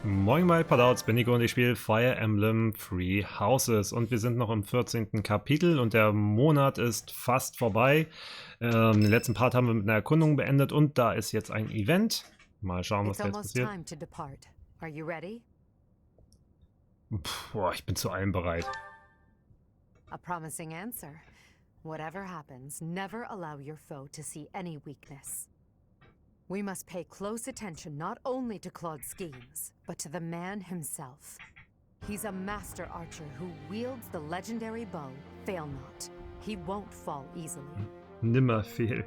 Moin mal Padautz, bin Nico und ich spiele Fire Emblem Three Houses und wir sind noch im 14. Kapitel und der Monat ist fast vorbei. Den letzten Part haben wir mit einer Erkundung beendet und da ist jetzt ein Event. Mal schauen, was da jetzt passiert. Boah, ich bin zu allem bereit. A promising answer. Whatever happens, never allow your foe to see any weakness. We must pay close attention not only to Claude's schemes, but to the man himself. He's a master archer who wields the legendary bow, Fail Not. He won't fall easily. Nimmer fehl.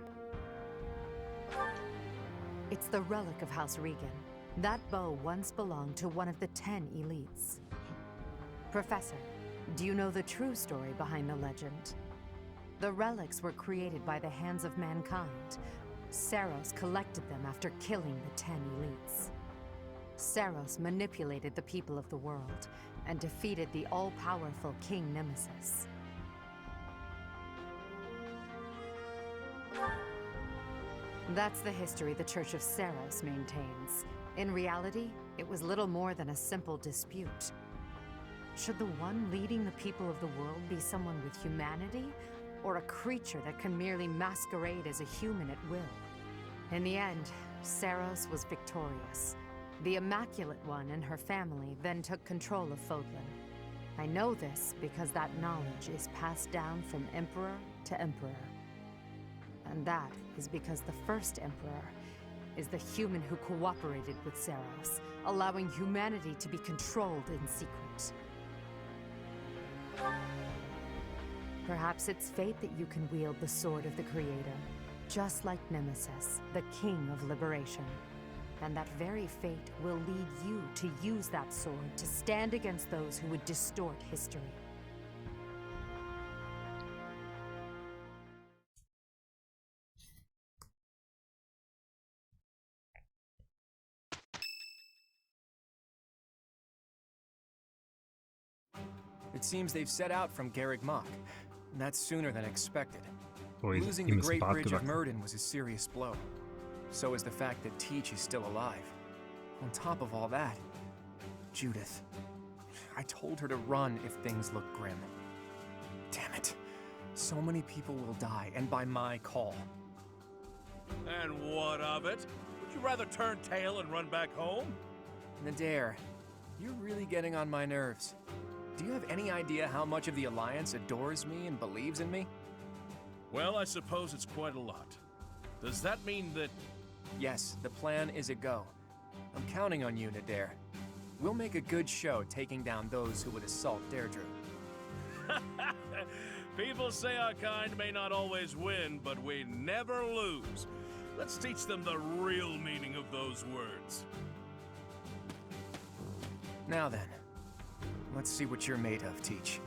It's the relic of House Regan. That bow once belonged to one of the 10 elites. Professor, do you know the true story behind the legend? The relics were created by the hands of mankind. Saros collected them after killing the 10 elites. Saros manipulated the people of the world and defeated the all-powerful King Nemesis. That's the history the Church of Saros maintains. In reality, it was little more than a simple dispute. Should the one leading the people of the world be someone with humanity, or a creature that can merely masquerade as a human at will? In the end, Saros was victorious. The Immaculate One and her family then took control of Fodlan. I know this because that knowledge is passed down from emperor to emperor. And that is because the first emperor is the human who cooperated with Saros, allowing humanity to be controlled in secret. Perhaps it's fate that you can wield the sword of the Creator, just like Nemesis, the King of Liberation. And that very fate will lead you to use that sword to stand against those who would distort history. It seems they've set out from Garreg Machs. That's sooner than expected. Losing the Great Bridge of Murden was a serious blow. So is the fact that Teach is still alive. On top of all that, Judith. I told her to run if things look grim. Damn it. So many people will die, and by my call. And what of it? Would you rather turn tail and run back home? Nadir, you're really getting on my nerves. Do you have any idea how much of the Alliance adores me and believes in me? Well, I suppose it's quite a lot. Does that mean that... Yes, the plan is a go. I'm counting on you, Nadir. We'll make a good show taking down those who would assault Derdrius. People say our kind may not always win, but we never lose. Let's teach them the real meaning of those words. Now then, let's see what you're made of, Teach.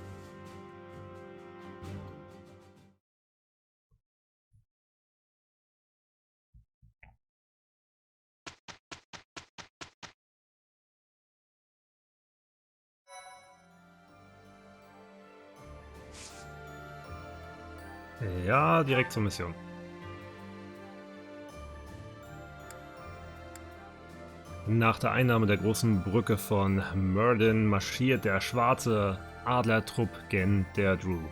Ja, direkt zur Mission. Nach der Einnahme der großen Brücke von Murden marschiert der schwarze Adlertrupp gen Derdrius,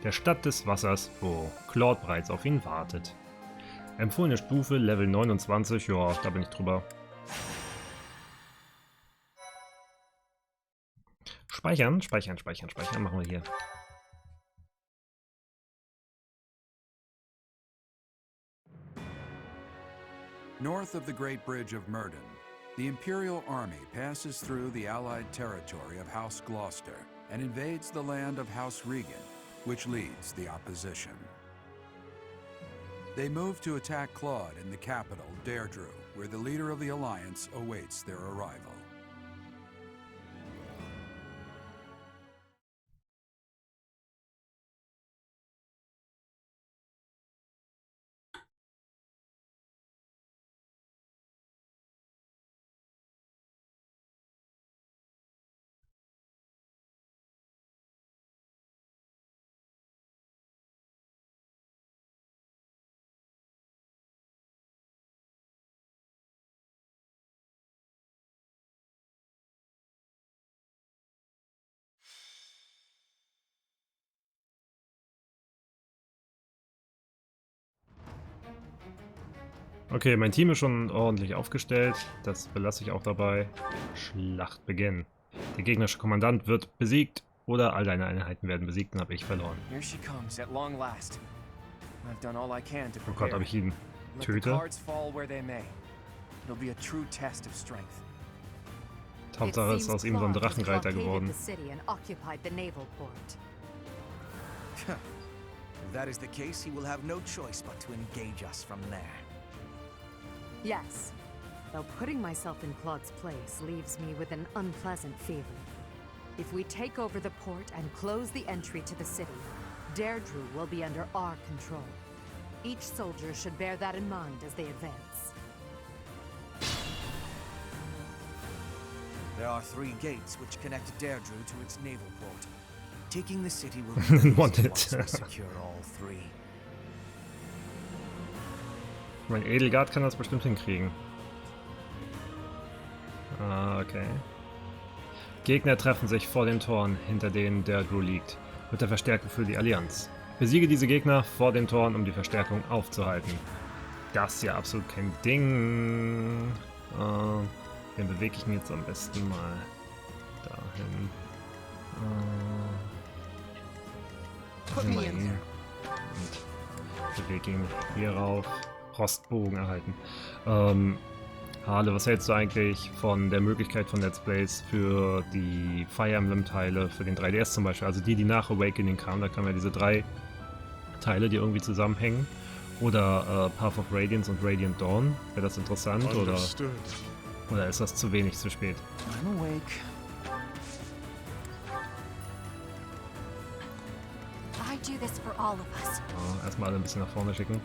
der Stadt des Wassers, wo Claude bereits auf ihn wartet. Empfohlene Stufe Level 29, ja, da bin ich drüber. Speichern, machen wir hier. North of the Great Bridge of Murden, the Imperial Army passes through the Allied territory of House Gloucester and invades the land of House Regan, which leads the opposition. They move to attack Claude in the capital, Derdrius, where the leader of the Alliance awaits their arrival. Okay, mein Team ist schon ordentlich aufgestellt. Das belasse ich auch dabei. Schlacht beginnen. Der gegnerische Kommandant wird besiegt oder all deine Einheiten werden besiegt und habe ich verloren. Here she comes at long last. I've done all I can to Oh Gott, prepare. ob ich ihn Let the töte? cards fall where they may. It'll be a true test of strength. Hauptsache ist aus ihm so ein Drachenreiter geworden. If that is the case, he will have no choice but to engage us from there. Yes, though putting myself in Claude's place leaves me with an unpleasant feeling. If we take over the port and close the entry to the city, Derdrius will be under our control. Each soldier should bear that in mind as they advance. There are 3 gates which connect Derdrius to its naval port. Taking the city will be easy Want it. once we secure all 3. Mein Edelgard kann das bestimmt hinkriegen. Ah, okay. Gegner treffen sich vor den Toren, hinter denen Derdrius liegt, mit der Verstärkung für die Allianz. Besiege diese Gegner vor den Toren, um die Verstärkung aufzuhalten. Das ist ja absolut kein Ding. Den bewege ich ihn jetzt am besten mal dahin. Und bewege ihn hier rauf. Rostbogen erhalten. Harle, was hältst du eigentlich von der Möglichkeit von Let's Plays für die Fire Emblem Teile, für den 3DS zum Beispiel, also die nach Awakening kamen, da kamen ja diese 3 Teile, die irgendwie zusammenhängen, oder Path of Radiance und Radiant Dawn, wäre das interessant, oder ist das zu wenig, zu spät? I'm awake. I do this for all of us. Erstmal alle ein bisschen nach vorne schicken.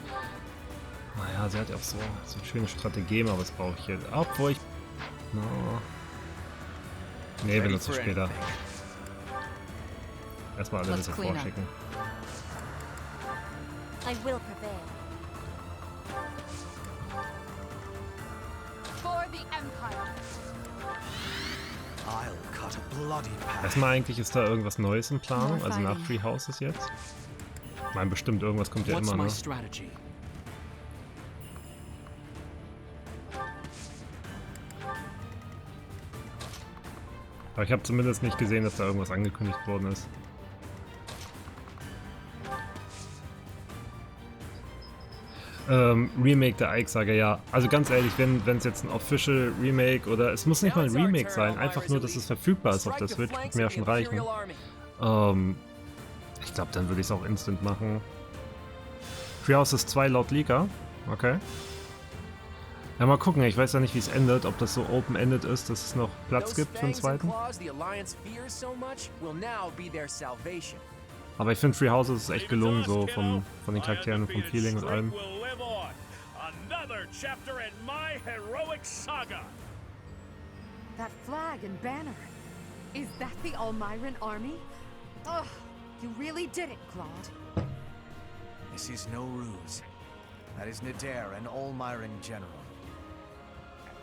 Naja, sie hat ja auch so schöne Strategien, aber das brauche ich jetzt. Obwohl ich... No. Nee, benutze ich später. Erstmal alle ein bisschen vorschicken. I will prevail. For the Empire. I'll cut a bloody path. Erstmal eigentlich ist da irgendwas Neues in Planung, also nach Three Houses jetzt. Ich meine, bestimmt irgendwas kommt ja immer, ne? Aber ich habe zumindest nicht gesehen, dass da irgendwas angekündigt worden ist. Remake der Ike-Saga, ja. Also ganz ehrlich, wenn es jetzt ein Official Remake oder... Es muss nicht mal ein Remake sein, einfach nur, dass es verfügbar ist auf der Switch, wird mir ja schon reichen. Ich glaube, dann würde ich es auch instant machen. Three Houses 2 laut Leaker. Okay. Ja, mal gucken. Ich weiß ja nicht, wie es endet. Ob das so open-ended ist, dass es noch Platz gibt für einen zweiten. Aber ich finde Three Houses ist echt gelungen, so von den Charakteren und vom Feeling und allem. That flag and banner. Is that the Almiran army? Ugh, you really did it, Claude. This is no ruse. That is Nadir, an Almiran general.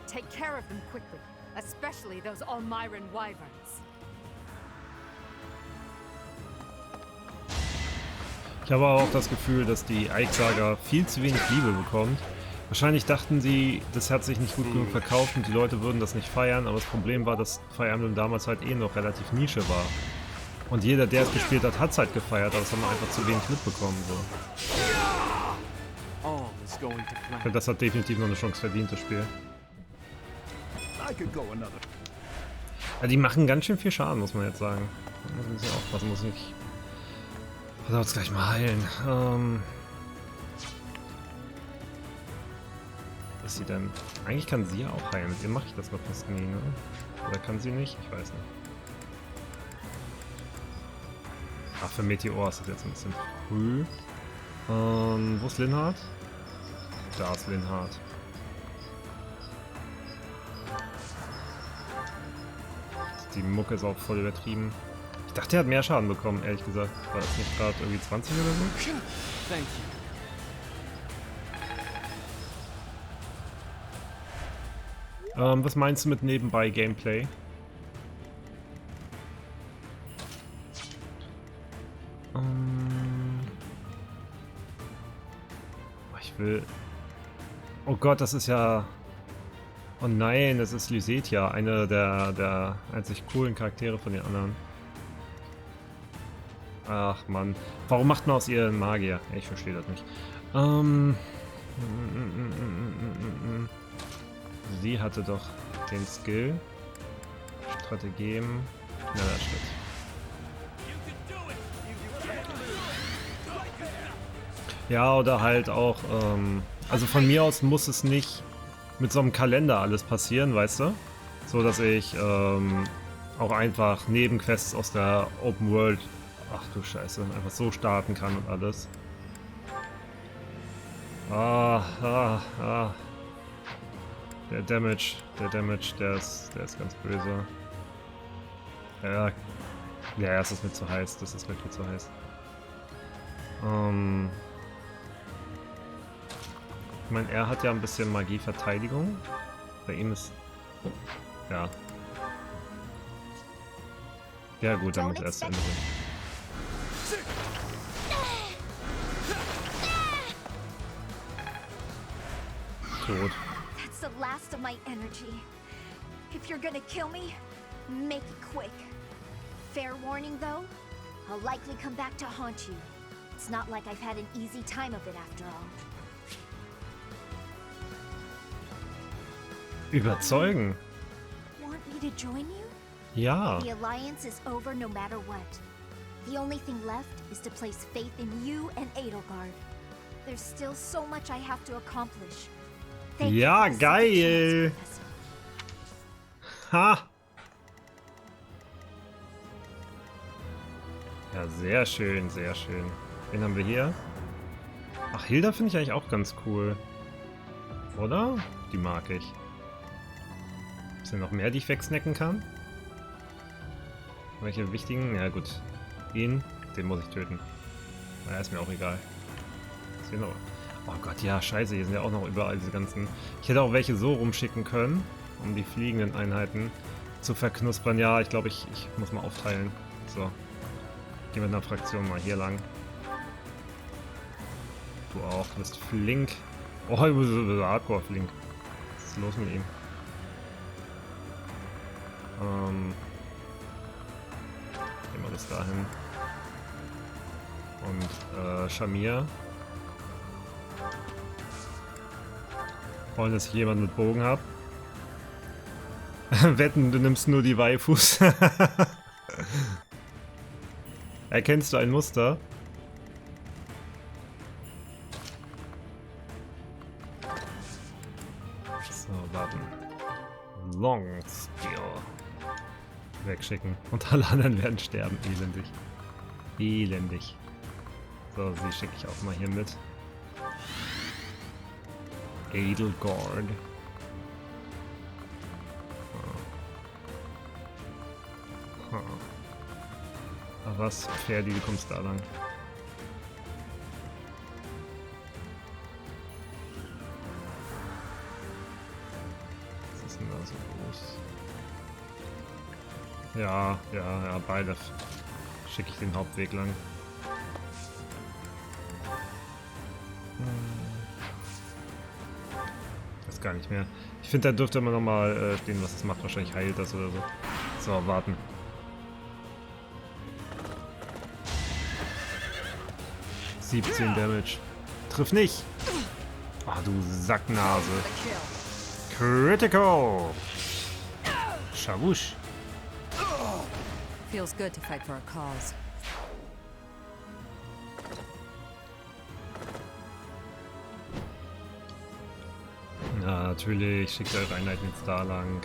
Take care of them quickly, especially those Almiran wyverns. Ich habe aber auch das Gefühl, dass die Ike-Saga viel zu wenig Liebe bekommt. Wahrscheinlich dachten sie, das hat sich nicht gut genug verkauft und die Leute würden das nicht feiern, aber das Problem war, dass Fire Emblem damals halt eh noch relativ Nische war. Und jeder, der es gespielt hat, hat es halt gefeiert, aber das haben wir einfach zu wenig mitbekommen. So. Ich finde, das hat definitiv noch eine Chance verdient, das Spiel. Ja, die machen ganz schön viel Schaden, muss man jetzt sagen. Da muss man ein bisschen aufpassen, muss ich... Padautz gleich mal heilen. Was ist sie denn? Eigentlich kann sie ja auch heilen. Mit ihr mache ich das noch fast nie, ne? Oder kann sie nicht? Ich weiß nicht. Ach, für Meteor ist das jetzt ein bisschen früh. Wo ist Linhardt? Da ist Linhardt. Die Mucke ist auch voll übertrieben. Ich dachte, er hat mehr Schaden bekommen, ehrlich gesagt. War das nicht gerade irgendwie 20 oder so? Thank you. Was meinst du mit nebenbei Gameplay? Ich will... Oh Gott, das ist ja... Oh nein, das ist Lysetia, eine der einzig coolen Charaktere von den anderen. Ach Mann. Warum macht man aus ihr einen Magier? Ich verstehe das nicht. Sie hatte doch den Skill. Strategem. Schneller Schritt. Ja, oder halt auch, also von mir aus muss es nicht mit so einem Kalender alles passieren, weißt du? So, dass ich auch einfach Nebenquests aus der Open World, ach du Scheiße, einfach so starten kann und alles. Der Damage, der ist ganz böse. Ja, das ist mir zu heiß, das ist mir viel zu heiß. Ich meine, er hat ja ein bisschen Magie-Verteidigung. Bei ihm ist... Ja. Ja gut, dann muss er erst zu Ende bringen. Tot. That's the last of my energy. If you're gonna kill me, make it quick. Fair warning though, I'll likely come back to haunt you. It's not like I've had an easy time of it after all. Überzeugen. Want me to join you? Ja. The alliance is over no matter what. The only thing left is to place faith in you and Edelgard. There's still so much I have to accomplish. Thank you Ja, for the second geil. chance, Professor. Ha! Ja, sehr schön, sehr schön. Wen haben wir hier? Ach, Hilda finde ich eigentlich auch ganz cool. Oder? Die mag ich. Ist denn noch mehr, die ich wegsnacken kann? Welche wichtigen? Ja gut. Den muss ich töten. Naja, ist mir auch egal. Ist hier noch... Oh Gott, ja, scheiße, hier sind ja auch noch überall diese ganzen... Ich hätte auch welche so rumschicken können, um die fliegenden Einheiten zu verknuspern. Ja, ich glaube, ich muss mal aufteilen. So. Gehen wir mit einer Fraktion mal hier lang. Du auch, du bist flink. Oh, du bist hardcore flink. Was ist los mit ihm? Gehen wir bis dahin. Und Shamir. Wollen, dass ich jemanden mit Bogen habe. Wetten, du nimmst nur die Waifus. Erkennst du ein Muster? So, warten. Long Steel. Wegschicken. Und alle anderen werden sterben. Elendig. Elendig. So, sie schicke ich auch mal hier mit. Edelgard. Ach was, Ferdi, du kommst da lang. Was ist denn da so groß? Ja, beide schicke ich den Hauptweg lang. Das gar nicht mehr. Ich finde, da dürfte man nochmal stehen, was das macht. Wahrscheinlich heilt das oder so. So, warten. $17 Damage. Triff nicht! Ach du Sacknase. Critical! Schabusch. Feels good to fight for a cause. Ja, natürlich. Schickt eure Einheiten jetzt da lang.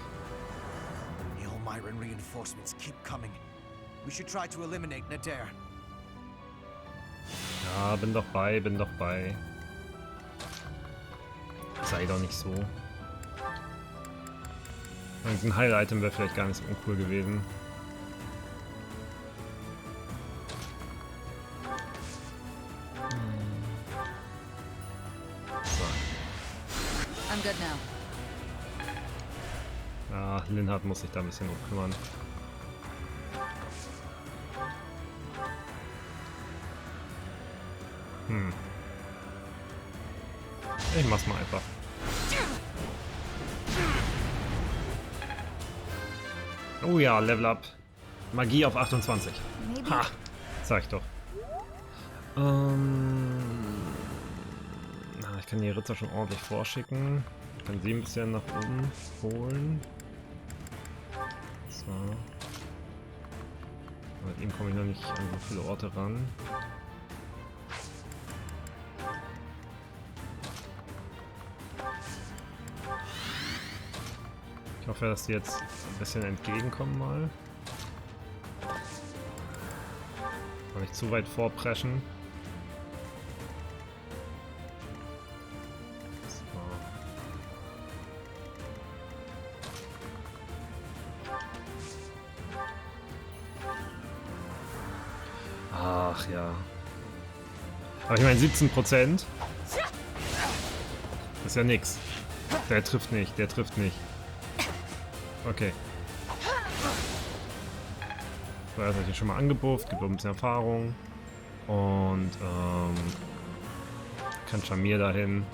The Elmyran reinforcements keep coming. We should try to eliminate Nader. Ja, bin doch bei, bin doch bei. Sei doch nicht so. Ein Heil-Item wäre vielleicht gar nicht so uncool gewesen. So. I'm good now. Ja, Linhard muss sich da ein bisschen drum kümmern. Ich mach's mal einfach. Oh ja, Level Up. Magie auf 28. Ha! Sag ich doch. Ich kann die Ritter schon ordentlich vorschicken. Ich kann sie ein bisschen nach oben holen. So. Mit ihm komme ich noch nicht an so viele Orte ran. Ich hoffe, dass die jetzt ein bisschen entgegenkommen mal. Nicht zu weit vorpreschen. So. Ach ja. Aber ich meine 17%. Ist ja nix. Der trifft nicht, der trifft nicht. Okay. So, das habe ich schon mal angebufft, gibt ein bisschen Erfahrung. Und kann Schamir dahin.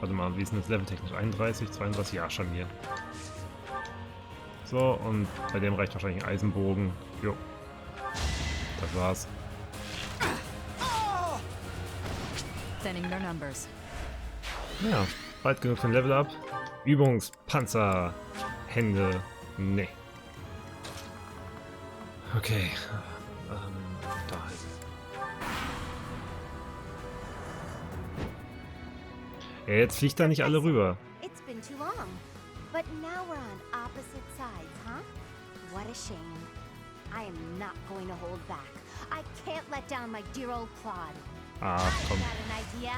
Warte mal, wie ist denn das leveltechnisch? 31, 32? Ja, Schamir. So, und bei dem reicht wahrscheinlich ein Eisenbogen. Jo. Das war's. Ja, bald genug für ein Level Up. Übungspanzer. Hände. Nee. Okay. Da halt. Ja, jetzt fliegt da nicht alle rüber. It's been too long. But now we're on opposite sides, huh? What a shame. I am not going to hold back. I can't let down my dear old Claude. Ah, komm. Got an idea?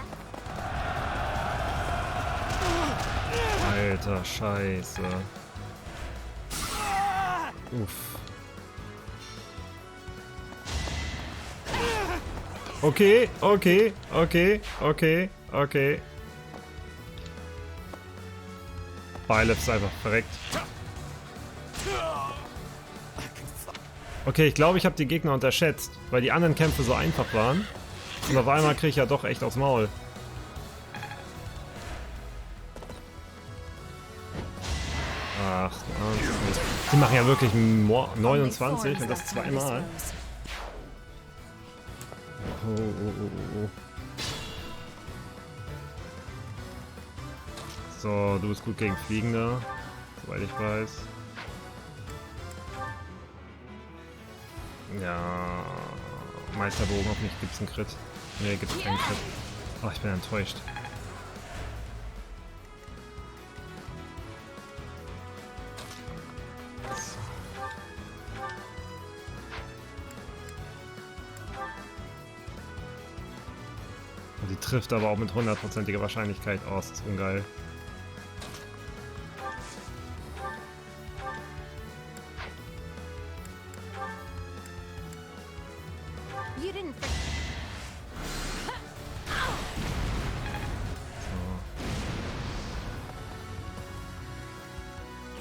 Alter, Scheiße. Uff. Okay, okay, okay, okay, okay. Bylef ist einfach verreckt. Okay, ich glaube, ich habe die Gegner unterschätzt, weil die anderen Kämpfe so einfach waren. Und auf einmal kriege ich ja doch echt aufs Maul. Ach, die machen ja wirklich 29 und das zweimal. Oh. So, du bist gut gegen Fliegende, soweit ich weiß. Ja, Meisterbogen, auf mich gibt's einen Crit. Nee, gibt's keinen Crit. Oh, ich bin enttäuscht. Die trifft aber auch mit 100%iger Wahrscheinlichkeit aus. Das ist ungeil.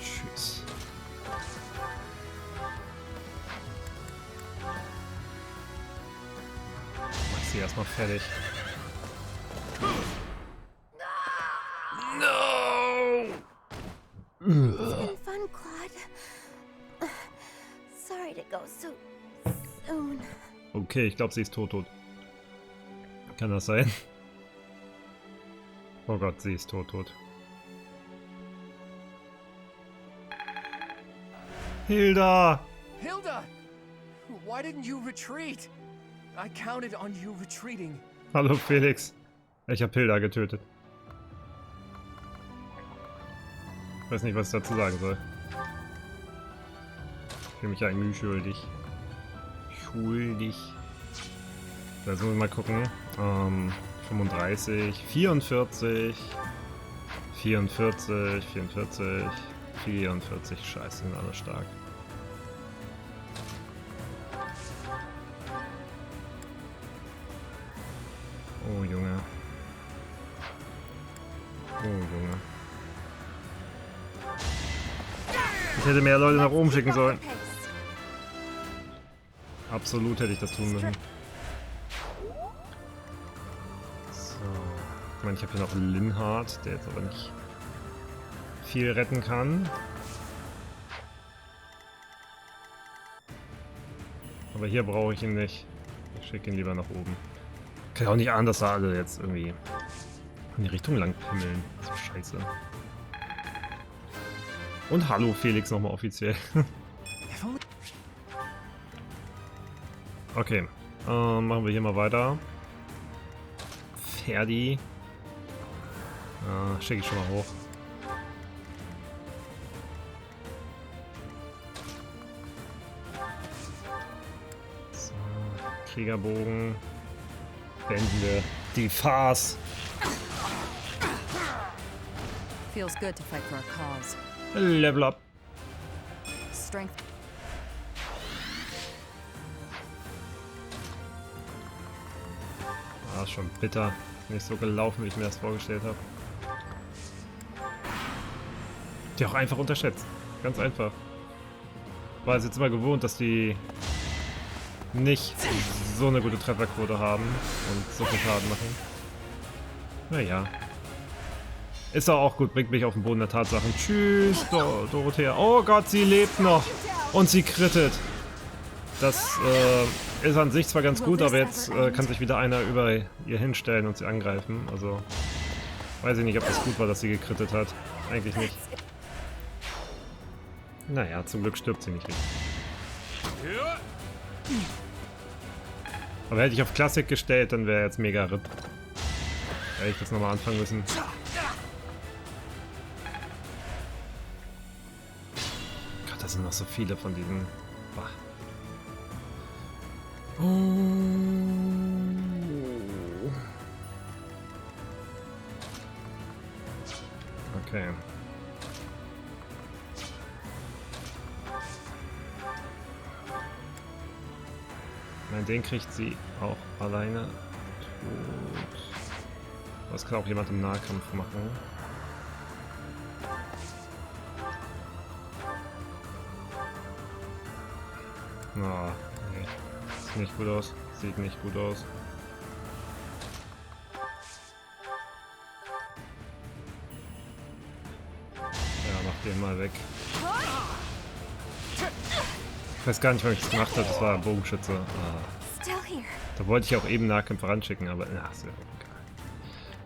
Tschüss. Mach sie erstmal fertig. It's been fun, Claude. Sorry to go so soon. Okay, ich glaube, sie ist tot. Kann das sein? Oh Gott, sie ist tot. Hilda! Hilda! Why didn't you retreat? I counted on you retreating. Hallo Felix. Ich habe Hilda getötet. Ich weiß nicht, was ich dazu sagen soll. Ich fühle mich ja irgendwie schuldig. So, jetzt muss ich mal gucken. 35, 44, 44, 44, 44. Scheiße, sind alle stark. Oh Junge. Oh Junge. Ich hätte mehr Leute nach oben schicken sollen. Absolut hätte ich das tun müssen. So. Ich meine, ich habe hier noch Linhard, der jetzt aber nicht viel retten kann. Aber hier brauche ich ihn nicht. Ich schicke ihn lieber nach oben. Kann ja auch nicht ahnen, dass da alle jetzt irgendwie in die Richtung lang pimmeln. So scheiße. Und hallo Felix nochmal offiziell. Okay. Machen wir hier mal weiter. Ferdi. Schicke ich schon mal hoch. So, Kriegerbogen. Beenden wir die Farce. Feels good to fight for a cause. Level up. Strength. Ah, ist schon bitter. Nicht so gelaufen, wie ich mir das vorgestellt habe. Die auch einfach unterschätzt. Ganz einfach. War es jetzt immer gewohnt, dass die nicht so eine gute Trefferquote haben und so viel Schaden machen. Naja. Ist auch gut, bringt mich auf den Boden der Tatsachen. Tschüss, Dorothea. Oh Gott, sie lebt noch. Und sie crittet. Das ist an sich zwar ganz gut, aber jetzt kann sich wieder einer über ihr hinstellen und sie angreifen. Also, weiß ich nicht, ob das gut war, dass sie gekrittet hat. Eigentlich nicht. Naja, zum Glück stirbt sie nicht richtig. Aber hätte ich auf Klassik gestellt, dann wäre jetzt mega RIP. Hätte ich das nochmal anfangen müssen. Gott, da sind noch so viele von diesen... Bah. Okay. Nein, den kriegt sie auch alleine tot. Das kann auch jemand im Nahkampf machen. Na, nee. Sieht nicht gut aus. Sieht nicht gut aus. Ja, mach den mal weg. Ich weiß gar nicht, was ich das gemacht habe. Das war ein Bogenschütze. Ah. Da wollte ich auch eben Nahkämpfer ranschicken, aber na, ist ja egal.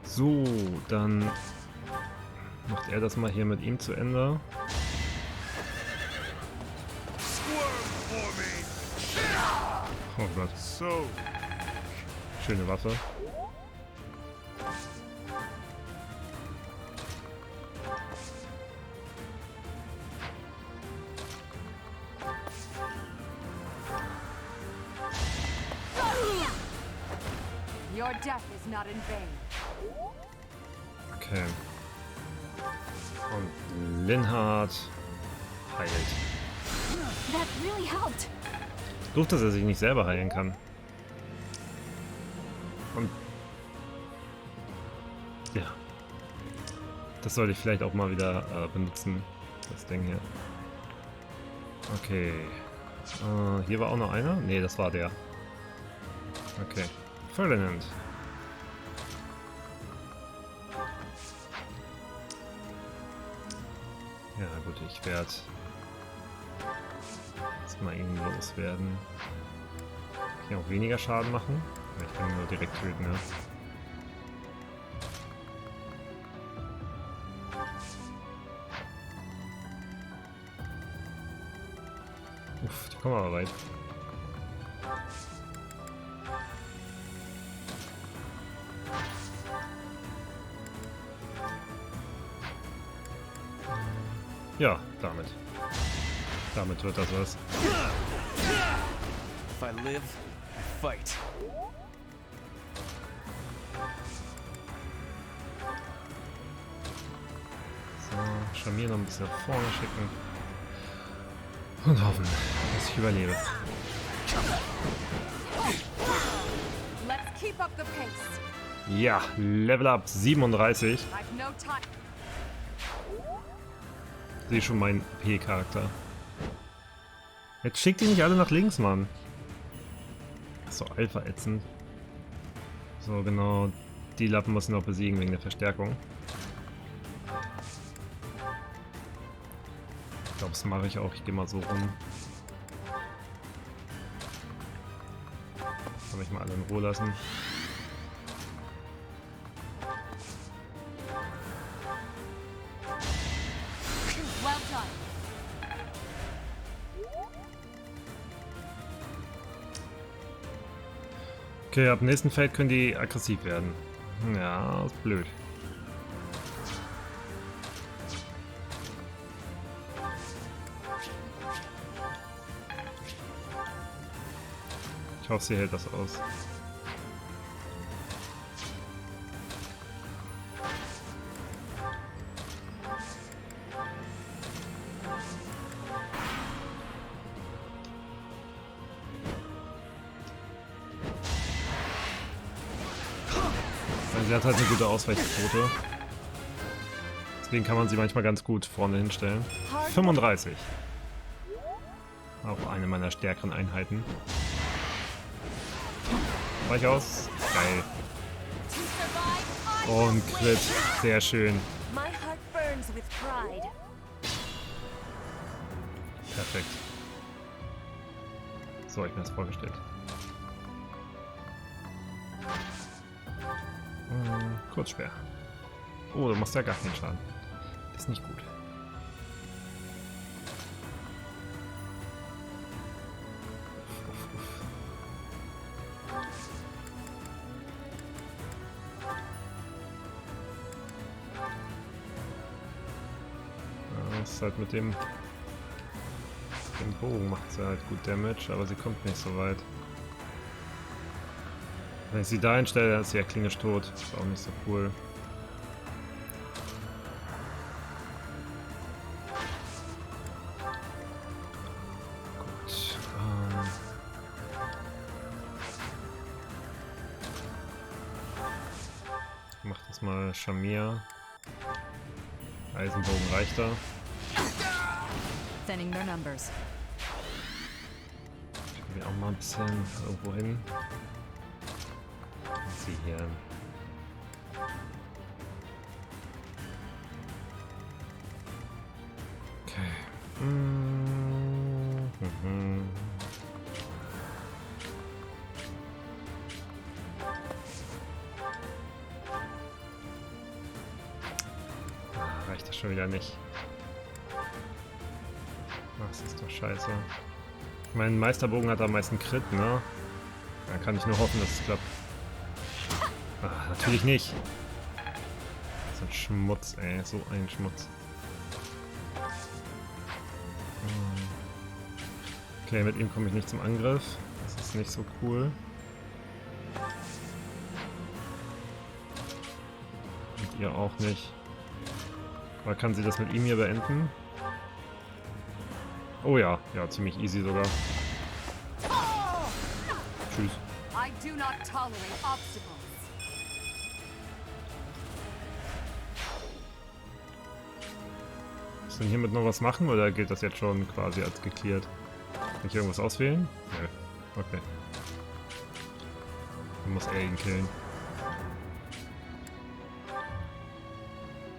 So, dann macht er das mal hier mit ihm zu Ende. Oh Gott. Schöne Waffe. Your death is not in vain. Okay. Und Linhard heilt. That really helped. Doof, dass er sich nicht selber heilen kann. Und ja. Das sollte ich vielleicht auch mal wieder benutzen. Das Ding hier. Okay. Hier war auch noch einer? Ne, das war der. Okay. Ferdinand. Ja gut, ich werde jetzt mal ihn loswerden. Ich kann auch weniger Schaden machen. Ich kann ihn nur direkt töten, ja. Uff, die kommen aber weit. Ja, damit. Damit wird das was. If I live, I fight. So, Schamir noch ein bisschen nach vorne schicken. Und hoffen, dass ich überlebe. Let's keep up the pace. Ja, Level Up 37. I've no time. Sehe schon meinen P-Charakter. Jetzt schickt die nicht alle nach links, Mann. So, Alpha ätzend. So, genau. Die Lappen müssen noch besiegen wegen der Verstärkung. Ich glaube, das mache ich auch. Ich gehe mal so rum. Kann mich mal alle in Ruhe lassen. Well done. Okay, ab dem nächsten Feld können die aggressiv werden. Ja, ist blöd. Ich hoffe, sie hält das aus. Sie hat halt eine gute Ausweichquote. Deswegen kann man sie manchmal ganz gut vorne hinstellen. 35. Auch eine meiner stärkeren Einheiten. Weich aus. Geil. Und Crit. Sehr schön. Perfekt. So, ich mir das vorgestellt. Kurzsperr. Oh, du machst ja gar keinen Schaden. Das ist nicht gut. Das ist halt mit dem Bogen macht sie halt gut Damage, aber sie kommt nicht so weit. Wenn ich sie da einstelle, dann ist sie ja klinisch tot. Das ist auch nicht so cool. Gut. Ich mach das mal Scharnier. Eisenbogen reicht da. Sending their numbers. Schieben wir auch mal ein bisschen irgendwo hin. Sie hier. Okay. Reicht das schon wieder nicht. Ach, das ist doch scheiße. Mein Meisterbogen hat am meisten Crit, ne? Da kann ich nur hoffen, dass es klappt. Ah, natürlich nicht. So ein Schmutz, ey. So ein Schmutz. Okay, mit ihm komme ich nicht zum Angriff. Das ist nicht so cool. Und ihr auch nicht. Aber kann sie das mit ihm hier beenden? Oh ja, ja, ziemlich easy sogar. Tschüss. I do not tolerate obstacles. Muss denn hiermit noch was machen oder gilt das jetzt schon quasi als geklärt? Kann ich irgendwas auswählen? Nö. Okay. Dann muss er ihn killen.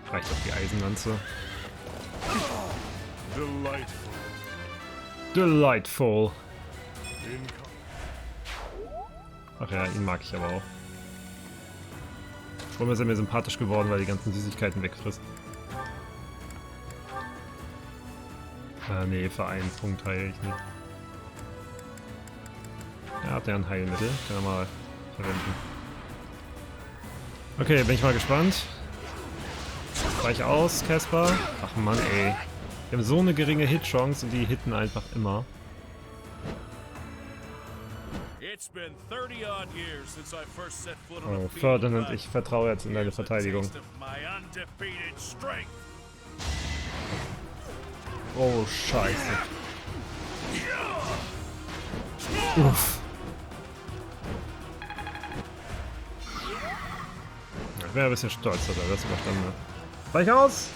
Reicht auf die Eisenlanze. Delightful. Delightful. Ach ja, ihn mag ich aber auch. Warum ist er mir sympathisch geworden, weil die ganzen Süßigkeiten wegfrisst? Ah, nee, für einen Punkt heile ich nicht. Er hat ja ein Heilmittel, kann er mal verwenden. Okay, bin ich mal gespannt. Weich aus, Casper. Ach Mann, ey. Wir haben so eine geringe Hit-Chance und die hitten einfach immer. Oh, Ferdinand, ich vertraue jetzt in deine Verteidigung. Oh, scheiße. Uff. Ich wäre ein bisschen stolz, dass er das überstanden hat. Weich aus!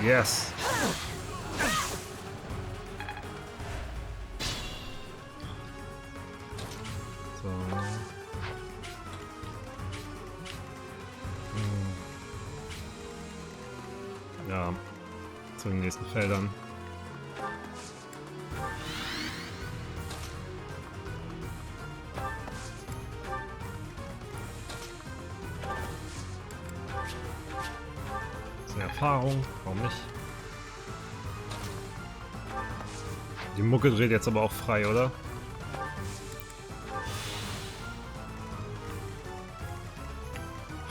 Yes! So. Ja, zu den nächsten Feldern. Erfahrung. Warum nicht? Die Mucke dreht jetzt aber auch frei, oder?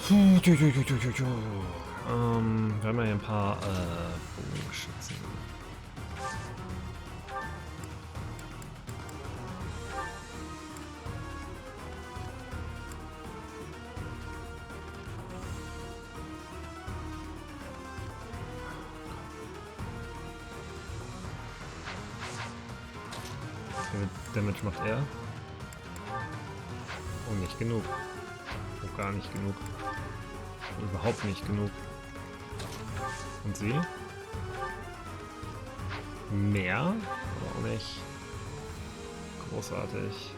Wir haben ja hier ein paar Bogenschützen. Wie viel Damage macht er? Oh, nicht genug. Oh, gar nicht genug. Überhaupt nicht genug. Und sie? Mehr? Aber auch nicht. Großartig.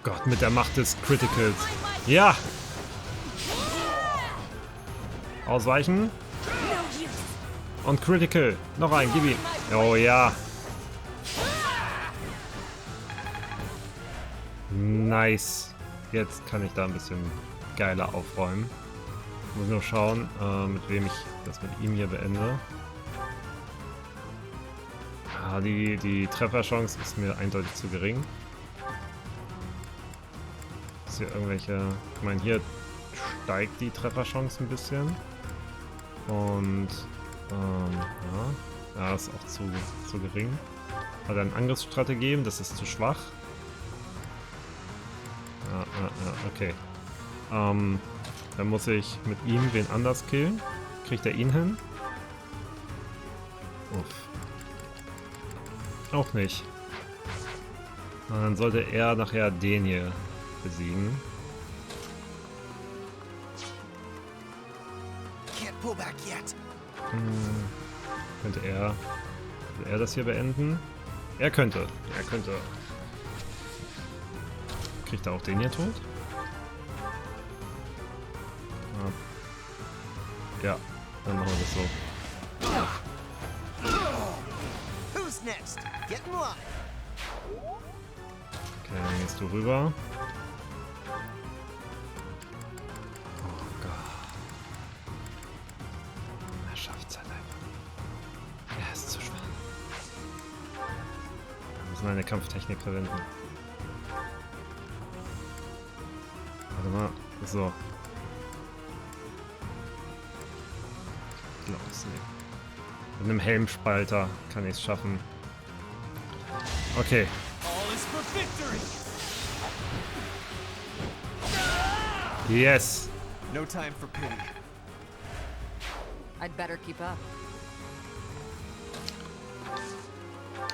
Gott, mit der Macht des Criticals. Ja! Ausweichen. Und Critical. Noch ein, gib ihm. Oh ja. Nice. Jetzt kann ich da ein bisschen geiler aufräumen. Muss nur schauen, mit wem ich das mit ihm hier beende. Ah, die Trefferchance ist mir eindeutig zu gering. Ist hier irgendwelche... Ich meine, hier steigt die Trefferchance ein bisschen. Und... ja, ist auch zu gering. Hat er einen Angriffsstrategien, das ist zu schwach. Okay. Dann muss ich mit ihm wen anders killen. Kriegt er ihn hin? Uff. Auch nicht. Dann sollte er nachher den hier besiegen. Könnte er das hier beenden? Er könnte. Kriegt er auch den hier tot? Ja, dann machen wir das so. Okay, dann gehst du rüber. Oh Gott. Er schafft es halt einfach. Er ist zu schwach. Wir müssen eine Kampftechnik verwenden. Warte mal. So. Mit einem Helmspalter kann ich es schaffen. Okay. Yes. No time for pity. I'd better keep up.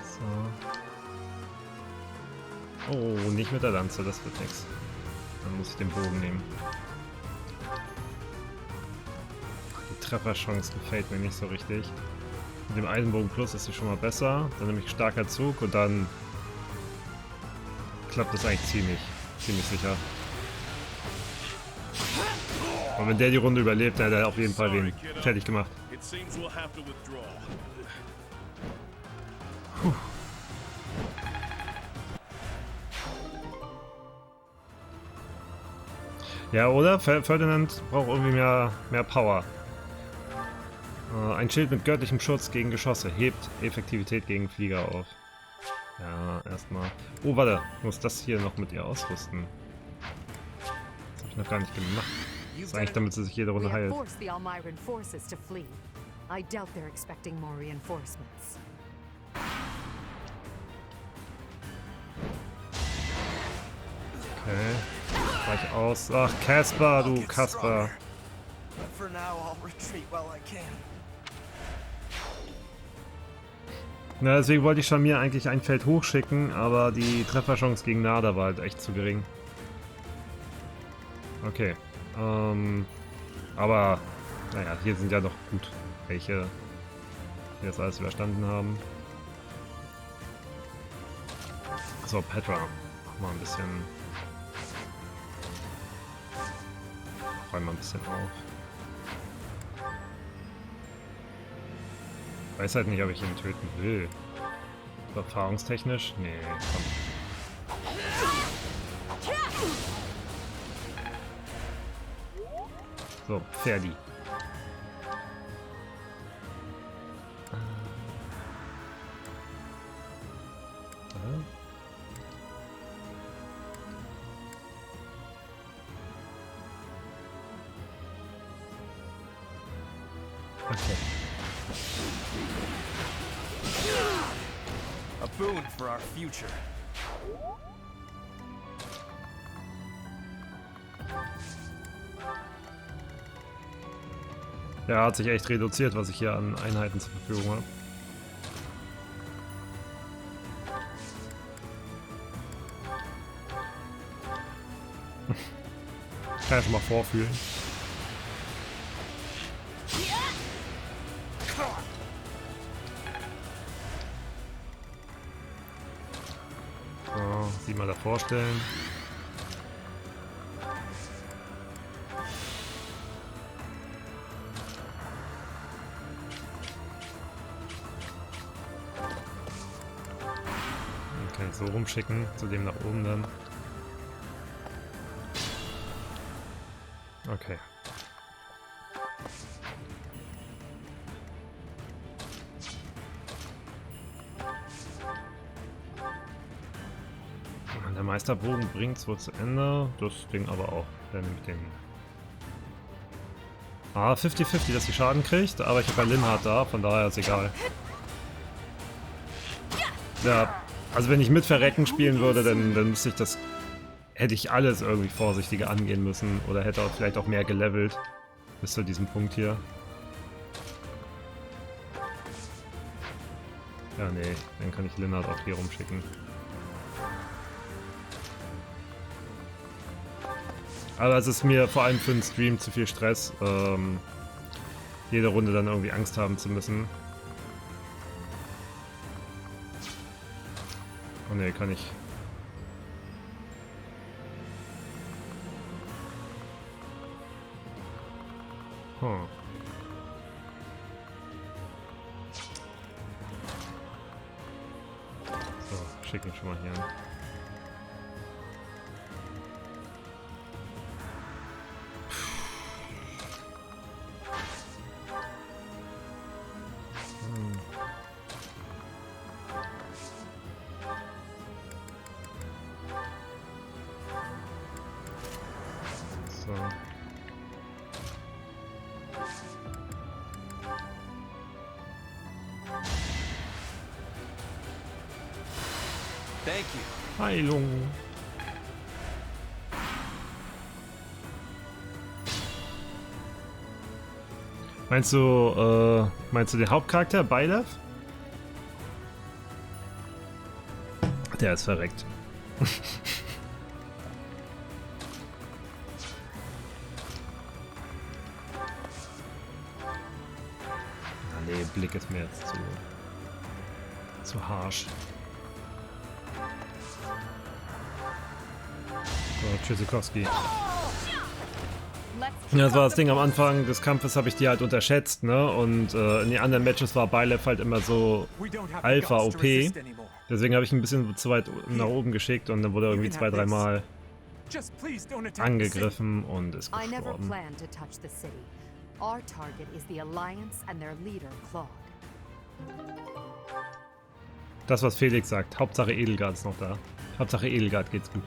So. Oh, nicht mit der Lanze, das wird nichts. Dann muss ich den Bogen nehmen. Die Trefferchance gefällt mir nicht so richtig. Mit dem Eisenbogen Plus ist sie schon mal besser. Dann nehme ich starker Zug und dann klappt das eigentlich ziemlich sicher. Und wenn der die Runde überlebt, dann hat er auf jeden Fall wen fertig gemacht. Puh. Ja, oder? Ferdinand braucht irgendwie mehr Power. Ein Schild mit göttlichem Schutz gegen Geschosse hebt Effektivität gegen Flieger auf. Ja, erstmal. Oh, warte. Ich muss das hier noch mit ihr ausrüsten. Das habe ich noch gar nicht gemacht. Das ist eigentlich, damit sie sich jede Runde heilt. Okay. Weich aus. Ach, Kasper, du Kasper. Na, deswegen wollte ich schon mir eigentlich ein Feld hochschicken, aber die Trefferchance gegen Nada war halt echt zu gering. Okay. Aber, naja, hier sind ja noch gut welche, die das alles überstanden haben. So, Petra. Mach mal ein bisschen. Räum mal ein bisschen auf. Ich weiß halt nicht, ob ich ihn töten will. Erfahrungstechnisch? Nee, komm. So, fertig. Okay. A boon for our future. Ja, hat sich echt reduziert, was ich hier an Einheiten zur Verfügung habe. Kann ja schon mal vorfühlen. So, sie mal davor stellen. Okay, so rumschicken, zu dem nach oben dann. Okay. Der Meisterbogen bringt es wohl zu Ende. Das Ding aber auch. Der nimmt den. 50-50, dass sie Schaden kriegt, aber ich habe ja Linhardt da, von daher ist egal. Ja, also wenn ich mit Verrecken spielen würde, dann müsste ich das. Hätte ich alles irgendwie vorsichtiger angehen müssen oder hätte auch vielleicht auch mehr gelevelt bis zu diesem Punkt hier. Ja, nee, dann kann ich Linhardt auch hier rumschicken. Aber es ist mir vor allem für den Stream zu viel Stress, jede Runde dann irgendwie Angst haben zu müssen. Oh ne, kann ich. Huh. So, schick ihn schon mal hier hin. Thank you. Heilung. Meinst du den Hauptcharakter, Beilev? Der ist verreckt. Nee, Blick ist mir jetzt zu harsch. So, Tschüssikowski. Ja, das war das Ding am Anfang des Kampfes, habe ich die halt unterschätzt, ne? Und in den anderen Matches war Beilev halt immer so Alpha OP. Deswegen habe ich ihn ein bisschen zu weit nach oben geschickt und dann wurde er irgendwie 2-3 Mal angegriffen und ist gestorben. Das, was Felix sagt. Hauptsache Edelgard ist noch da. Hauptsache Edelgard geht's gut.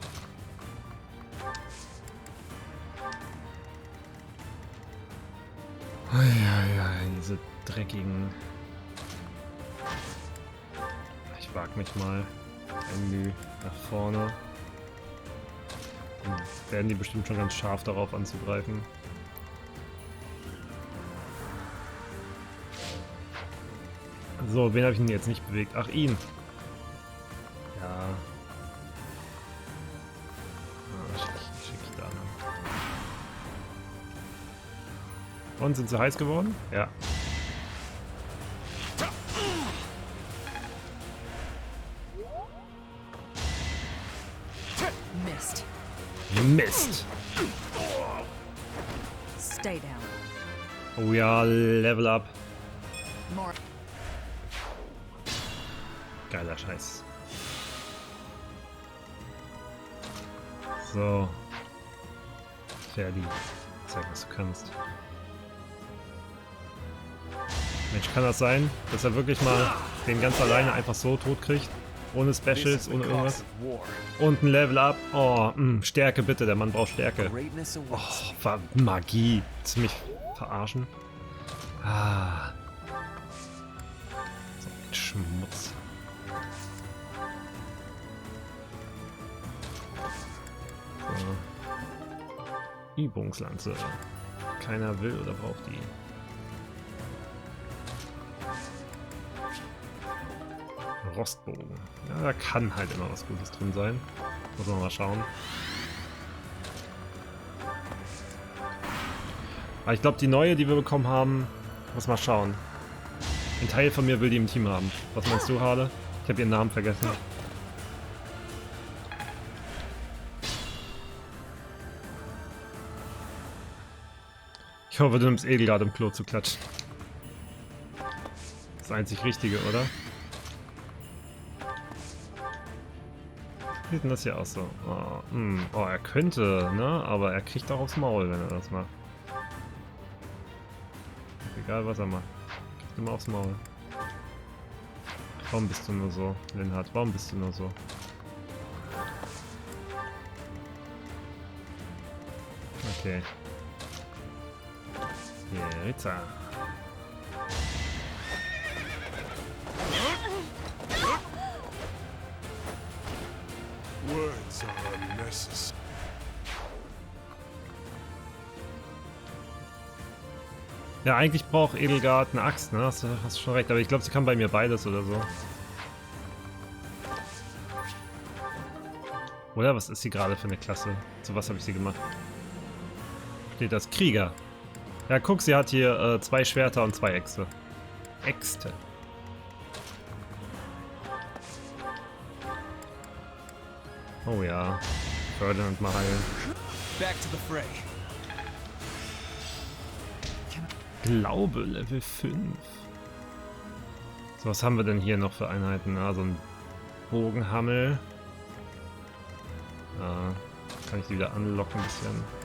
Ja, diese dreckigen. Ich wag mich mal irgendwie nach vorne. Dann werden die bestimmt schon ganz scharf darauf anzugreifen. So, wen habe ich denn jetzt nicht bewegt? Ach, ihn. Ja. Schick ich da. Und sind sie heiß geworden? Ja. Mist. Mist. Stay down. Oh ja, Level up. More. Geiler Scheiß. So. Fertig. Zeig, was du kannst. Mensch, kann das sein, dass er wirklich mal den ganz alleine einfach so tot kriegt? Ohne Specials, ohne irgendwas? Und ein Level Up. Oh, Stärke bitte, der Mann braucht Stärke. Oh, Magie. Willst du mich verarschen? Ah. So ein Schmutz. So. Übungslanze. Keiner will oder braucht die. Rostbogen. Ja, da kann halt immer was Gutes drin sein. Muss man mal schauen. Aber ich glaube, die neue, die wir bekommen haben, muss mal schauen. Ein Teil von mir will die im Team haben. Was meinst du, Harle? Ich habe ihren Namen vergessen. Ich hoffe, du nimmst Edelgard im Klo zu klatschen. Das einzig Richtige, oder? Wie sieht denn das hier aus so? Oh, er könnte, ne? Aber er kriegt auch aufs Maul, wenn er das macht. Egal, was er macht. Kriegt immer aufs Maul. Warum bist du nur so, Linhard? Warum bist du nur so? Okay. Jeritza. Words are unnecessary. Ja, eigentlich braucht Edelgard eine Axt, ne? Hast du schon recht, aber ich glaube, sie kann bei mir beides oder so. Oder was ist sie gerade für eine Klasse? Zu was habe ich sie gemacht? Steht das Krieger. Ja, guck, sie hat hier 2 Schwerter und 2 Äxte. Äxte. Oh ja. Ferdinand mal heilen. Back to the fray. Glaube, Level 5. So, was haben wir denn hier noch für Einheiten? Ah, so ein Bogenhammel. Kann ich die wieder anlocken ein bisschen.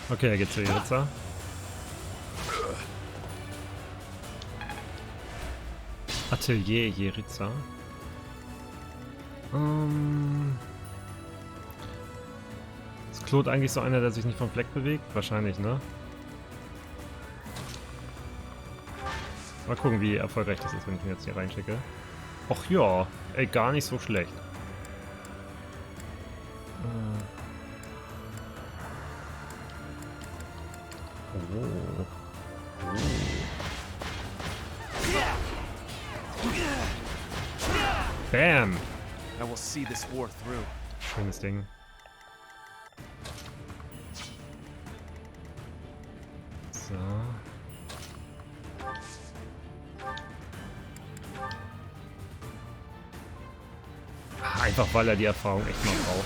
Okay, er geht zu Jeritza. Atelier Jeritza. Ist Claude eigentlich so einer, der sich nicht vom Fleck bewegt? Wahrscheinlich, ne? Mal gucken, wie erfolgreich das ist, wenn ich ihn jetzt hier reinschicke. Och ja, ey, gar nicht so schlecht. Oh. Bam! I will see this war through. Schönes Ding. So. Einfach weil er die Erfahrung echt mal braucht.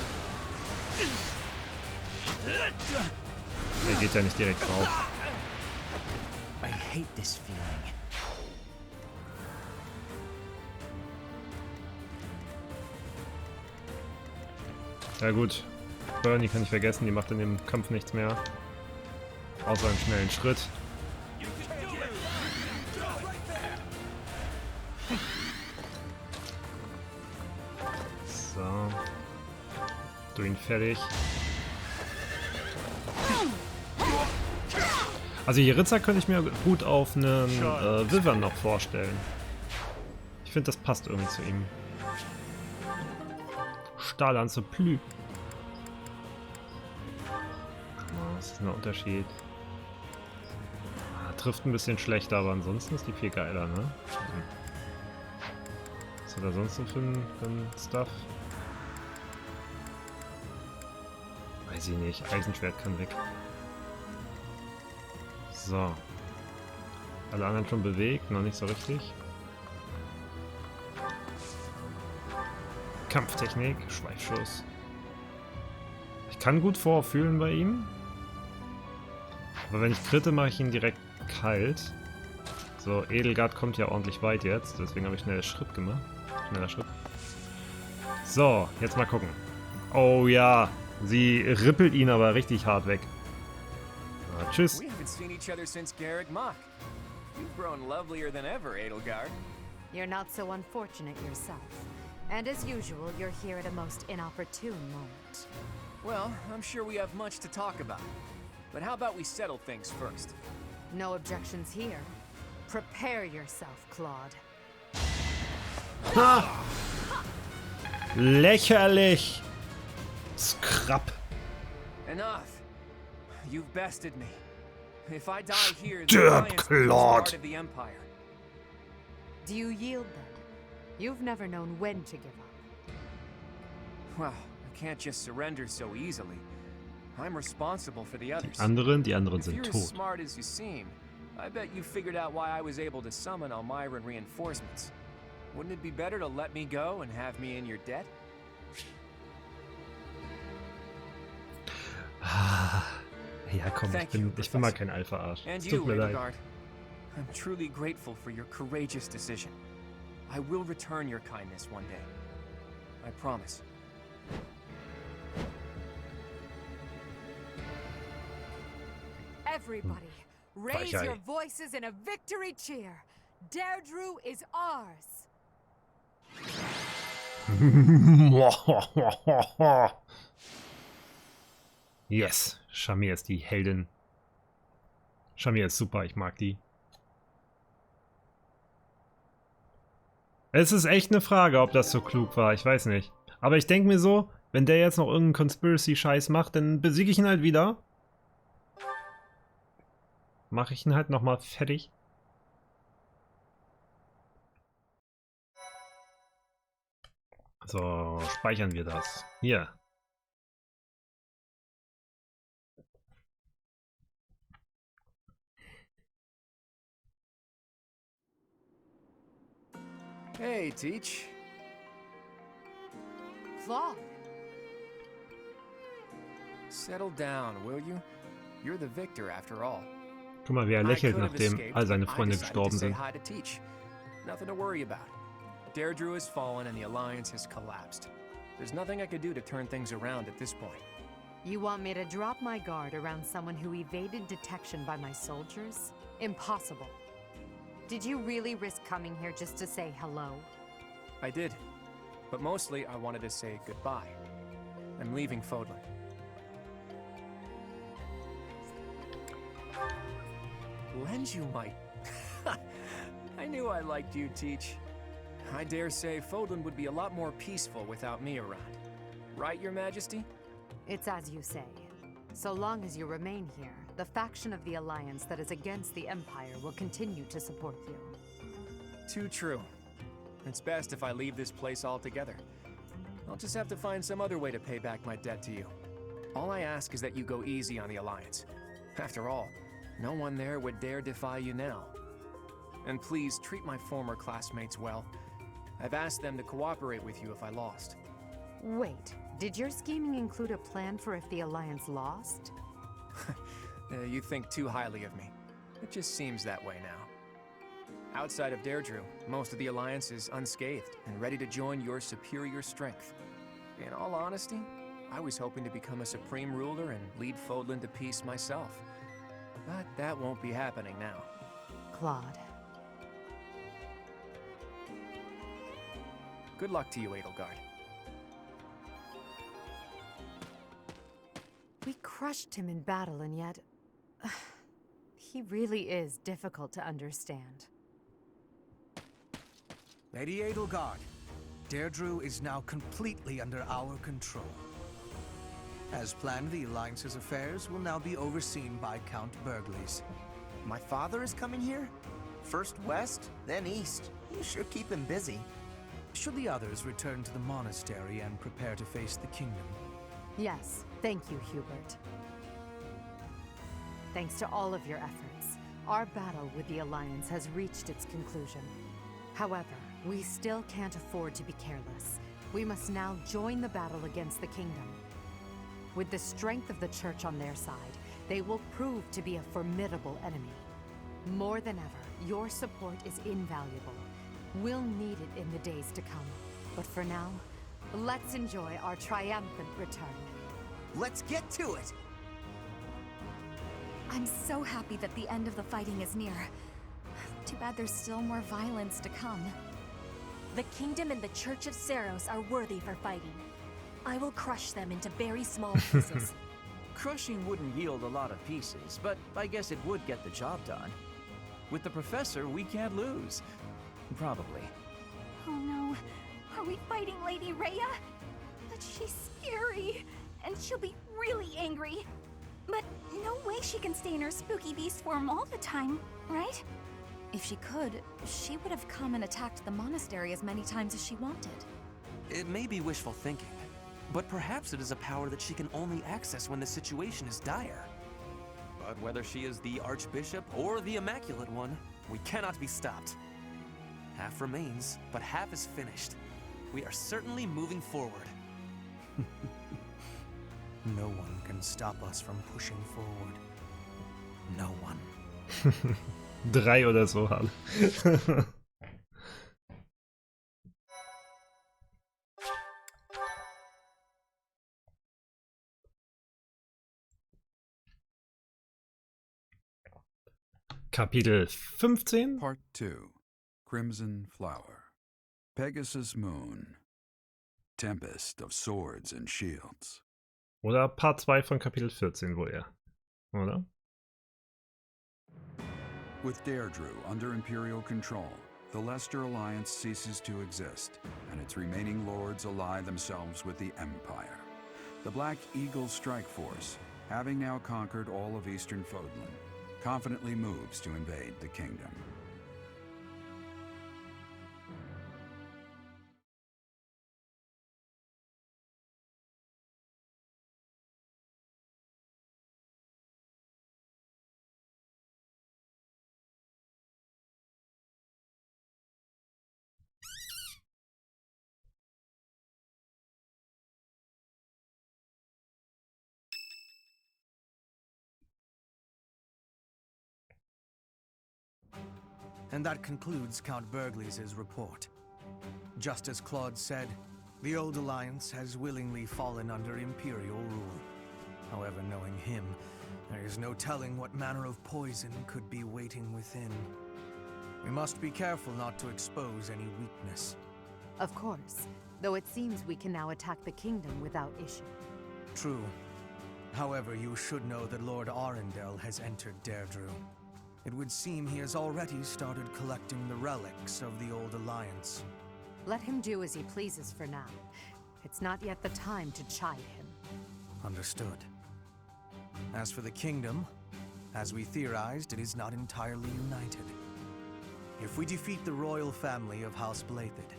Er geht ja nicht direkt drauf. I hate this feeling. Ja gut, Bernie kann ich vergessen, die macht in dem Kampf nichts mehr. Außer einen schnellen Schritt. So. Du ihn fertig. Also Jeritza könnte ich mir gut auf einen Wyvern noch vorstellen. Ich finde, das passt irgendwie zu ihm. Stahllanze Plü. Was ist denn der Unterschied? Trifft ein bisschen schlechter, aber ansonsten ist die viel geiler, ne? Was hat er sonst so für ein Stuff? Weiß ich nicht. Eisenschwert kann weg. So. Alle anderen schon bewegt, noch nicht so richtig. Kampftechnik, Schweifschuss. Ich kann gut vorfühlen bei ihm. Aber wenn ich kritte, mache ich ihn direkt kalt. So, Edelgard kommt ja ordentlich weit jetzt, deswegen habe ich schnell Schritt gemacht. Schneller Schritt. So, jetzt mal gucken. Oh ja, sie rippelt ihn aber richtig hart weg. Ah, tschüss. We haven't seen each other since Garreg Machs. You've grown lovelier than ever, Edelgard. You're not so unfortunate yourself. And as usual, you're here at a most inopportune moment. Well, I'm sure we have much to talk about. But how about we settle things first? No objections here. Prepare yourself, Claude. Ha! Lächerlich! Scrap. Enough. You've bested me. If I die here, the Stirb, Alliance becomes Claude. part of the Empire. Do you yield then? You've never known when to give up. Well, I can't just surrender so easily. I'm responsible for the others. Die anderen If sind you're as tot. smart as you seem, I bet you figured out why I was able to summon Almyran reinforcements. Wouldn't it be better to let me go and have me in your debt? Ja komm, ich bin mal kein Alpha-Arsch. And Es you, tut mir leid. Edelgard. I'm truly grateful for your courageous decision. I will return your kindness one day. I promise. Everybody, raise Frechheit. your voices in a victory cheer. Derdrius is ours. Yes, Shamir ist die Heldin. Shamir ist super, ich mag die. Es ist echt eine Frage, ob das so klug war, ich weiß nicht. Aber ich denke mir so, wenn der jetzt noch irgendeinen Conspiracy-Scheiß macht, dann besiege ich ihn halt wieder. Mache ich ihn halt nochmal fertig. So, speichern wir das. Hier. Hey, Teach. Claude, Settle down, will you? You're the victor after all. Guck mal, wie er I lächelt, could have nachdem escaped, all seine but I Freunde decided gestorben to say sind. hi to Teach. Nothing to worry about. Derdrius has fallen and the Alliance has collapsed. There's nothing I could do to turn things around at this point. you want me to drop my guard around someone who evaded detection by my soldiers? Impossible. Did you really risk coming here just to say hello? I did. But mostly, I wanted to say goodbye. I'm leaving Fodlan. Lend you my... I knew I liked you, Teach. I dare say Fodlan would be a lot more peaceful without me around. Right, Your Majesty? It's as you say. So long as you remain here, the faction of the Alliance that is against the Empire will continue to support you. Too true. It's best if I leave this place altogether. I'll just have to find some other way to pay back my debt to you. All I ask is that you go easy on the Alliance. After all, no one there would dare defy you now. And please treat my former classmates well. I've asked them to cooperate with you if I lost. Wait, did your scheming include a plan for if the Alliance lost? You think too highly of me. It just seems that way now. Outside of Derdrius, most of the Alliance is unscathed and ready to join your superior strength. In all honesty, I was hoping to become a supreme ruler and lead Fodlan to peace myself. But that won't be happening now. Claude. Good luck to you, Edelgard. We crushed him in battle, and yet... he really is difficult to understand. Lady Edelgard, Derdrius is now completely under our control. As planned, the Alliance's affairs will now be overseen by Count Burgles. My father is coming here? First west, then east. You sure keep him busy. Should the others return to the monastery and prepare to face the kingdom? Yes, thank you, Hubert. Thanks to all of your efforts, our battle with the Alliance has reached its conclusion. However, we still can't afford to be careless. We must now join the battle against the kingdom. With the strength of the Church on their side, they will prove to be a formidable enemy. More than ever, your support is invaluable. We'll need it in the days to come. But for now, let's enjoy our triumphant return. Let's get to it! I'm so happy that the end of the fighting is near. Too bad there's still more violence to come. The Kingdom and the Church of Seros are worthy for fighting. I will crush them into very small pieces. Crushing wouldn't yield a lot of pieces, but I guess it would get the job done. With the Professor, we can't lose. Probably. Oh no, are we fighting Lady Rhea? But she's scary, and she'll be really angry. But no way she can stay in her spooky beast form all the time, right? If she could, she would have come and attacked the monastery as many times as she wanted. It may be wishful thinking, but perhaps it is a power that she can only access when the situation is dire. But whether she is the Archbishop or the Immaculate One, we cannot be stopped. Half remains, but half is finished. We are certainly moving forward. No one can stop us from pushing forward. No one. 3 oder so haben. Kapitel 15. Part 2. Crimson Flower. Pegasus Moon. Tempest of Swords and Shields. Oder Part 2 von Kapitel 14 wohl eher. Oder? With Derdrius under Imperial control, the Leicester Alliance ceases to exist, and its remaining lords ally themselves with the Empire. The Black Eagle Strike Force, having now conquered all of Eastern Fodlan, confidently moves to invade the kingdom. And that concludes Count Bergley's report. Just as Claude said, the old alliance has willingly fallen under Imperial rule. However, knowing him, there is no telling what manner of poison could be waiting within. We must be careful not to expose any weakness. Of course, though it seems we can now attack the kingdom without issue. True. However, you should know that Lord Arundel has entered Derdrius. It would seem he has already started collecting the relics of the old alliance. Let him do as he pleases for now. It's not yet the time to chide him. Understood. As for the kingdom, as we theorized, it is not entirely united. If we defeat the royal family of House Blathed,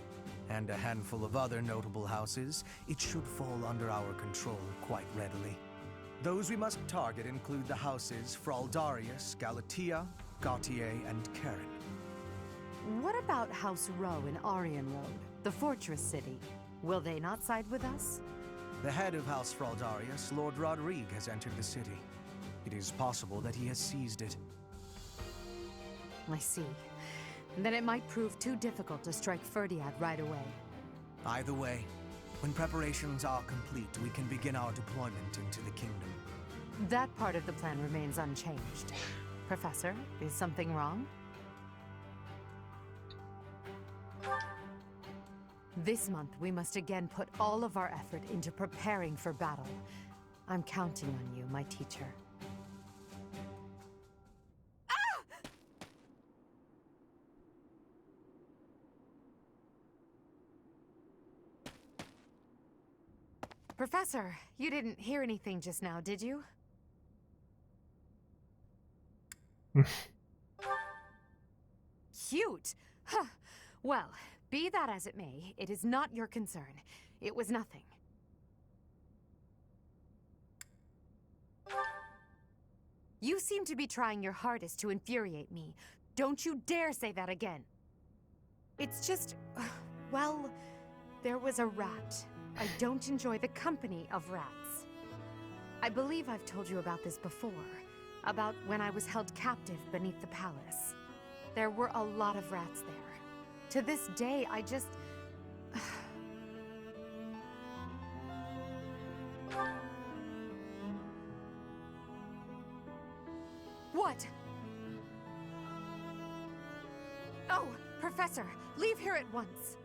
and a handful of other notable houses, it should fall under our control quite readily. Those we must target include the houses Fraldarius, Galatea, Gautier, and Karen. What about House Row in Arian Road, the fortress city? Will they not side with us? The head of House Fraldarius, Lord Rodrigue, has entered the city. It is possible that he has seized it. I see. Then it might prove too difficult to strike Ferdiad right away. Either way, when preparations are complete, we can begin our deployment into the kingdom. That part of the plan remains unchanged. Professor, is something wrong? This month, we must again put all of our effort into preparing for battle. I'm counting on you, my teacher. Professor, you didn't hear anything just now, did you? Cute! Huh. Well, be that as it may, it is not your concern. It was nothing. You seem to be trying your hardest to infuriate me. Don't you dare say that again. It's just... well, there was a rat. I don't enjoy the company of rats. I believe I've told you about this before. about when I was held captive beneath the palace. There were a lot of rats there. To this day, I just... What? Oh, Professor, leave here at once.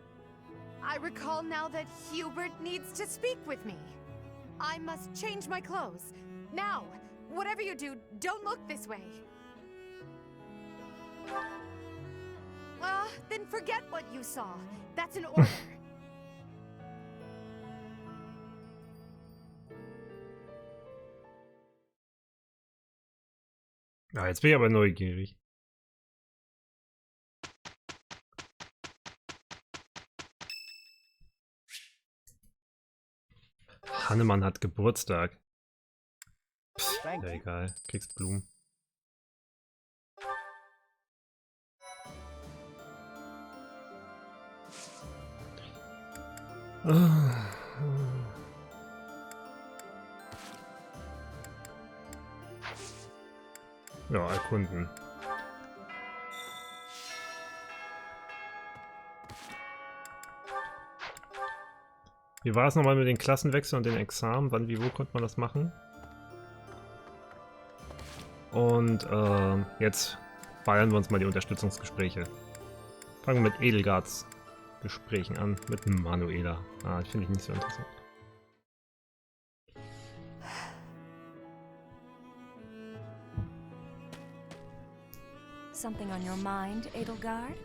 I recall now that Hubert needs to speak with me. I must change my clothes. Now! Whatever you do, don't look this way. Then forget what you saw. That's an order. Ja, jetzt bin ich aber neugierig. Hannemann hat Geburtstag. Pff, ja, egal, kriegst Blumen. Ja, erkunden. Wie war es nochmal mit den Klassenwechseln und den Examen? Wann, wie, wo konnte man das machen? Und jetzt feiern wir uns mal die Unterstützungsgespräche. Fangen wir mit Edelgards Gesprächen an, mit Manuela. Das finde ich nicht so interessant. Something on your mind, Edelgard?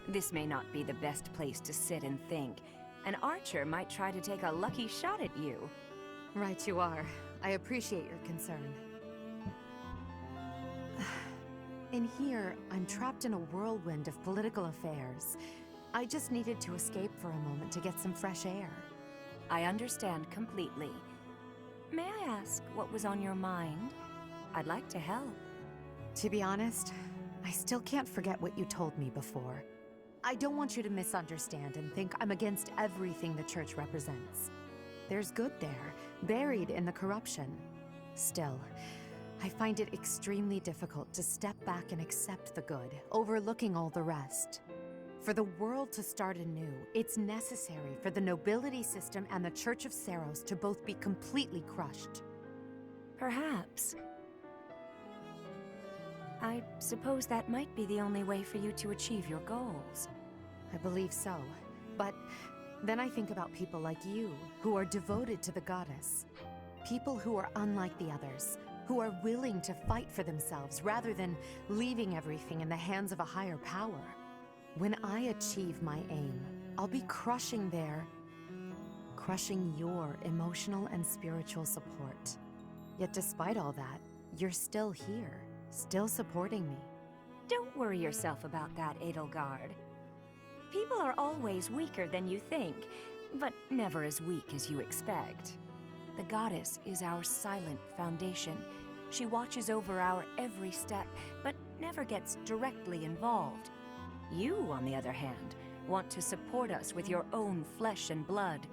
This may not be the best place to sit and think. An archer might try to take a lucky shot at you. Right you are. I appreciate your concern. In here, I'm trapped in a whirlwind of political affairs. I just needed to escape for a moment to get some fresh air. I understand completely. May I ask what was on your mind? I'd like to help. To be honest, I still can't forget what you told me before. I don't want you to misunderstand and think I'm against everything the church represents. There's good there, buried in the corruption. Still, I find it extremely difficult to step back and accept the good, overlooking all the rest. For the world to start anew, it's necessary for the nobility system and the Church of Seiros to both be completely crushed. Perhaps. I suppose that might be the only way for you to achieve your goals. I believe so. But then I think about people like you, who are devoted to the goddess. People who are unlike the others, who are willing to fight for themselves rather than leaving everything in the hands of a higher power. When I achieve my aim, I'll be crushing your emotional and spiritual support. Yet despite all that, you're still here, still supporting me. Don't worry yourself about that, Edelgard. People are always weaker than you think, but never as weak as you expect. The goddess is our silent foundation. She watches over our every step, but never gets directly involved. You, on the other hand, want to support us with your own flesh and blood,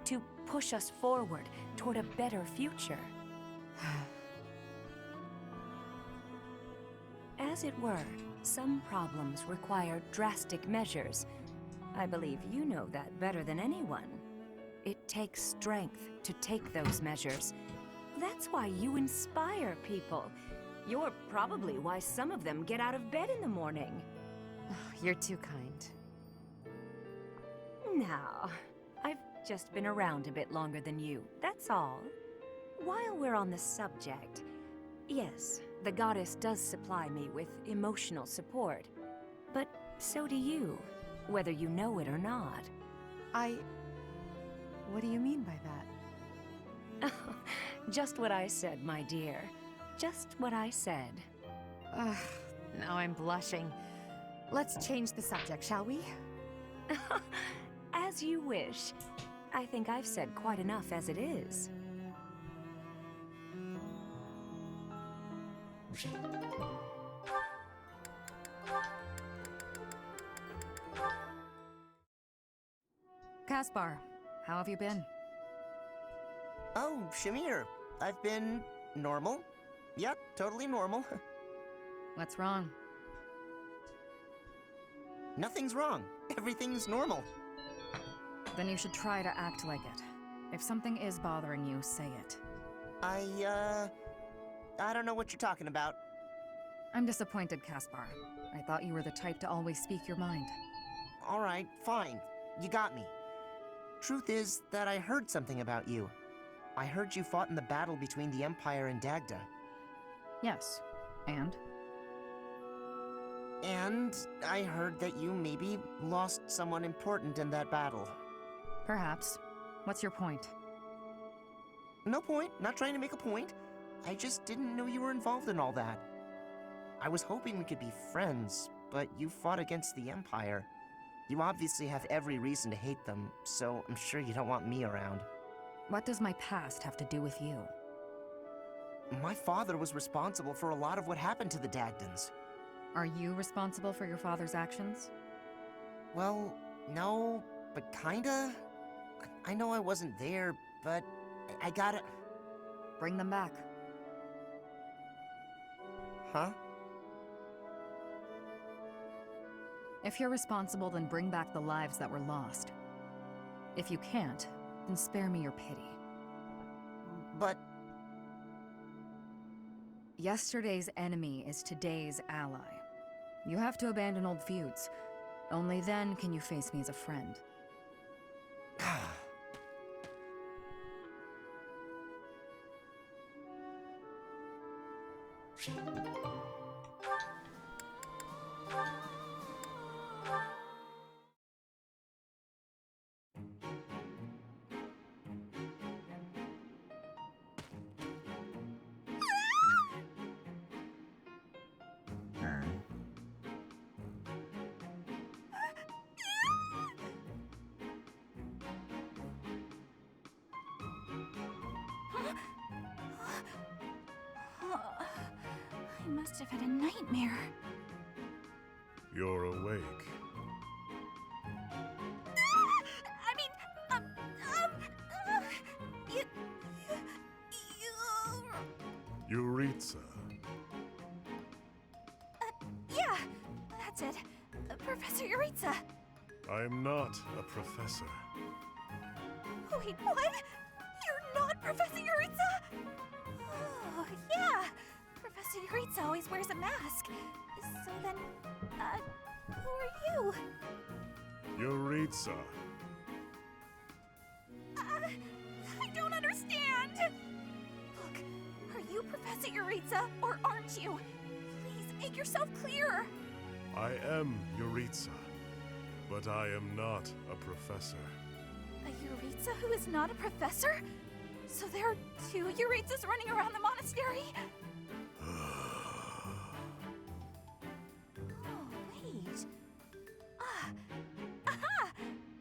to push us forward toward a better future. As it were, some problems require drastic measures. I believe you know that better than anyone. It takes strength to take those measures. That's why you inspire people. You're probably why some of them get out of bed in the morning. You're too kind. Now, I've just been around a bit longer than you, that's all. While we're on the subject, yes, the goddess does supply me with emotional support. But so do you, whether you know it or not. What do you mean by that? Just what I said, my dear. Just what I said. Now I'm blushing. Let's change the subject, shall we? As you wish. I think I've said quite enough as it is. Caspar, how have you been? Oh, Shamir. I've been normal. Yep, totally normal. What's wrong? Nothing's wrong. Everything's normal. Then you should try to act like it. If something is bothering you, say it. I don't know what you're talking about. I'm disappointed, Caspar. I thought you were the type to always speak your mind. Alright, fine. You got me. Truth is that I heard something about you. I heard you fought in the battle between the Empire and Dagda. Yes. And? And I heard that you maybe lost someone important in that battle. Perhaps. What's your point? No point. Not trying to make a point. I just didn't know you were involved in all that. I was hoping we could be friends, but you fought against the Empire. You obviously have every reason to hate them, so I'm sure you don't want me around. What does my past have to do with you? My father was responsible for a lot of what happened to the Dagdans. Are you responsible for your father's actions? Well, no, but kinda. I know I wasn't there, but I gotta... Bring them back. Huh? If you're responsible, then bring back the lives that were lost. If you can't, then spare me your pity. But... Yesterday's enemy is today's ally. You have to abandon old feuds. Only then can you face me as a friend. I must have had a nightmare. You're awake. Yuritsa. Yeah, that's it. Professor Yuritsa. I'm not a professor. Wait, what? You're not Professor Yuritsa? Oh, yeah. Professor Yuritsa always wears a mask. So then, who are you? Yuritsa. I don't understand. Look, are you Professor Yuritsa, or aren't you? Please make yourself clear. I am Yuritsa, but I am not a professor. A Yuritsa who is not a professor? So there are two Yuritsas running around the monastery? Oh, wait. Aha!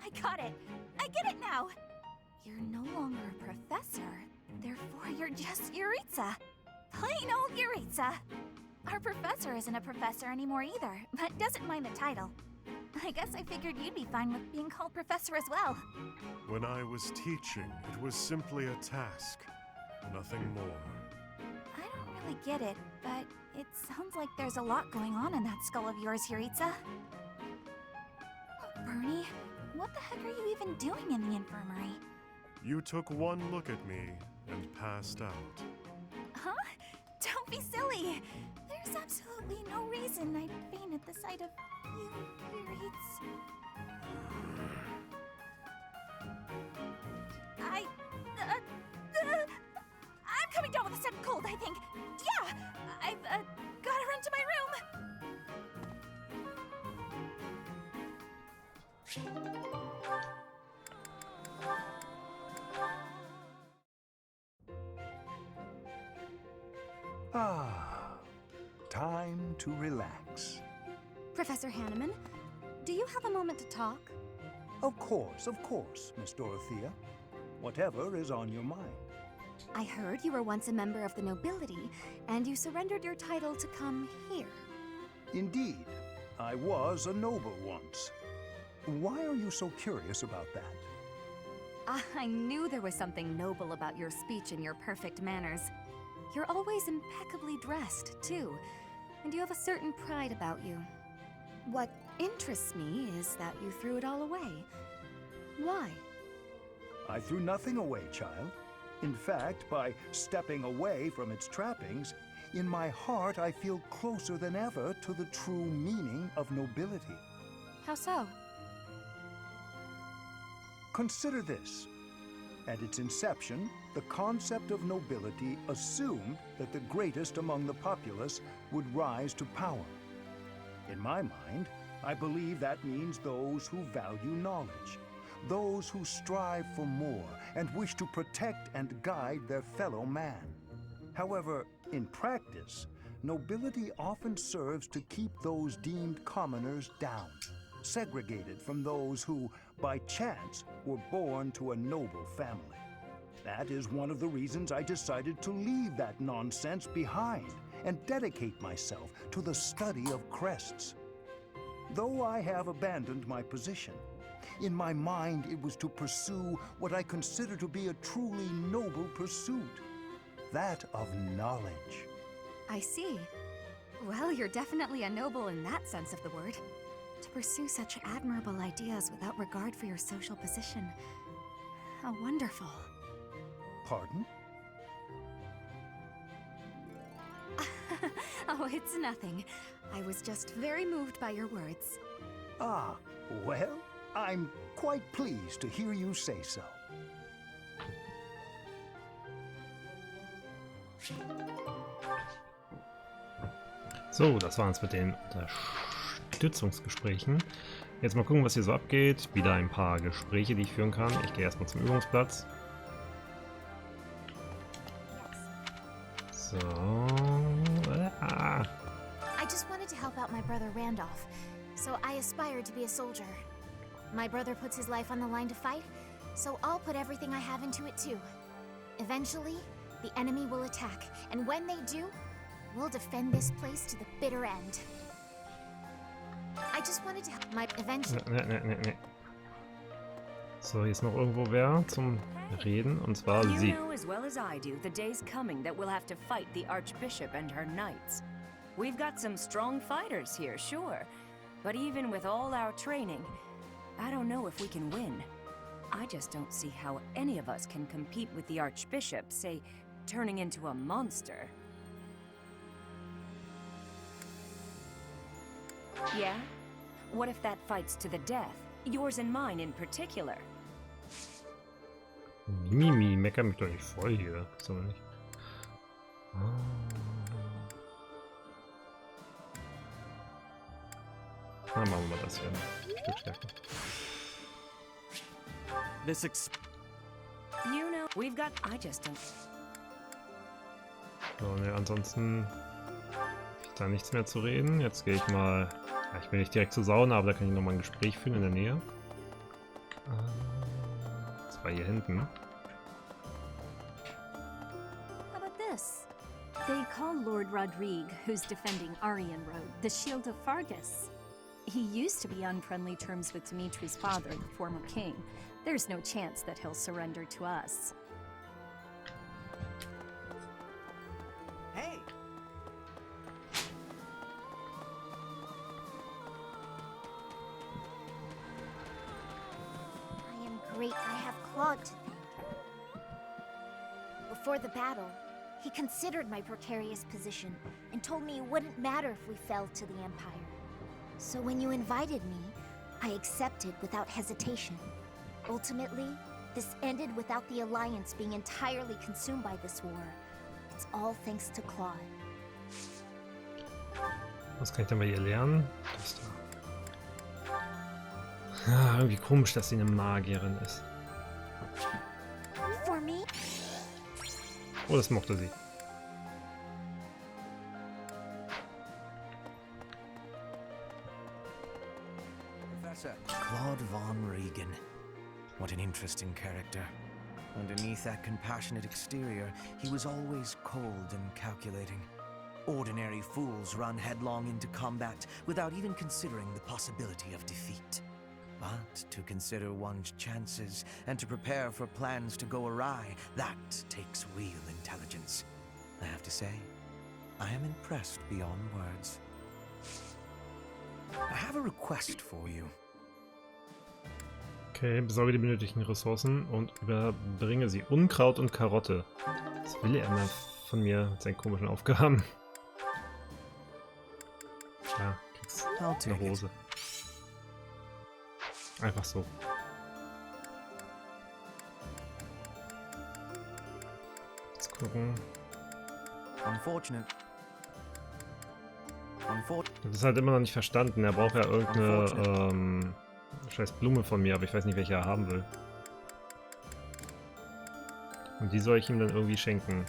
I got it. I get it now. You're no longer a professor, therefore you're just Yuritsa. Plain old Yuritsa. Our professor isn't a professor anymore either, but doesn't mind the title. I guess I figured you'd be fine with being called professor as well. When I was teaching, it was simply a task, nothing more. I don't really get it, but it sounds like there's a lot going on in that skull of yours, Yuritsa. Oh, Bernie, what the heck are you even doing in the infirmary? You took one look at me and passed out. Huh? Don't be silly. There's absolutely no reason I'd faint at the sight of you, Yuritsa. I'm coming down with a sudden cold, I think. Yeah, I've gotta run to my room. Ah, time to relax. Professor Hanneman, do you have a moment to talk? Of course, Miss Dorothea. Whatever is on your mind. I heard you were once a member of the nobility, and you surrendered your title to come here. Indeed, I was a noble once. Why are you so curious about that? I knew there was something noble about your speech and your perfect manners. You're always impeccably dressed, too. And you have a certain pride about you. What interests me is that you threw it all away. Why? I threw nothing away, child. In fact, by stepping away from its trappings, in my heart I feel closer than ever to the true meaning of nobility. How so? Consider this. At its inception, the concept of nobility assumed that the greatest among the populace would rise to power. In my mind, I believe that means those who value knowledge, those who strive for more and wish to protect and guide their fellow man. However, in practice, nobility often serves to keep those deemed commoners down, segregated from those who, by chance, were born to a noble family. That is one of the reasons I decided to leave that nonsense behind and dedicate myself to the study of crests. Though I have abandoned my position, in my mind it was to pursue what I consider to be a truly noble pursuit, that of knowledge. I see. Well, you're definitely a noble in that sense of the word. To pursue such admirable ideas without regard for your social position. How wonderful. Pardon? Oh, it's nothing. I was just very moved by your words. Ah, well, I'm quite pleased to hear you say so. So, das war's mit den Unterstützungsgesprächen. Jetzt mal gucken, was hier so abgeht. Wieder ein paar Gespräche, die ich führen kann. Ich gehe erstmal zum Übungsplatz. So. I just wanted to help out my brother Randolph, so I aspired to be a soldier. My brother puts his life on the line to fight, so I'll put everything I have into it too. Eventually, the enemy will attack, and when they do, we'll defend this place to the bitter end. I just wanted to help my eventually. Nee. So, hier ist noch irgendwo wer zum Reden, und zwar sie. You know as well as I do, the day's coming that we'll have to fight the Archbishop and her knights. We've got some strong fighters here, sure. But even with all our training, I don't know if we can win. I just don't see how any of us can compete with the Archbishop, say, turning into a monster. Yeah? What if that fight's to the death? Yours and mine in particular. Mimi, mecker mich doch nicht voll hier. So nicht. Machen wir mal das hier. Stückstärke. You know, we've got. I just don't. So, ne, ansonsten ist da nichts mehr zu reden. Jetzt gehe ich mal. Ja, ich will nicht direkt zur Sauna, aber da kann ich nochmal ein Gespräch führen in der Nähe. Das war hier hinten. How about this? They call Lord Rodrigue, who's defending Aryan Road, the Shield of Fargus. He used to be on friendly terms with Dimitri's father, the former king. There's no chance that he'll surrender to us. Hey! I am great. I have Claude to thank. Before the battle, he considered my precarious position and told me it wouldn't matter if we fell to the Empire. So when you invited me, I accepted without hesitation. Ultimately, this ended without the Alliance being entirely consumed by this war. It's all thanks to Claude. Was kann ich denn bei ihr lernen? Das da. Ah, irgendwie komisch, dass sie eine Magierin ist. For me? Oh, das mochte sie. Claude von Regan. What an interesting character. Underneath that compassionate exterior, he was always cold and calculating. Ordinary fools run headlong into combat without even considering the possibility of defeat. But to consider one's chances and to prepare for plans to go awry, that takes real intelligence. I have to say, I am impressed beyond words. I have a request for you. Okay, besorge die benötigten Ressourcen und überbringe sie. Unkraut und Karotte. Was will er immer von mir mit seinen komischen Aufgaben? Ja, kriegst eine Hose. Einfach so. Jetzt gucken. Das ist halt immer noch nicht verstanden. Er braucht ja irgendeine scheiß Blume von mir, aber ich weiß nicht, welche er haben will. Und die soll ich ihm dann irgendwie schenken.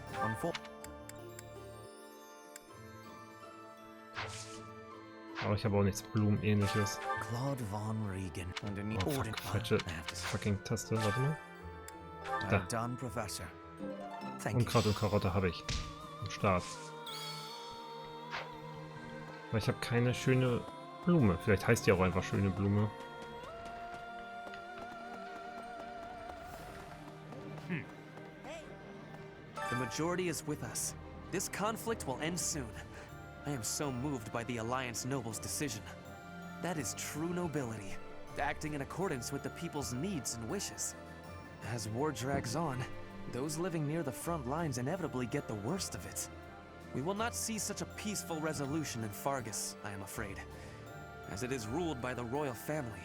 Aber ich habe auch nichts Blumenähnliches. Oh fuck, falsche fucking Taste. Warte mal. Da. Unkraut und Karotte habe ich. Am Start. Aber ich habe keine schöne Blume. Vielleicht heißt die auch einfach schöne Blume. The majority is with us. This conflict will end soon. I am so moved by the Alliance Noble's decision. That is true nobility, acting in accordance with the people's needs and wishes. As war drags on, those living near the front lines inevitably get the worst of it. We will not see such a peaceful resolution in Fargus, I am afraid, as it is ruled by the royal family,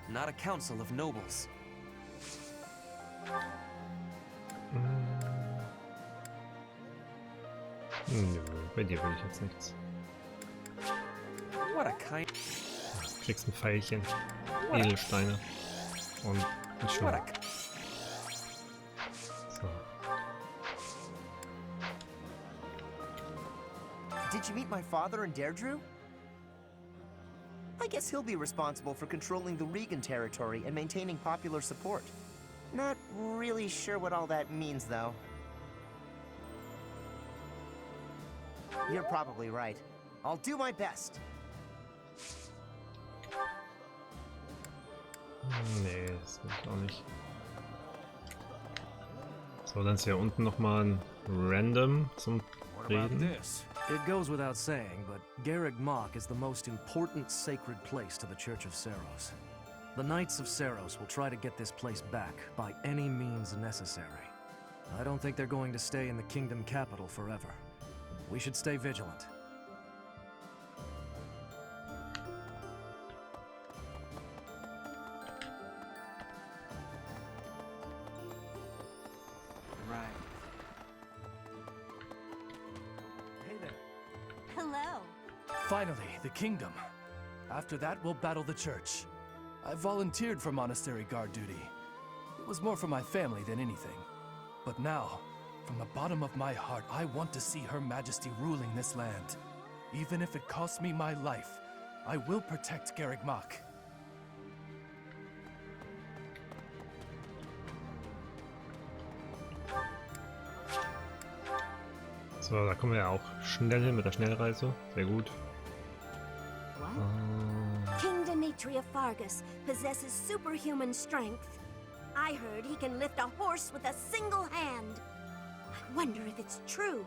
not a council of nobles. Nö, bei dir will ich jetzt nichts. What a kind. Du kriegst ein Pfeilchen, Edelsteine und ein Schnur. So. Did you meet my father in Derdrius? I guess he'll be responsible for controlling the Regan territory and maintaining popular support. Not really sure what all that means, though. You're probably right. I'll do my best. Nee, das will ich auch nicht. So, dann ist hier unten nochmal ein Random zum Reden. It goes without saying, but Garreg Machs is the most important sacred place to the Church of Seiros. The Knights of Seiros will try to get this place back by any means necessary. I don't think they're going to stay in the kingdom capital forever. We should stay vigilant. Right. Hey there. Hello. Finally, the kingdom. After that, we'll battle the church. I volunteered for monastery guard duty. It was more for my family than anything. But now, from the bottom of my heart, I want to see Her Majesty ruling this land. Even if it costs me my life, I will protect Garreg Machs. So, da kommen wir ja auch schnell hin mit der Schnellreise. Sehr gut. King Dimitri of Fargus possesses superhuman strength. I heard he can lift a horse with a single hand. I wonder if it's true.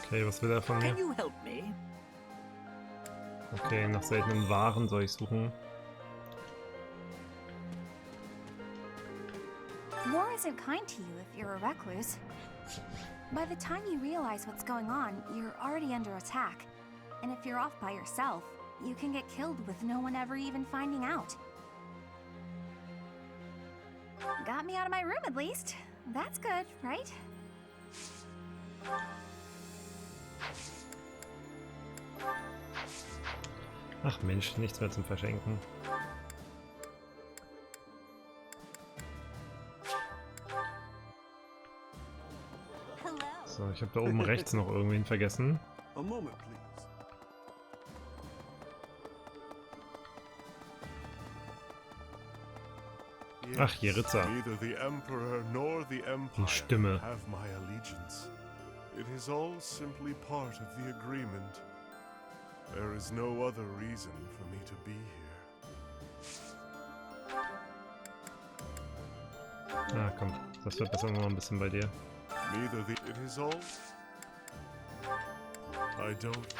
Okay, was will er von mir? Can you help me? Okay, nach seltenen Waren soll ich suchen. War isn't kind to you if you're a recluse. By the time you realize what's going on, you're already under attack. And if you're off by yourself, you can get killed with no one ever even finding out. Got me out of my room at least. That's good, right? Ach Mensch, nichts mehr zum Verschenken. So, ich habe da oben rechts noch irgendwen vergessen. A moment, please. Ach, hier Ritzer. Neither the Emperor nor the Empire Stimme. have my allegiance. It is all simply part of the agreement. There is no other reason for me to be here. Ah, komm. Das wird besser noch ein bisschen bei dir. Neither the... It is all... I don't...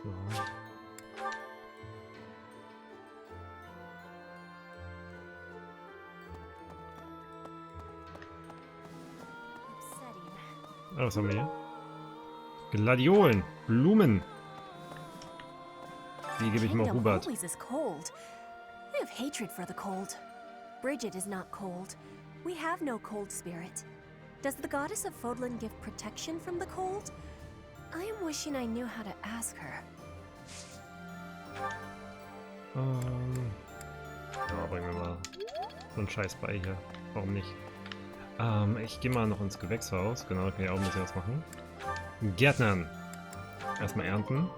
So. Ah, was haben wir hier? Gladiolen, Blumen. Die gebe ich mal Hubert. Always is cold. I have hatred for the cold. Bridget is not cold. We have no cold spirit. Does the goddess of Fodlan give protection from the cold? I am wishing I knew how to ask her. Ja, bringen wir mal so einen Scheiß bei hier. Warum nicht? Ich gehe mal noch ins Gewächshaus. Genau, da kann ich auch ein bisschen was machen. Gärtnern. Erstmal ernten.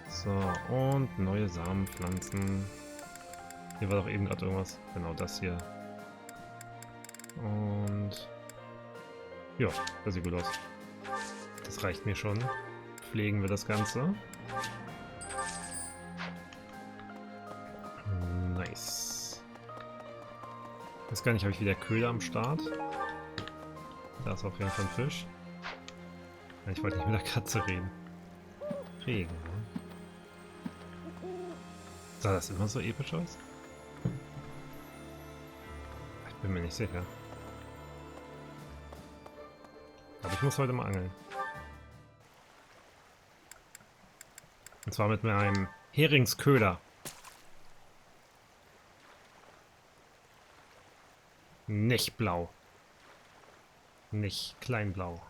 So, und neue Samen pflanzen. Hier war doch eben gerade irgendwas. Genau das hier. Und... ja, das sieht gut aus. Das reicht mir schon. Pflegen wir das Ganze. Nice. Ich weiß gar nicht, habe ich wieder Köder am Start? Da ist auf jeden Fall ein Fisch. Ich wollte nicht mit der Katze reden. Regen, ne? Sah das immer so episch aus? Ich bin mir nicht sicher. Aber ich muss heute mal angeln. Und zwar mit meinem Heringsköder. Nicht blau. Nicht kleinblau.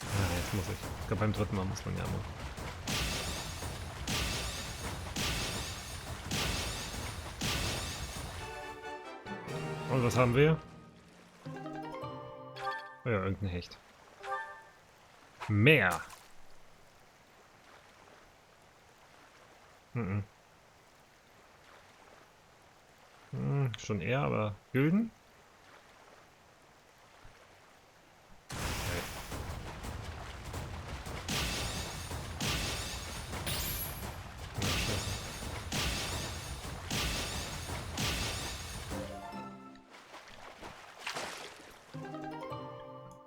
Ah, jetzt muss ich. Ich glaube, beim dritten Mal muss man ja mal. Und was haben wir? Oh ja, irgendein Hecht. Meer. Schon eher, aber Gülden? Okay. Ja, scheiße.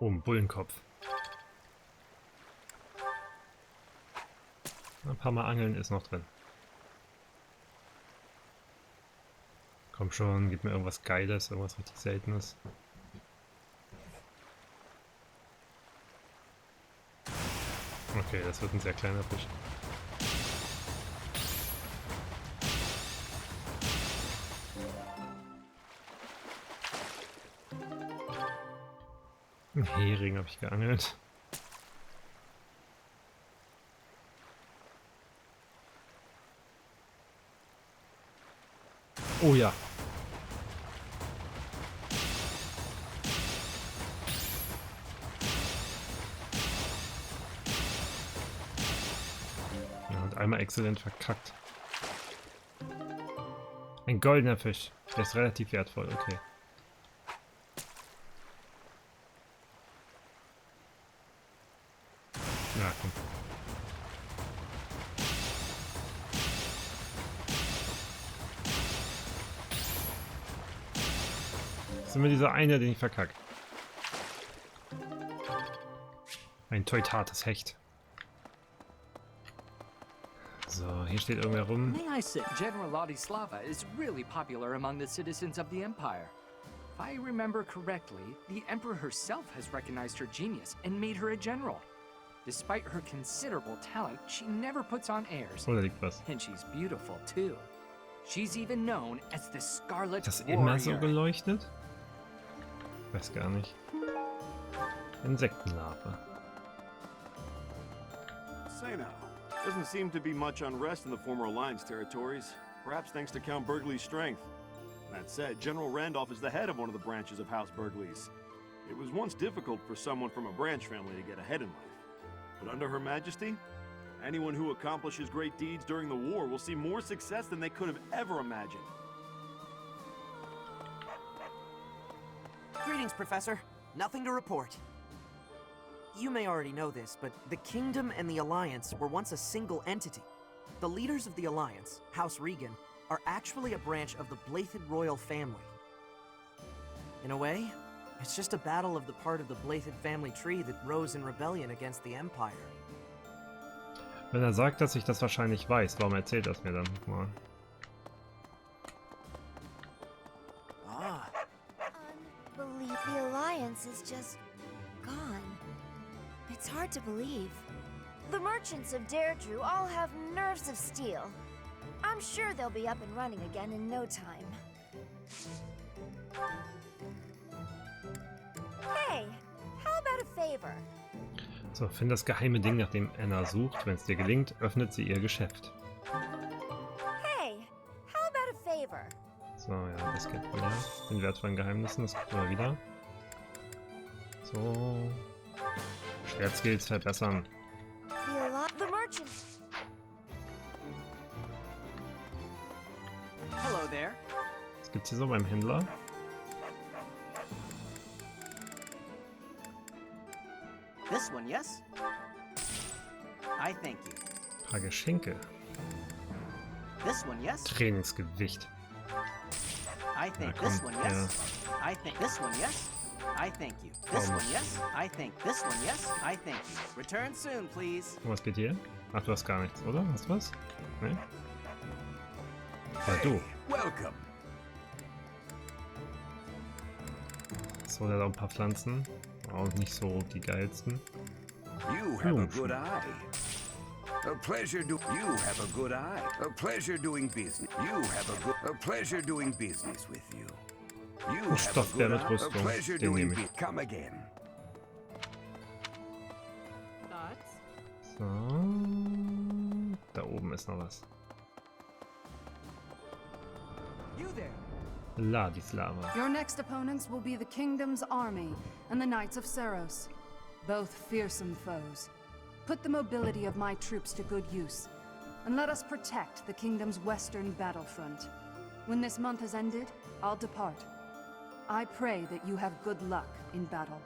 Oh, ein Bullenkopf. Ein paar Mal angeln ist noch drin. Komm schon, gib mir irgendwas Geiles, irgendwas richtig Seltenes. Okay, das wird ein sehr kleiner Fisch. Ein Hering habe ich geangelt. Oh ja. Ja, und einmal exzellent verkackt. Ein goldener Fisch. Der ist relativ wertvoll, okay. Ja, komm. Das ist immer dieser eine, den ich verkackt. Ein teutates Hecht. So, hier steht irgendwer rum. May I say, General Ladislava is really popular among the citizens of the Empire. If I remember correctly, the Emperor herself has recognized her genius and made her a general. Despite her considerable talent, she never puts on airs. Oh, da liegt was. And she's beautiful too. She's even known as the Scarlet Das Warrior. immer so geleuchtet? Weiß gar nicht. Insektenlarve. Say now, doesn't seem to be much unrest in the former Alliance territories, perhaps thanks to Count Burgley's strength. That said, General Randolph is the head of one of the branches of House Burgleys. It was once difficult for someone from a branch family to get ahead in life. But under Her Majesty, anyone who accomplishes great deeds during the war will see more success than they could have ever imagined. Greetings, Professor. Nothing to report. You may already know this, but the Kingdom and the Alliance were once a single entity. The leaders of the Alliance, House Regan, are actually a branch of the Blythed royal family. In a way, it's just a battle of the part of the Blythed family tree that rose in rebellion against the Empire. Wenn sagt, dass ich das wahrscheinlich weiß, warum erzählt das mir dann mal? Believe the Alliance is just gone. It's hard to believe. The merchants of Derdrius all have nerves of steel. I'm sure they'll be up and running again in no time. Hey, how about a favor? So, finde das geheime Ding, nach dem Anna sucht. Wenn es dir gelingt, öffnet sie ihr Geschäft. Hey, how about a favor? So, ja, das geht wieder. Den wertvollen Geheimnissen, das kommt immer wieder. So. Schwertskills verbessern. The merchants. Hello there. Was gibt's hier so beim Händler? This one, yes? I thank you. Ein paar Geschenke. This one, yes? Trainingsgewicht. I think komm, this one, yes? I think this one, yes? I thank you. This one, yes? I think this one, yes? I thank you. Return soon, please. Und was geht hier? Ach, du hast gar nichts, oder? Hast du was? Nee? Du. Welcome. So, der hat auch ein paar Pflanzen. Auch nicht so die geilsten. You have a good eye. A pleasure you have a good eye. A pleasure doing business. You have a pleasure doing business with you. You have a good eye. A pleasure doing business. Come again. So. Da oben ist noch was. You there. Ladislava. Your next opponents will be the Kingdom's army and the Knights of Saros. Both fearsome foes. Put the mobility of my troops to good use, and let us protect the Kingdom's western battlefront. When this month has ended, I'll depart. I pray that you have good luck in battle.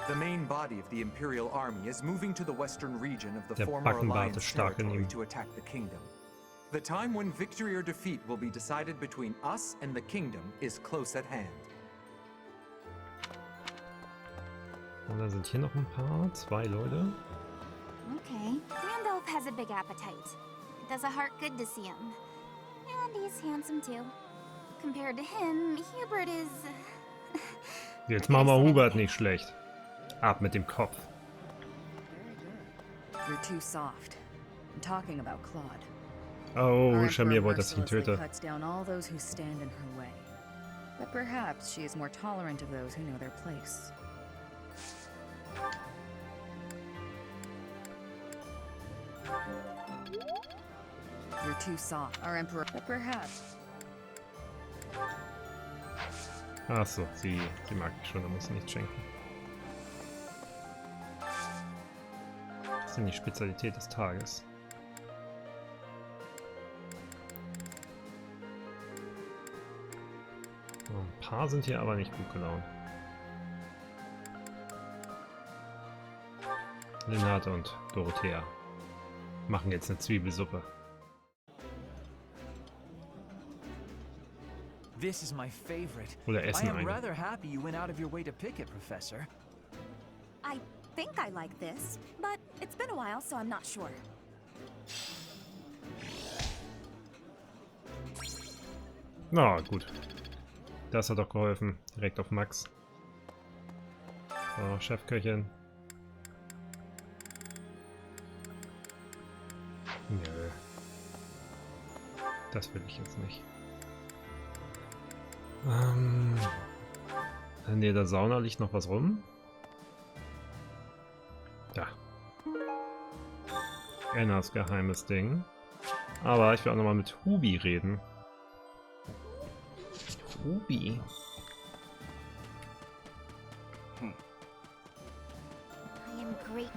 The main body of the Imperial Army is moving to the western region of the former Alliance territory to attack the Kingdom. The time when victory or defeat will be decided between us and the Kingdom is close at hand. Und dann sind hier noch ein paar, 2 Leute. Okay, Randolph has a big appetite. It does a heart good to see him. And he's handsome too. Compared to him, Hubert is... Jetzt machen wir Hubert nicht schlecht. Ab mit dem Kopf. You're too soft. I'm talking about Claude. Oh, Shamir wollte, dass ich ihn töte. Cuts down all those who stand in her way. But perhaps she is more tolerant of those who know their place. You're too soft. Our Emperor, but perhaps. Ach so, sie mag mich schon, da muss ich nichts schenken. Das ist denn die Spezialität des Tages. So, ein paar sind hier aber nicht gut gelaunt. Renate und Dorothea machen jetzt eine Zwiebelsuppe. This is my favorite. Oder essen I am eine. rather happy you went out of your way to pick it, Professor. I think I like this, but it's been a while, so I'm not sure. Na gut. Das hat doch geholfen. Direkt auf Max. So, Chefköchin. Nö. Das will ich jetzt nicht. In der Sauna liegt noch was rum. Ja. Annas geheimes Ding. Aber ich will auch nochmal mit Hubi reden. Hubi. I am great.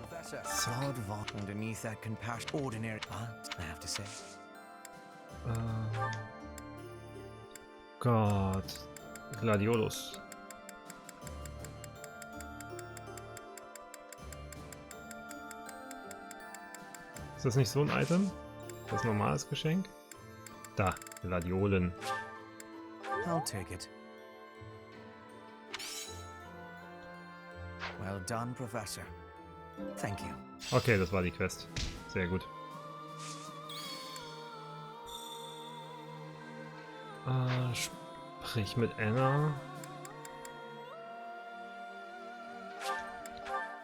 Professor, solid vault underneath that compassion. Ordinary, I have to say. Gott. Gladiolus. Ist das nicht so ein Item? Das ist ein normales Geschenk? Da, Gladiolen. I'll take it. Well done, Professor. Thank you. Okay, das war die Quest. Sehr gut. Sprich mit Anna.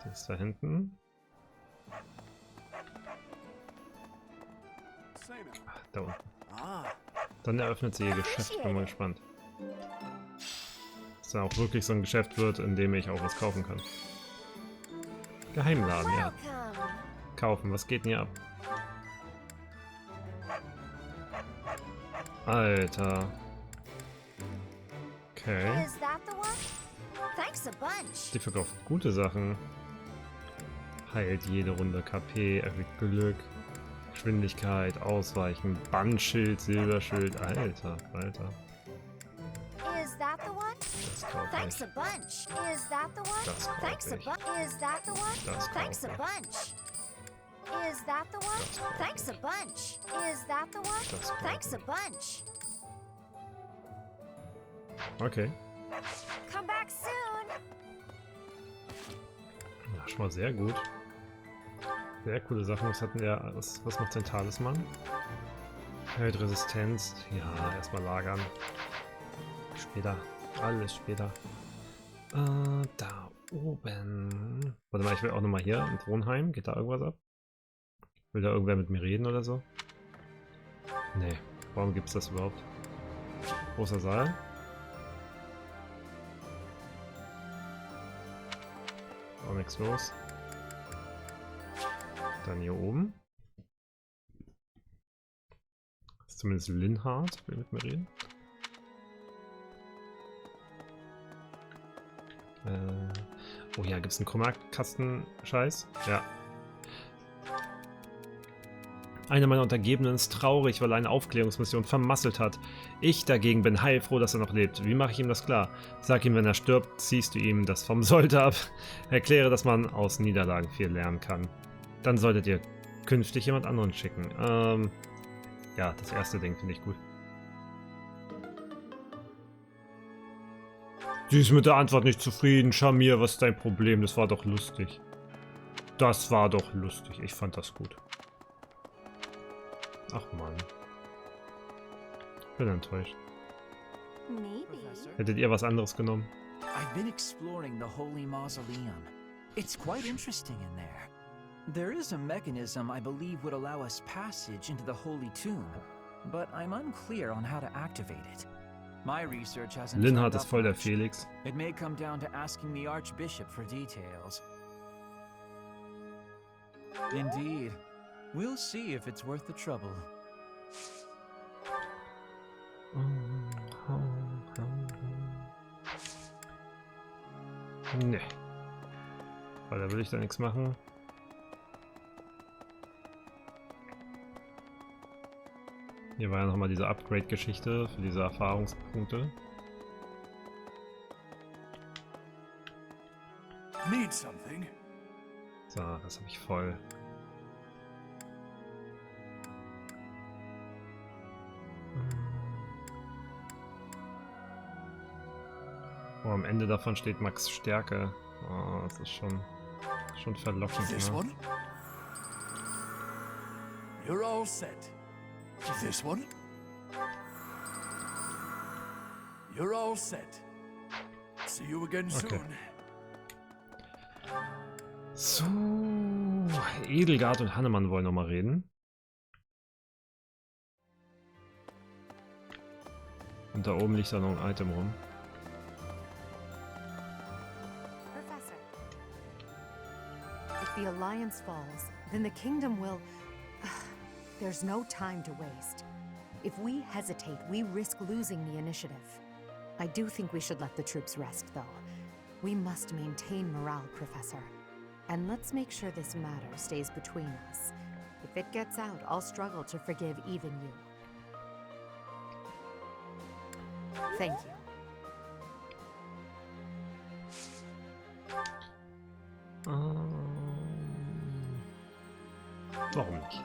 Die ist da hinten. Ach, da unten. Dann eröffnet sie ihr Geschäft. Bin mal gespannt. Dass da auch wirklich so ein Geschäft wird, in dem ich auch was kaufen kann. Geheimladen, ja. Kaufen, was geht denn hier ab? Alter. Okay. Die verkauft gute Sachen. Heilt jede Runde KP, erhöht Glück, Geschwindigkeit, Ausweichen, Bandschild, Silberschild. Alter, Alter. Das kaufe ich. Das kaufe ich. Das kaufe ich. Okay. Ja, schon mal sehr gut. Sehr coole Sachen. Was hatten wir? Was macht sein Talisman? Erhöht Resistenz. Ja, erstmal lagern. Später. Alles später. Da oben. Warte mal, ich will auch nochmal hier im Thronheim. Geht da irgendwas ab? Will da irgendwer mit mir reden oder so? Nee. Warum gibt's das überhaupt? Großer Saal. Auch nichts los. Dann hier oben. Das ist zumindest Linhard, will mit mir reden. Oh ja, gibt es einen Kummerkasten-Scheiß? Ja. Einer meiner Untergebenen ist traurig, weil er eine Aufklärungsmission vermasselt hat. Ich dagegen bin heilfroh, dass er noch lebt. Wie mache ich ihm das klar? Sag ihm, wenn er stirbt, ziehst du ihm das vom Sold ab. Erkläre, dass man aus Niederlagen viel lernen kann. Dann solltet ihr künftig jemand anderen schicken. Ja, das erste Ding finde ich gut. Sie ist mit der Antwort nicht zufrieden. Schamir, was ist dein Problem? Das war doch lustig. Das war doch lustig. Ich fand das gut. Ach Mann. Bin enttäuscht. Hättet ihr was anderes genommen? I've been exploring the Holy Mausoleum. It's quite interesting in there. There is a mechanism I believe would allow us passage into the Holy Tomb, but I'm unclear on how to activate it. My research hasn't Linhard ist voll der Felix. It may come down to asking the Archbishop for details. Indeed. We'll see if it's worth the trouble. Ne. Weil da will ich da nichts machen. Hier war ja nochmal diese Upgrade-Geschichte für diese Erfahrungspunkte. Need something? So, das habe ich voll. Oh, am Ende davon steht Max Stärke. Oh, das ist schon verlockend. This Ne? one? You're all set. This one? You're all set. See you again soon. So, Edelgard und Hannemann wollen nochmal reden. Und da oben liegt da noch ein Item rum. Professor, if the Alliance falls, then the kingdom will... There's no time to waste. If we hesitate, we risk losing the initiative. I do think we should let the troops rest, though. We must maintain morale, Professor. And let's make sure this matter stays between us. If it gets out, I'll struggle to forgive even you. Thank you. Warum nicht?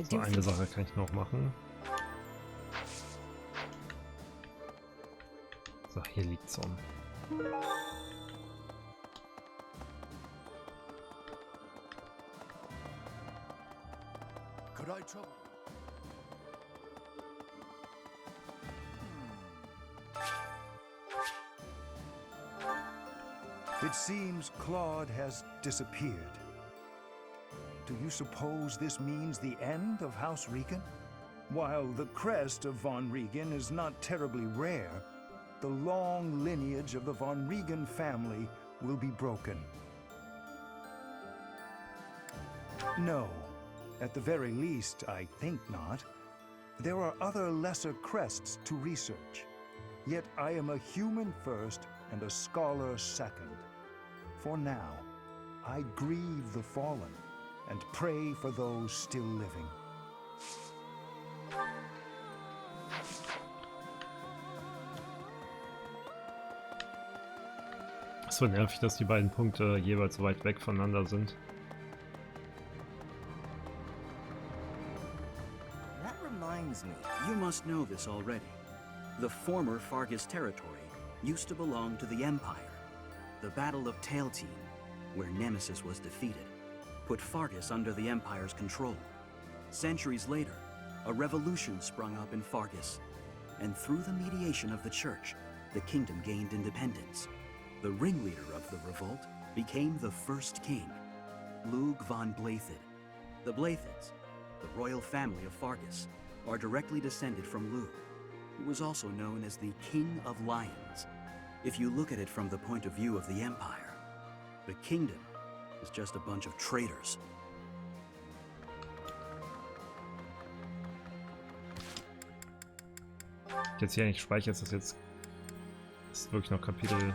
So, eine Sache kann ich noch machen. So, hier liegt Zorn. Could I trouble? It seems Claude has disappeared. Do you suppose this means the end of House Regan? While the crest of von Regan is not terribly rare, the long lineage of the von Regan family will be broken. No, at the very least, I think not. There are other lesser crests to research. Yet I am a human first and a scholar second. For now, I grieve the fallen and pray for those still living. Es wird nervig, dass die beiden Punkte jeweils so weit weg voneinander sind. That reminds me, you must know this already. The former Fargus territory used to belong to the Empire. The Battle of Tailtean, where Nemesis was defeated, put Fargus under the Empire's control. Centuries later, a revolution sprung up in Fargus, and through the mediation of the Church, the kingdom gained independence. The ringleader of the revolt became the first king, Lug von Blaidd. The Blaithids, the royal family of Fargus, are directly descended from Lug, who was also known as the King of Lions. If you look at it from the point of view of the Empire, the kingdom is just a bunch of traitors. Jetzt hier eigentlich speichert das jetzt. Das ist wirklich noch Kapitel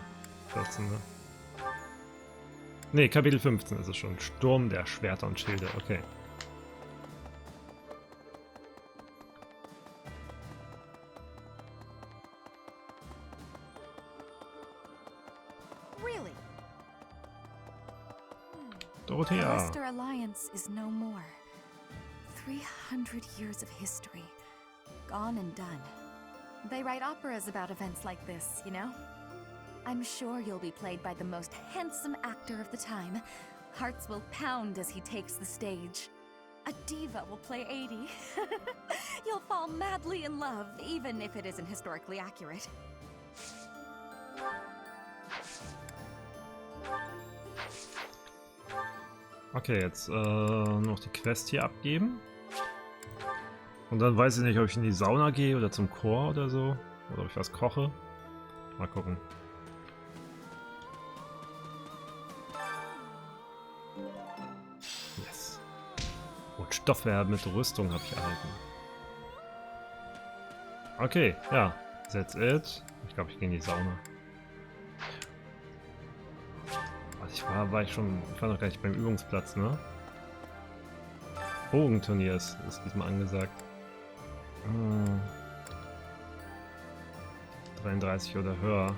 14, ne? Ne, Kapitel 15 ist es schon. Sturm der Schwerter und Schilder, okay. Really? The Dorothea. Meister Alliance is no more. 300 years of history. Gone and done. They write operas about events like this, you know? I'm sure you'll be played by the most handsome actor of the time. Hearts will pound as he takes the stage. A diva will play 80. You'll fall madly in love, even if it isn't historically accurate. Okay, jetzt noch die Quest hier abgeben. Und dann weiß ich nicht, ob ich in die Sauna gehe oder zum Chor oder so. Oder ob ich was koche. Mal gucken. Yes. Und Stoffwert mit Rüstung habe ich erhalten. Okay, ja. That's it. Ich glaube, ich gehe in die Sauna. Ich war noch gar nicht beim Übungsplatz, ne? Bogenturnier ist diesmal angesagt. 33 oder höher.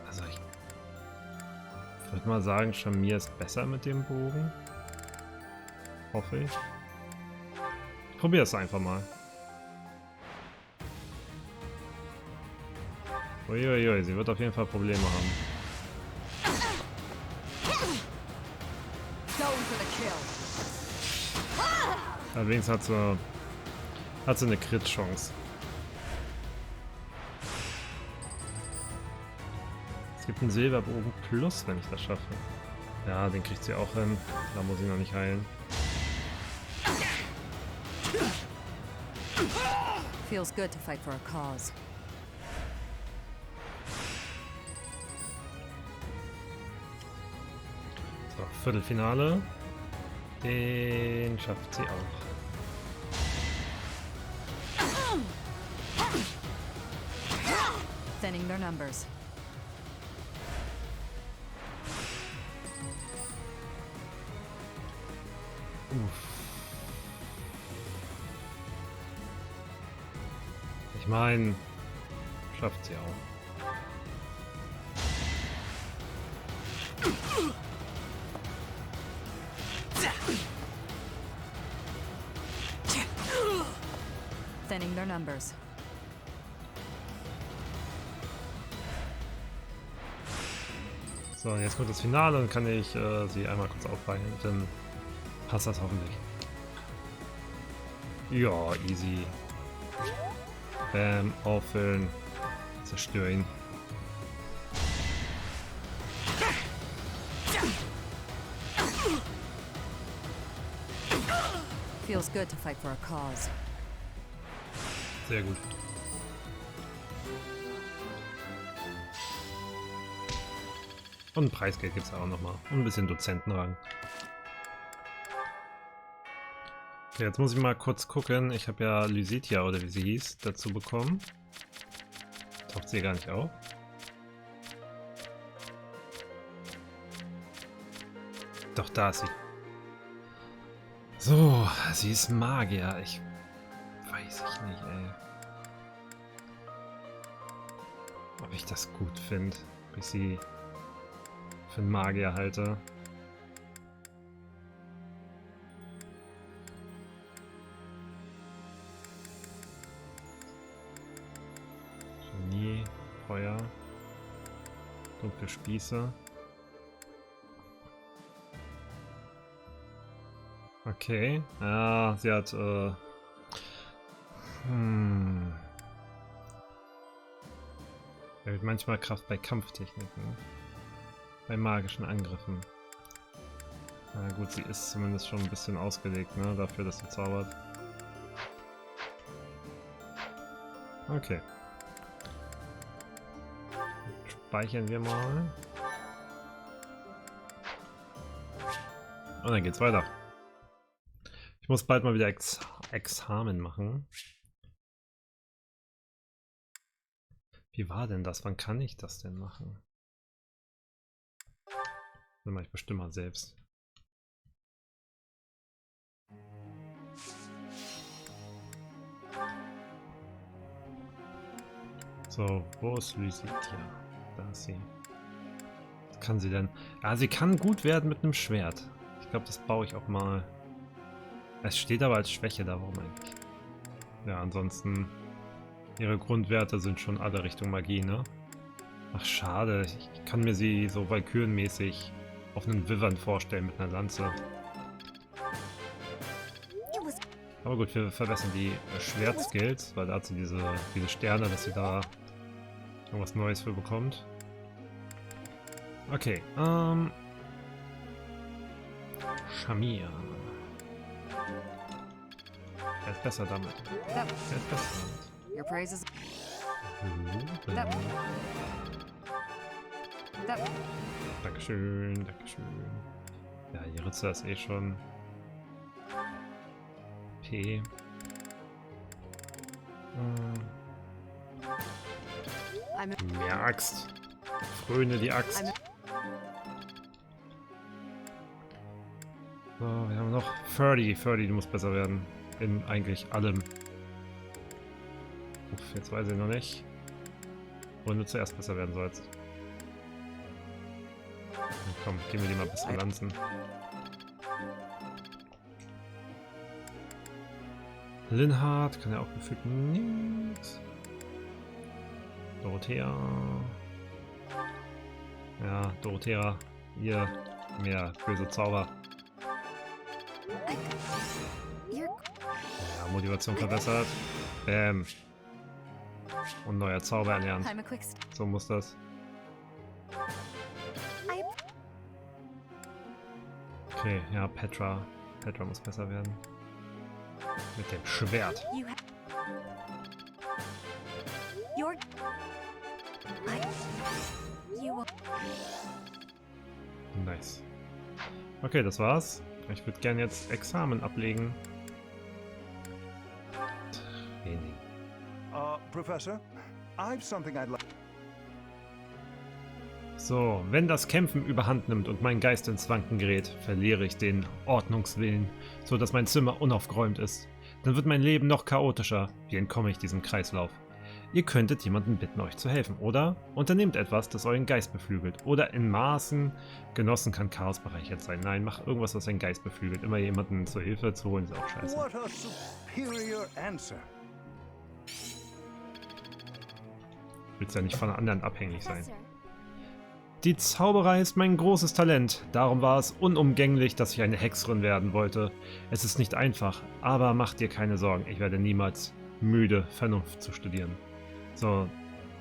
Also ich würde mal sagen, Scharnier ist besser mit dem Bogen. Hoffe ich. Ich probiere es einfach mal. Uiuiui, sie wird auf jeden Fall Probleme haben. Allerdings hat sie eine Crit-Chance. Es gibt einen Silberbogen Plus, wenn ich das schaffe. Ja, den kriegt sie auch hin. Da muss ich noch nicht heilen. Feels good to fight for a cause. So, Viertelfinale. Den schafft sie auch. Thinning their numbers. Ich meine, schafft sie auch. Thinning their numbers. So, jetzt kommt das Finale und kann ich sie einmal kurz aufweichen. Dann passt das hoffentlich. Ja, easy. Bam, auffüllen. Zerstören. Feels good to fight for a cause. Sehr gut. Und ein Preisgeld gibt es auch nochmal. Und ein bisschen Dozentenrang. Okay, jetzt muss ich mal kurz gucken. Ich habe ja Lysitia, oder wie sie hieß, dazu bekommen. Taucht sie gar nicht auf. Doch, da ist sie. So, sie ist Magier. Ich weiß ich nicht, ey. Ob ich das gut finde. Ob ich sie für einen Magier halte. Genie, Feuer, dunkle Spieße. Okay, ja, sie hat erhöht manchmal Kraft bei Kampftechniken, bei magischen Angriffen. Na gut, sie ist zumindest schon ein bisschen ausgelegt, ne, dafür, dass sie zaubert. Okay. Speichern wir mal. Und dann geht's weiter. Ich muss bald mal wieder Examen machen. Wie war denn das? Wann kann ich das denn machen? Das mache ich bestimmt mal selbst. So, wo ist Lysitia? Da ist sie. Was kann sie denn? Ja, sie kann gut werden mit einem Schwert. Ich glaube, das baue ich auch mal. Es steht aber als Schwäche da, warum eigentlich? Ja, ansonsten, ihre Grundwerte sind schon alle Richtung Magie, ne? Ach, schade. Ich kann mir sie so valkyrenmäßig auf einen Wyvern vorstellen mit einer Lanze. Aber gut, wir verbessern die Schwertskills, weil da hat sie diese Sterne, dass sie da irgendwas Neues für bekommt. Okay, Shamir. Er ist besser damit. Er ist besser damit. Your praises. Dankeschön, Dankeschön. Ja, die Ritze ist eh schon P. Mehr Axt. Fröne die Axt. So, wir haben noch Ferdy. Ferdy, du musst besser werden. In eigentlich allem. Uff, jetzt weiß ich noch nicht. Wohin du zuerst besser werden sollst. Na komm, geben wir dir mal bessere Lanzen. Linhard kann ja auch gefühlt nichts. Dorothea. Ja, Dorothea. Ihr mehr böse Zauber. Ja, Motivation verbessert. Bam. Und neuer Zauber erlernt. So muss das. Okay, ja, Petra. Petra muss besser werden. Mit dem Schwert. Nice. Okay, das war's. Ich würde gerne jetzt Examen ablegen. Training. Professor, I've something I'd like. So, wenn das Kämpfen überhand nimmt und mein Geist ins Wanken gerät, verliere ich den Ordnungswillen, so dass mein Zimmer unaufgeräumt ist. Dann wird mein Leben noch chaotischer. Wie entkomme ich diesem Kreislauf? Ihr könntet jemanden bitten, euch zu helfen. Oder unternehmt etwas, das euren Geist beflügelt. Oder in Maßen. Genossen kann Chaos bereichert sein. Nein, mach irgendwas, was deinen Geist beflügelt. Immer jemanden zur Hilfe zu holen, ist auch scheiße. What a superior answer. Willst ja nicht von anderen abhängig sein. Die Zauberei ist mein großes Talent. Darum war es unumgänglich, dass ich eine Hexerin werden wollte. Es ist nicht einfach, aber mach dir keine Sorgen. Ich werde niemals müde, Vernunft zu studieren. So,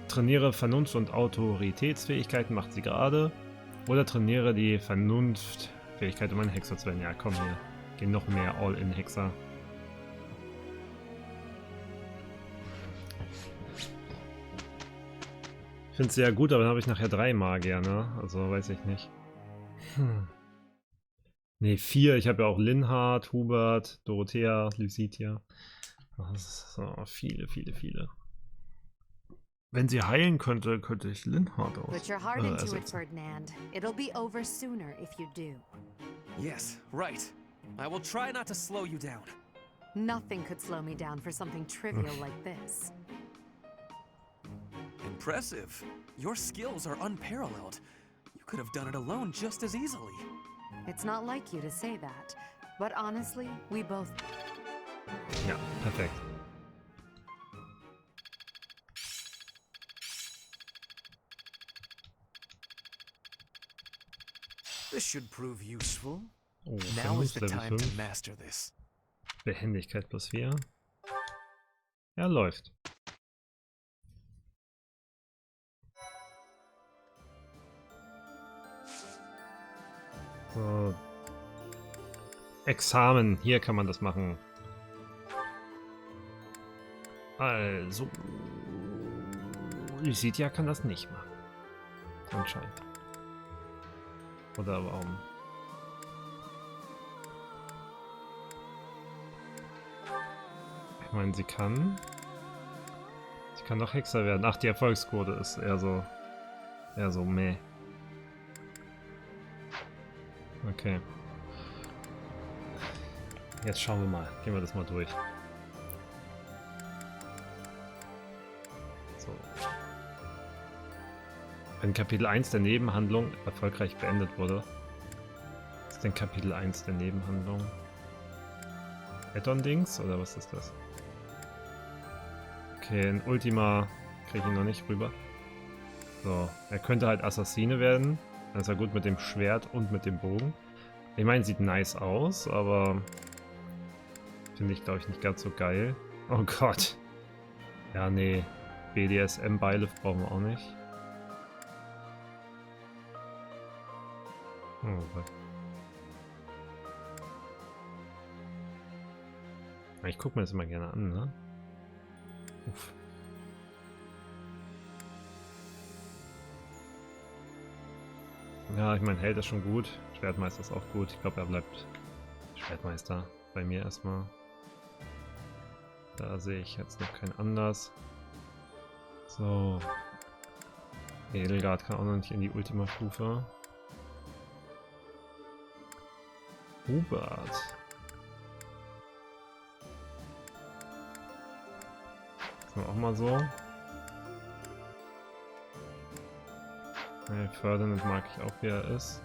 trainiere Vernunft und Autoritätsfähigkeiten, macht sie gerade. Oder trainiere die Vernunftfähigkeit, um ein Hexer zu werden. Ja, komm hier. Geh noch mehr All-in-Hexer. Ich finde es sehr gut, aber dann habe ich nachher 3 Magier, ne? Also weiß ich nicht. Ne, 4. Ich habe ja auch Linhard, Hubert, Dorothea, Lucitia. So, viele. Wenn sie heilen könnte, könnte ich Linhard aus. Put your heart into it, Ferdinand. It'll be over sooner if you do. Yes, right. I will try not to slow you down. Nothing could slow me down for something trivial like this. Impressive. Your skills are unparalleled. You could have done it alone just as easily. It's not like you to say that, but honestly, we both... Ja, perfekt. This should prove useful. Oh, Now is the Level time to 5. master this. Behendigkeit plus 4. Ja, läuft. So. Examen, hier kann man das machen. Also, Lucitia kann das nicht machen. Anscheinend. Oder warum? Ich meine, sie kann doch Hexer werden. Ach, die Erfolgsquote ist eher so meh. Okay. Jetzt schauen wir mal. Gehen wir das mal durch. So. Wenn Kapitel 1 der Nebenhandlung erfolgreich beendet wurde. Was ist denn Kapitel 1 der Nebenhandlung? Add-on-Dings? Oder was ist das? Okay, in Ultima kriege ich ihn noch nicht rüber. So, er könnte halt Assassine werden. Dann ist er gut mit dem Schwert und mit dem Bogen. Ich meine, sieht nice aus, aber finde ich, glaube ich, nicht ganz so geil. Oh Gott. Ja, nee. BDSM-Beile brauchen wir auch nicht. Oh Gott. Ich gucke mir das immer gerne an, ne? Uff. Ja, ich meine, Held ist schon gut. Schwertmeister ist auch gut. Ich glaube, er bleibt Schwertmeister bei mir erstmal. Da sehe ich jetzt noch keinen anders. So. Edelgard kann auch noch nicht in die Ultima-Stufe. Hubert. Das war auch mal so. Ferdinand mag ich auch, wie er ist.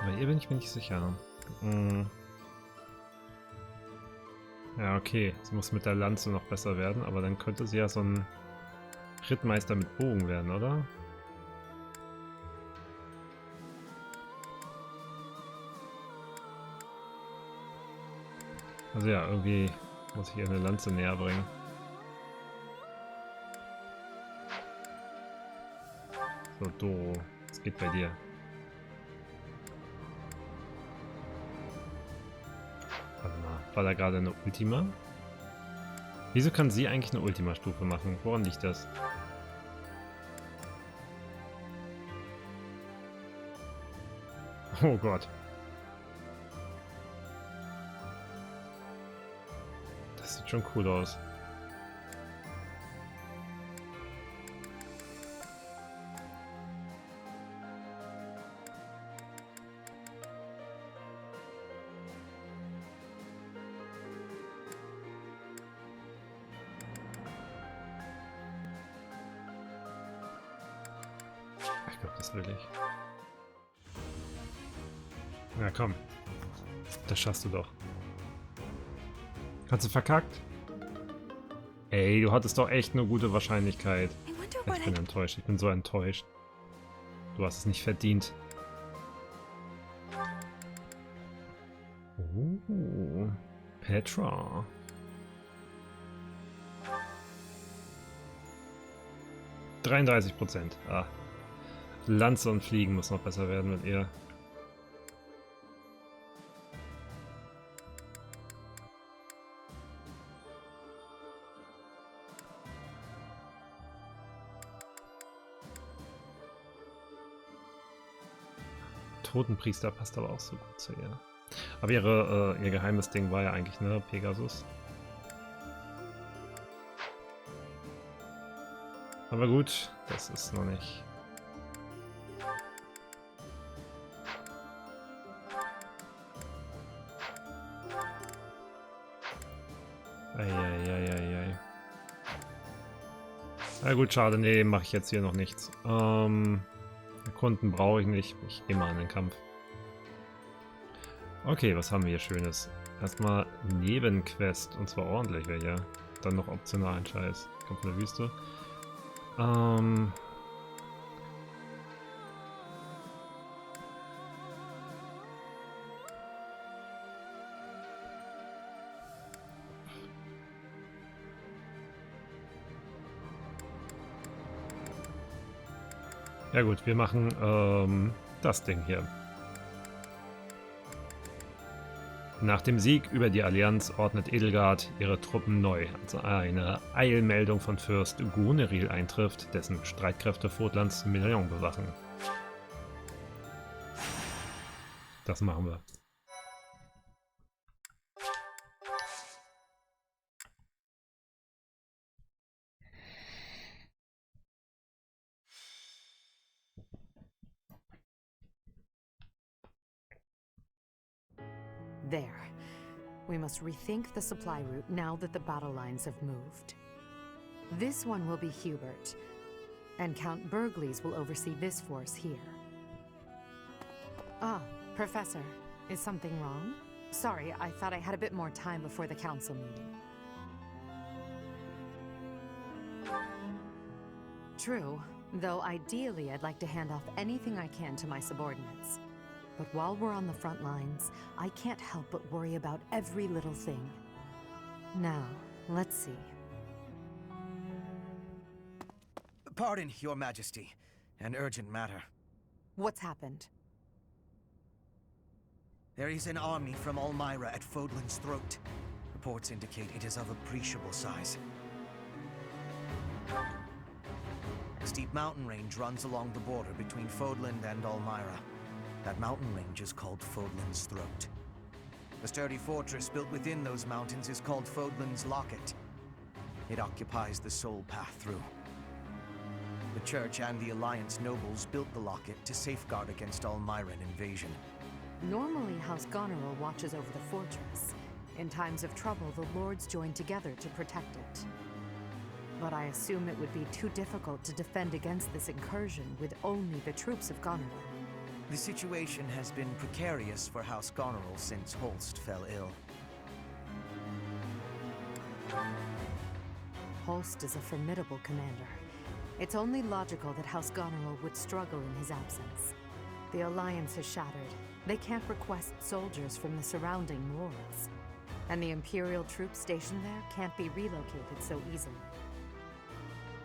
Bei ihr bin ich mir nicht sicher. Ja, okay. Sie muss mit der Lanze noch besser werden, aber dann könnte sie ja so ein Rittmeister mit Bogen werden, oder? Also ja, irgendwie muss ich ihr eine Lanze näher bringen. So, Doro, was geht bei dir? Warte mal, war da gerade eine Ultima? Wieso kann sie eigentlich eine Ultima-Stufe machen? Woran liegt das? Oh Gott. Das sieht schon cool aus. Das will ich. Na komm. Das schaffst du doch. Hast du verkackt? Ey, du hattest doch echt eine gute Wahrscheinlichkeit. Ich bin enttäuscht. Ich bin so enttäuscht. Du hast es nicht verdient. Oh, Petra. %. Ah. Lanze und Fliegen muss noch besser werden mit ihr. Totenpriester passt aber auch so gut zu ihr. Aber ihr geheimes Ding war ja eigentlich, ne, Pegasus. Aber gut, das ist noch nicht. Eieieiei. Na gut, schade, nee, mache ich jetzt hier noch nichts. Erkunden brauche ich nicht. Ich gehe mal an den Kampf. Okay, was haben wir hier Schönes? Erstmal Nebenquest, und zwar ordentlich welche. Dann noch optionalen Scheiß. Kampf in der Wüste. Ja gut, wir machen das Ding hier. Nach dem Sieg über die Allianz ordnet Edelgard ihre Truppen neu, als eine Eilmeldung von Fürst Gunneril eintrifft, dessen Streitkräfte Vogtlands Medaillon bewachen. Das machen wir. There. We must rethink the supply route now that the battle lines have moved. This one will be Hubert, and Count Burgleys will oversee this force here. Ah, Professor, is something wrong? Sorry, I thought I had a bit more time before the council meeting. True, though ideally I'd like to hand off anything I can to my subordinates. But while we're on the front lines, I can't help but worry about every little thing. Now, let's see. Pardon, Your Majesty. An urgent matter. What's happened? There is an army from Elmira at Fodlan's throat. Reports indicate it is of appreciable size. A steep mountain range runs along the border between Fodland and Elmira. That mountain range is called Fodlan's Throat. The sturdy fortress built within those mountains is called Fodlan's Locket. It occupies the sole path through. The Church and the Alliance nobles built the locket to safeguard against Elmiran invasion. Normally, House Goneril watches over the fortress. In times of trouble, the lords join together to protect it. But I assume it would be too difficult to defend against this incursion with only the troops of Goneril. The situation has been precarious for House Goneril since Holst fell ill. Holst is a formidable commander. It's only logical that House Goneril would struggle in his absence. The Alliance has shattered. They can't request soldiers from the surrounding lords. And the Imperial troops stationed there can't be relocated so easily.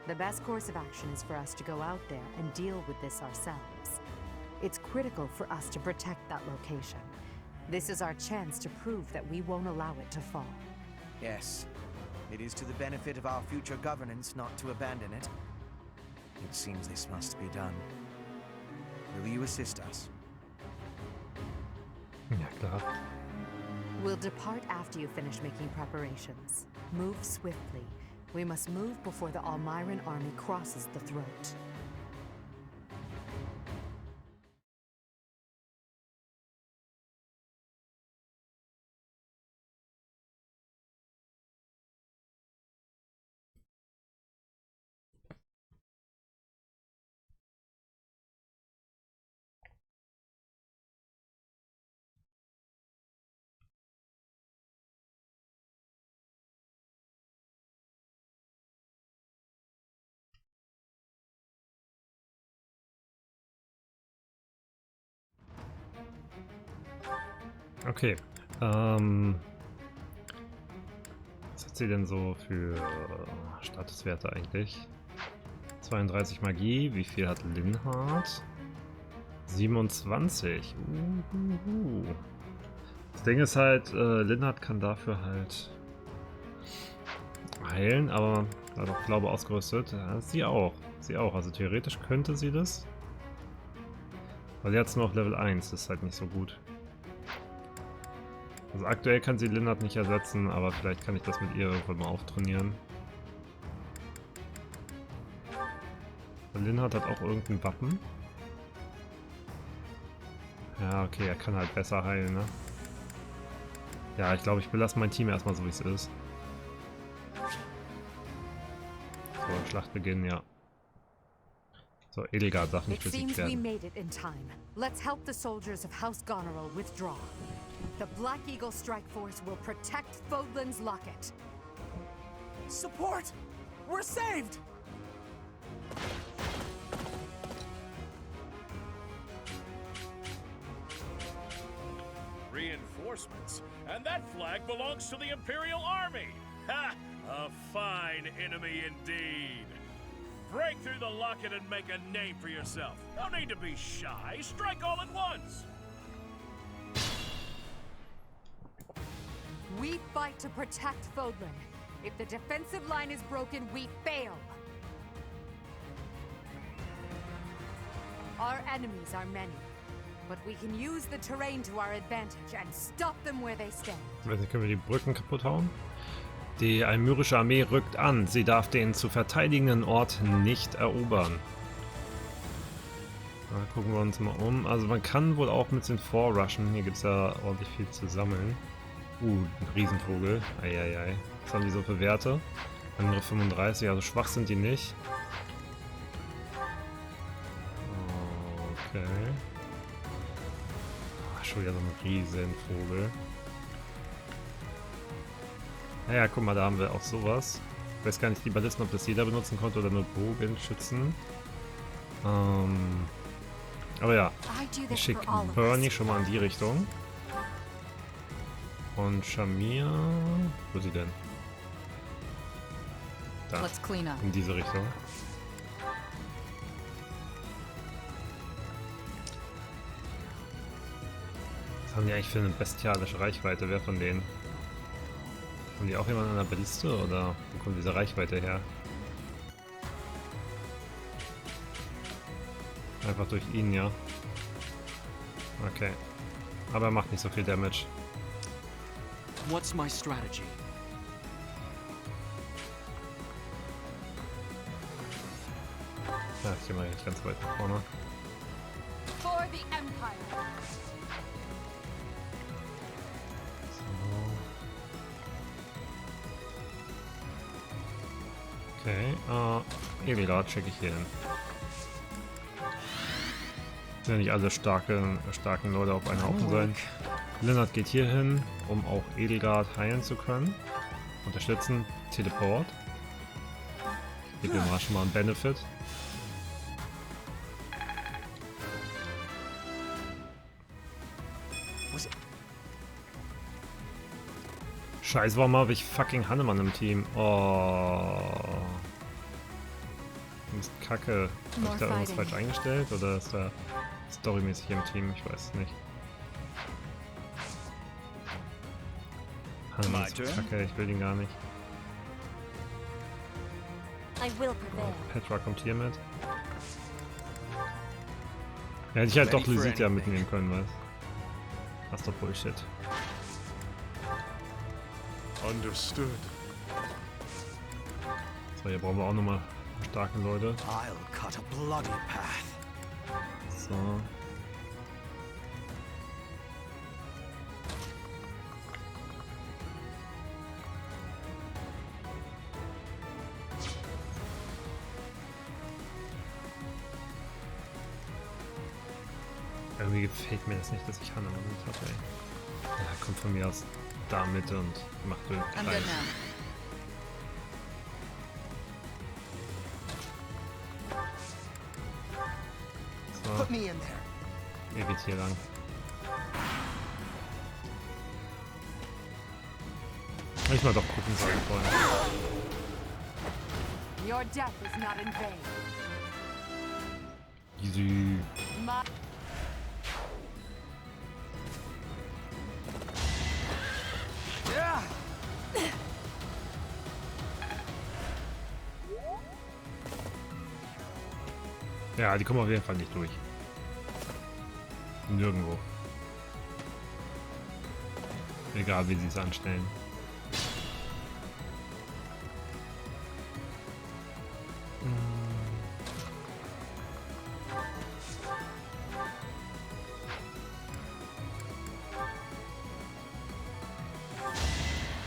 The best course of action is for us to go out there and deal with this ourselves. It's critical for us to protect that location. This is our chance to prove that we won't allow it to fall. Yes. It is to the benefit of our future governance not to abandon it. It seems this must be done. Will you assist us? Ja, klar. We'll depart after you finish making preparations. Move swiftly. We must move before the Elmiran army crosses the throat. Okay. Was hat sie denn so für Statuswerte eigentlich? 32 Magie. Wie viel hat Linhard? 27. Das Ding ist halt, Linhard kann dafür halt heilen, aber hat auch Glaube ausgerüstet. Ja, sie auch. Sie auch. Also theoretisch könnte sie das. Weil jetzt nur noch Level 1. Das ist halt nicht so gut. Also aktuell kann sie Linhard nicht ersetzen, aber vielleicht kann ich das mit ihr irgendwann mal auftrainieren. Linhard hat auch irgendein Wappen. Ja, okay, er kann halt besser heilen, ne? Ja, ich glaube, ich belasse mein Team erstmal so, wie es ist. So, Schlachtbeginn, ja. So, Edelgard darf nicht besiegt werden. Let's help the soldiers of House Goneril withdraw. The Black Eagle Strike Force will protect Fodlan's Locket. Support! We're saved! Reinforcements? And that flag belongs to the Imperial Army! Ha! A fine enemy indeed! Break through the locket and make a name for yourself. No need to be shy. Strike all at once! We fight to protect Fodlan. If the defensive line is broken, we fail. Our enemies are many, but we can use the terrain to our advantage and stop them where they stand. Ich weiß nicht, können wir die Brücken kaputt hauen? Die almyrische Armee rückt an. Sie darf den zu verteidigenden Ort nicht erobern. Da gucken wir uns mal um. Also man kann wohl auch mit den Vorrushen. Hier gibt es ja ordentlich viel zu sammeln. Ein Riesenvogel. Eieiei. Was haben die so für Werte? Andere 35, also schwach sind die nicht. Okay. Schon wieder so ein Riesenvogel. Naja, guck mal, da haben wir auch sowas. Ich weiß gar nicht, die Ballisten, ob das jeder benutzen konnte oder nur Bogenschützen. Aber ja, ich schicke Bernie schon mal in die Richtung. Und Shamir, wo ist sie denn? Da, in diese Richtung. Was haben die eigentlich für eine bestialische Reichweite? Wer von denen? Haben die auch jemanden an der Balliste oder wo kommt diese Reichweite her? Einfach durch ihn, ja. Okay. Aber er macht nicht so viel Damage. What's my strategy? Ja, ich gehe mal nicht ganz weit nach vorne. For the Empire. Okay, Edelgard schicke ich hier hin. Sind ja nicht alle starken Leute auf einem Haufen sein. Linhard geht hier hin, um auch Edelgard heilen zu können. Unterstützen, Teleport. Ich gebe ihm mal schon mal einen Benefit. Scheiße, warum habe ich fucking Hannemann im Team? Oh. Das ist kacke. Habe ich da irgendwas falsch eingestellt? Oder ist da storymäßig im Team? Ich weiß es nicht. Hannemann ist kacke, ich will ihn gar nicht. Oh, Petra kommt hier mit. Ja, hätte ich halt doch Lysitia mitnehmen können, weißt du? Das ist doch Bullshit. Understood. So, hier brauchen wir auch nochmal starke Leute. I'll cut a bloody path. So. Irgendwie gefällt mir das nicht, dass ich Hannemann mit habe, ey. Ja, kommt von mir aus da Mitte und macht irgendwie rein. So. Ihr geht hier lang. Manchmal doch gucken sollen vorhin. Your death is not in vain. Easy. Ja, die kommen auf jeden Fall nicht durch. Nirgendwo. Egal, wie sie es anstellen.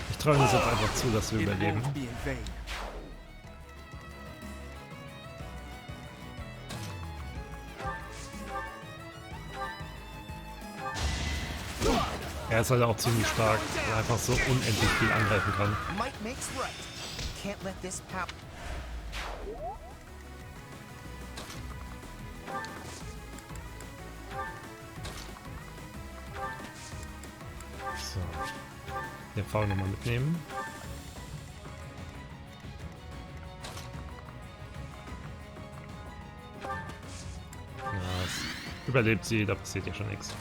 Ich traue uns jetzt einfach zu, dass wir überleben. Er ist halt auch ziemlich stark, weil er einfach so unendlich viel angreifen kann. So. Den V nochmal mitnehmen. Ja, überlebt sie, da passiert ja schon nichts.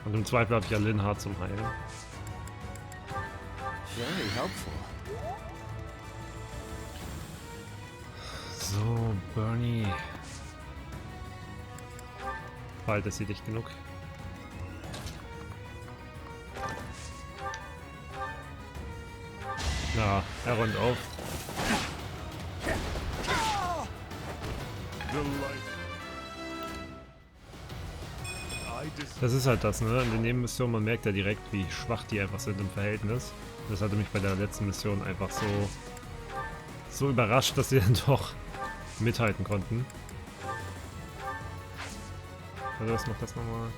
Und im Zweifel habe ich ja Linhard zum Heilen. Very helpful. So, Bernie. Bald ist sie dicht genug. Na, er räumt auf. Das ist halt das, ne? In den Nebenmissionen, man merkt ja direkt, wie schwach die einfach sind im Verhältnis. Das hatte mich bei der letzten Mission einfach so überrascht, dass sie dann doch mithalten konnten. Also was macht das nochmal?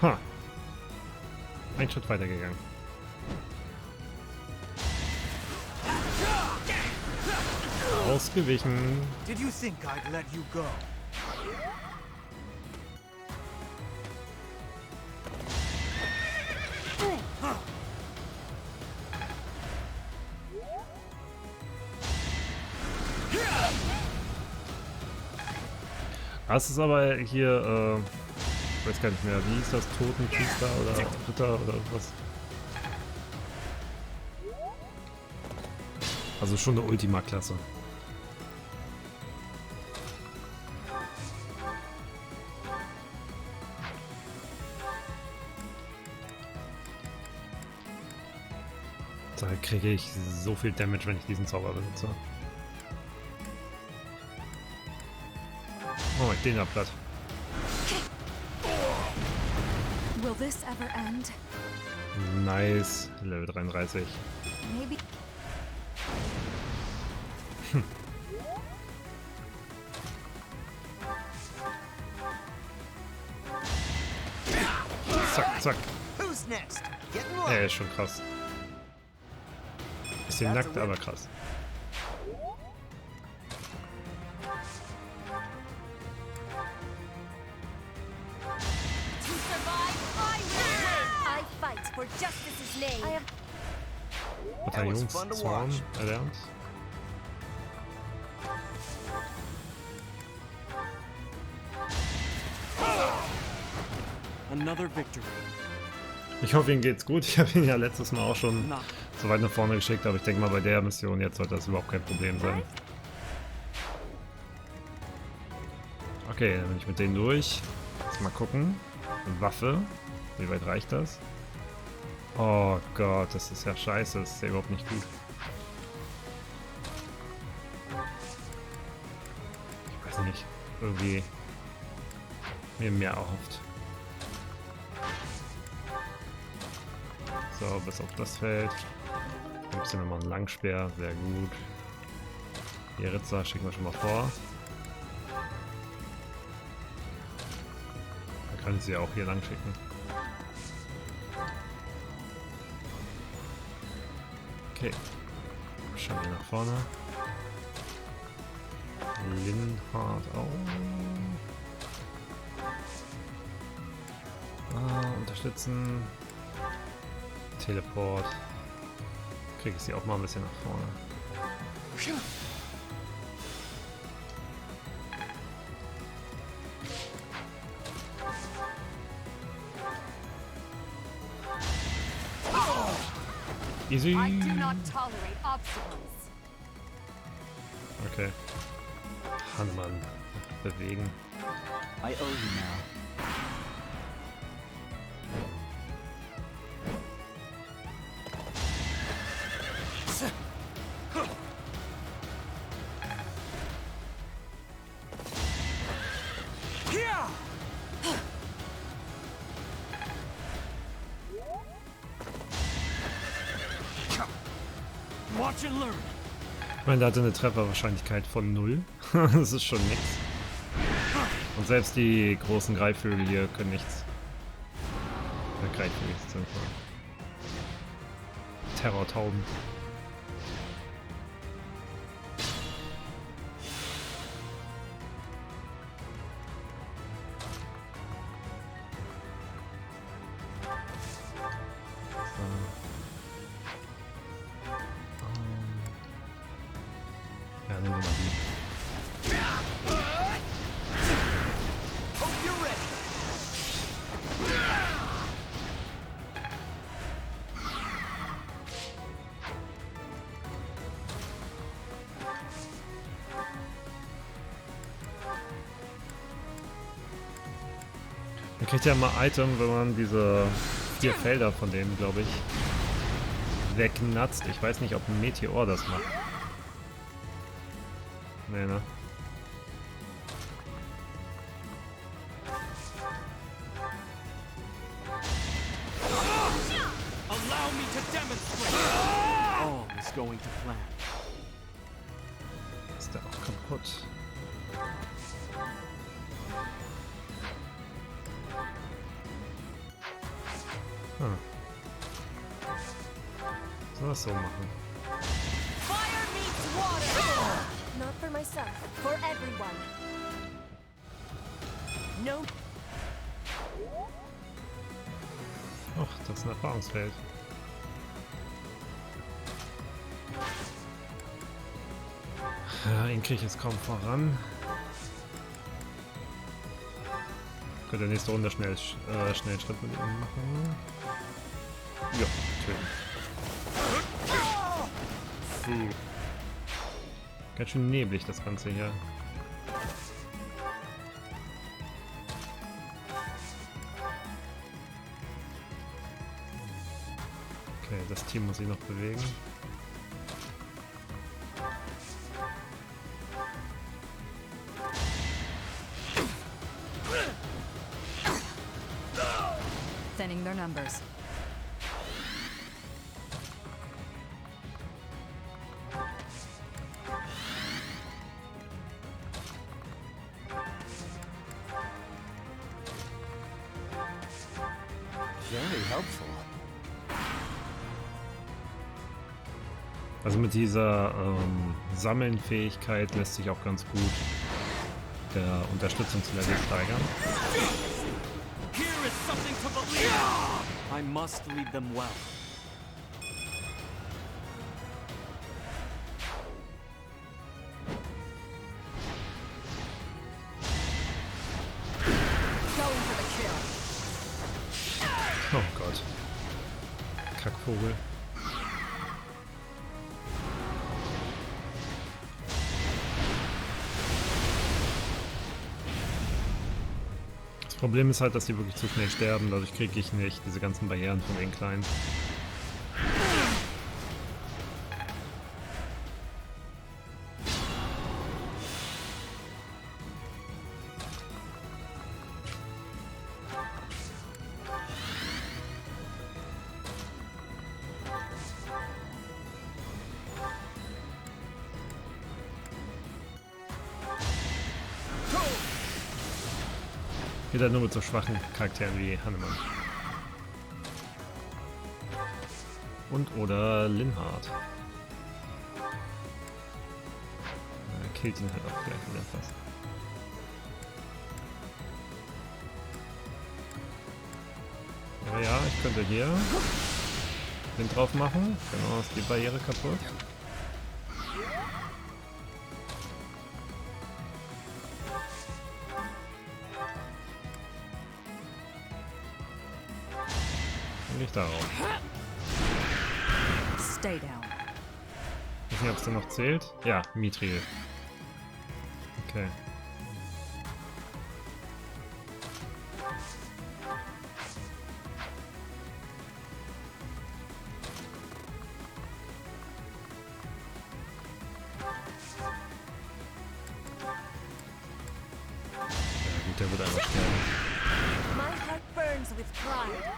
Ha! Ein Schritt weiter gegangen. Ausgewichen. Did you think I'd let you go? Das ist aber hier, ich weiß gar nicht mehr, wie ist das? Totenpriester oder Ritter oder irgendwas? Also schon eine Ultima-Klasse. Da kriege ich so viel Damage, wenn ich diesen Zauber benutze. Oh, ich den abplatt. Will this ever end? Nice. Level 33. Maybe. Zack, zack. Er ist schon krass. Bisschen nackt, aber krass. Bataillonszorn erlernt. Ich hoffe, ihm geht's gut. Ich habe ihn ja letztes Mal auch schon so weit nach vorne geschickt, aber ich denke mal, bei der Mission jetzt sollte das überhaupt kein Problem sein. Okay, dann bin ich mit denen durch. Jetzt mal gucken. Waffe. Wie weit reicht das? Oh Gott, das ist ja scheiße. Das ist ja überhaupt nicht gut. Ich weiß nicht. Irgendwie mir mehr erhofft. So, bis auf das Feld. Ein bisschen nochmal ein Langspeer. Sehr gut. Die Ritzer schicken wir schon mal vor. Dann kann ich sie auch hier lang schicken. Okay. Schauen wir nach vorne. Linhard auch. Unterstützen. Teleport. Kriege ich sie auch mal ein bisschen nach vorne. Easy. Okay. Hannemann bewegen. I owe you now. Ich meine, der hatte eine Trefferwahrscheinlichkeit von 0. Das ist schon nichts. Und selbst die großen Greifvögel hier können nichts. Greifvögel sind Terrortauben. Man kriegt ja mal Item, wenn man diese 4 Felder von denen, glaube ich, wegnatzt. Ich weiß nicht, ob ein Meteor das macht. Nee, ne? Allow me to demonstrate. All is going to plan. Ist der auch kaputt? Soll das so machen? Fire meets water. Not for myself, for everyone. No. Ach, das ist ein Erfahrungsfeld. Ja, ihn kriege ich jetzt kaum voran. Könnte nächste Runde schnell Schritt mit ihm machen. Ja, töten. Ganz schön neblig das Ganze hier. Okay, das Team muss sich noch bewegen. Sending their numbers. Very helpful. Also mit dieser Sammeln-Fähigkeit lässt sich auch ganz gut der Unterstützungslevel steigern. Here is something to believe. I must lead them well. Going for the kill. Oh Gott. Kackvogel. Das Problem ist halt, dass die wirklich zu schnell sterben, dadurch kriege ich nicht diese ganzen Barrieren von den Kleinen. Geht halt nur mit so schwachen Charakteren wie Hannemann. Und oder Linhard. killt ihn halt auch gleich wieder fast. Aber ja, ich könnte hier Wind drauf machen. Genau, ist die Barriere kaputt. Und nicht darauf. Stay down. Ich weiß nicht, ob es denn noch zählt. Ja, Mithril. Okay. Der wird einfach sterben. My heart burns with pride.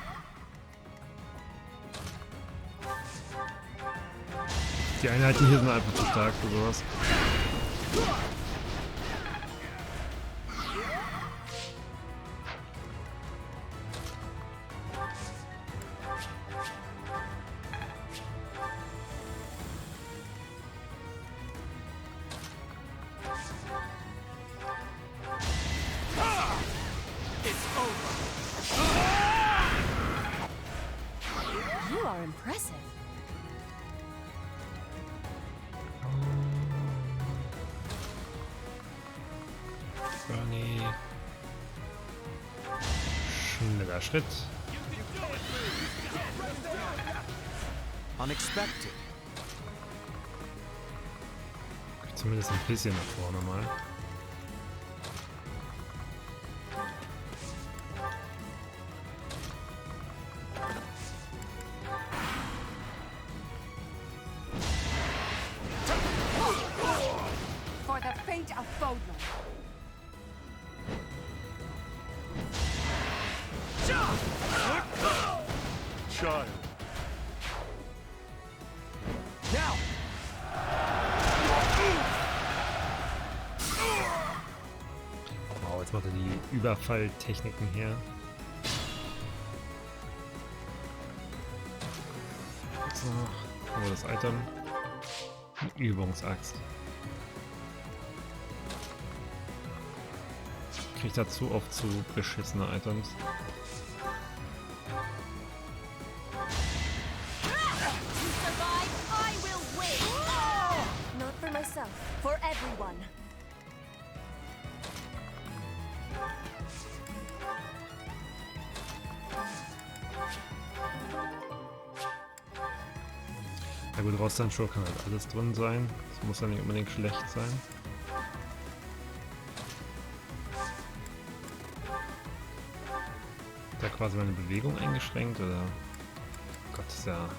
Die Einheiten hier sind einfach zu stark für sowas. You are impressive. Bernie. Schneller Schritt. Unexpected. Zumindest ein bisschen nach vorne mal. For the fate of Bodlum. Child. Now. Wow, jetzt macht er die Überfalltechniken hier. So, haben wir das Item. Die Übungsaxt. Kriegt dazu oft zu beschissene Items. Not for myself, for everyone. Ja gut, Rostandschuhe kann halt alles drin sein. Das muss ja nicht unbedingt schlecht sein. Ist da quasi meine Bewegung eingeschränkt oder? Gott, ist ja...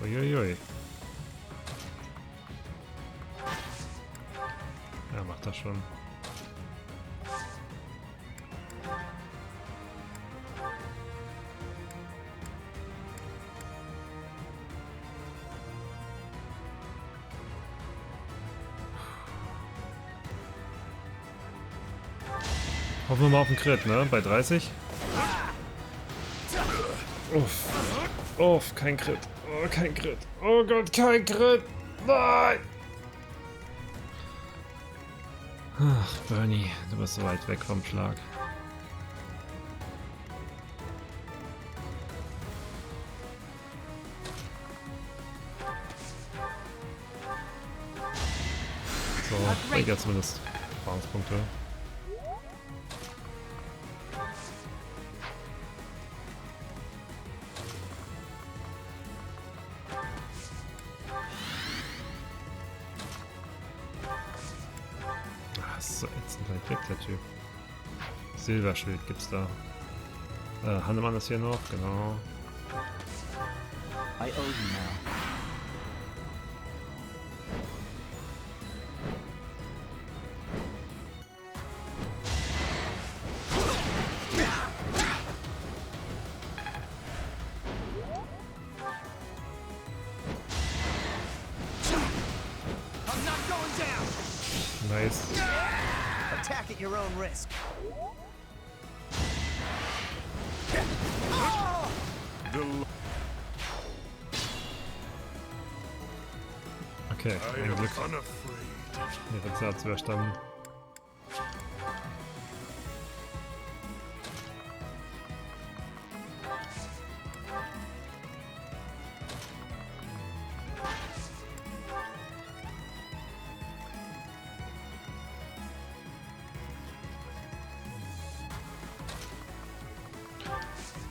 Uiuiui. Ja, macht das schon. Hoffen wir mal auf den Crit, ne? Bei 30. Uff. Uff, kein Crit. Oh, kein Crit. Oh Gott, kein Crit. Nein! Ach, Bernie, du bist so weit weg vom Schlag. So, bringt ja zumindest Erfahrungspunkte. So ätzend weit weg, der Typ. Silberschild gibt's da. Hannemann ist hier noch, genau. I owe you now. I'm not going down. Nice. Attack at your own risk. Okay, ein Glück. ihre Zahl zu erstanden.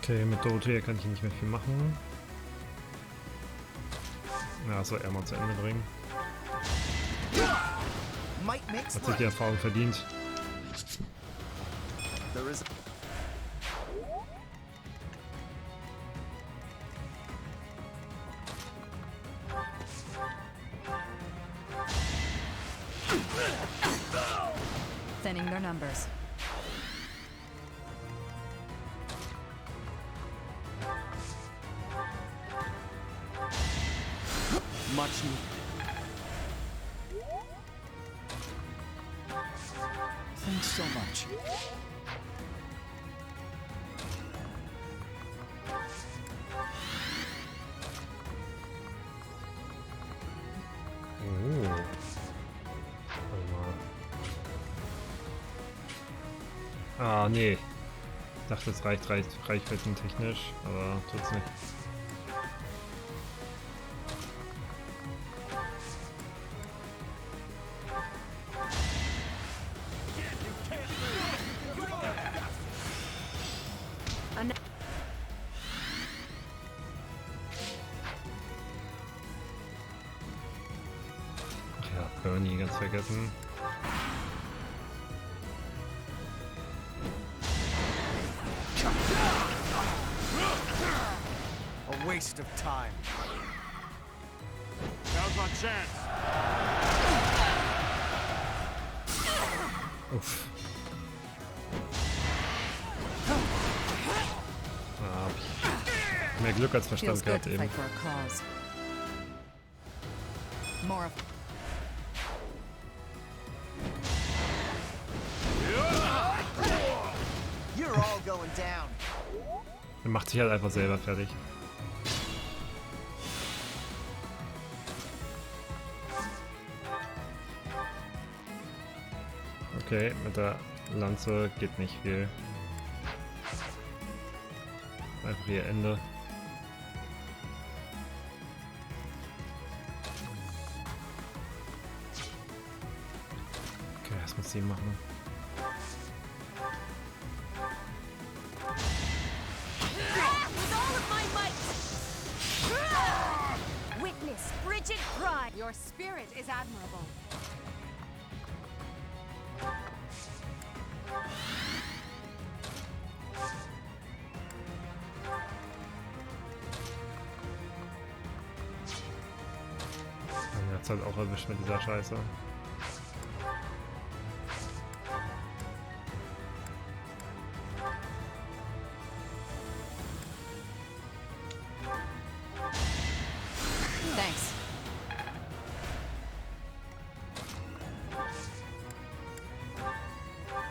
Okay, mit Dorothea kann ich hier nicht mehr viel machen. Ja, soll er mal zu Ende bringen. Hat sich die Erfahrung verdient. Thinning their numbers. Much needed. Thanks so much. Oh. Warte mal. Ah, nee. Ich dachte, es reicht reichweitentechnisch, aber tut's nicht. Bernie ganz vergessen. A waste of time. Now's our chance. Uff. Mehr Glück als Verstand gehabt eben. Er macht sich halt einfach selber fertig. Okay, mit der Lanze geht nicht viel. Einfach ihr Ende. Okay, das muss sie machen. Witness frigid pride. Your spirit is admirable. Er hat's halt auch erwischt mit dieser Scheiße.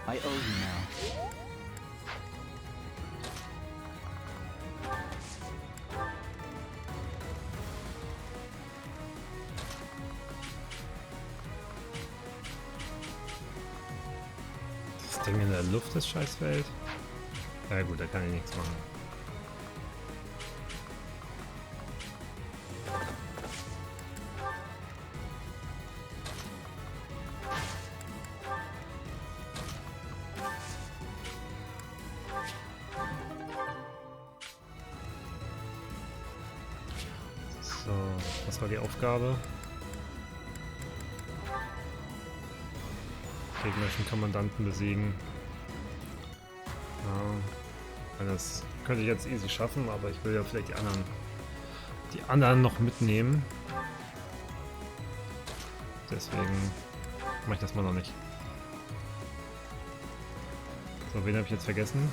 I owe you now. Das Ding in der Luft, das Scheißfeld. Ja gut, da kann ich nichts machen. So, was war die Aufgabe? Gegnerischen Kommandanten besiegen. Ja, das könnte ich jetzt easy schaffen, aber ich will ja vielleicht die anderen noch mitnehmen. Deswegen mache ich das mal noch nicht. So, wen habe ich jetzt vergessen?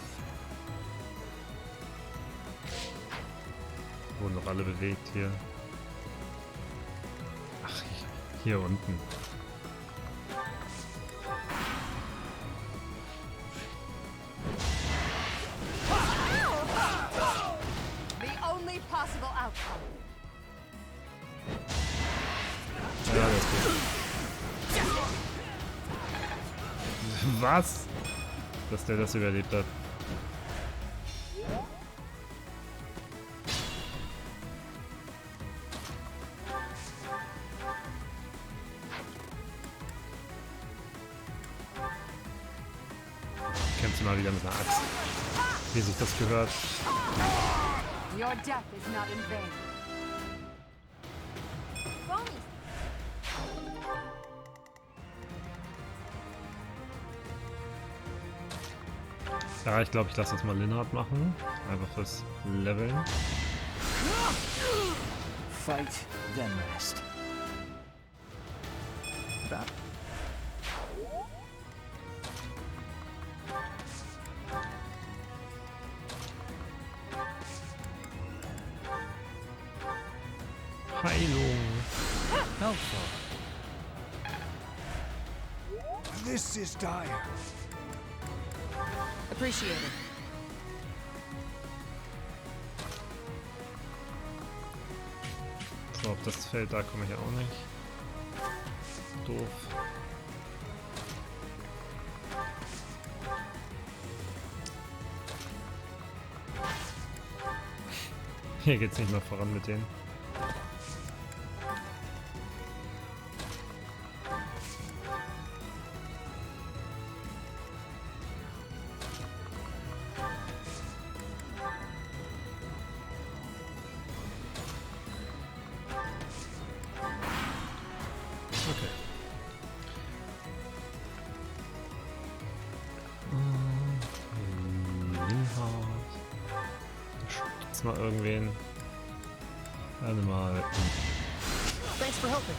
Wurden noch alle bewegt hier. Ach, hier unten. Ja, das ist gut. Was? Dass der das überlebt hat. Kämpfst du mal wieder mit einer Axt. Wie sich das gehört. Your death is not in vain. Ja, ich glaube, ich lasse das mal Linnard machen. Einfach fürs Leveln. Fight, then rest. Heilung. Helpful. This is dire. Appreciate it. So, auf das Feld da komme ich ja auch nicht. Doof. Hier geht's nicht mehr voran mit denen. Mal irgendwen. Warte mal. Thanks for helping.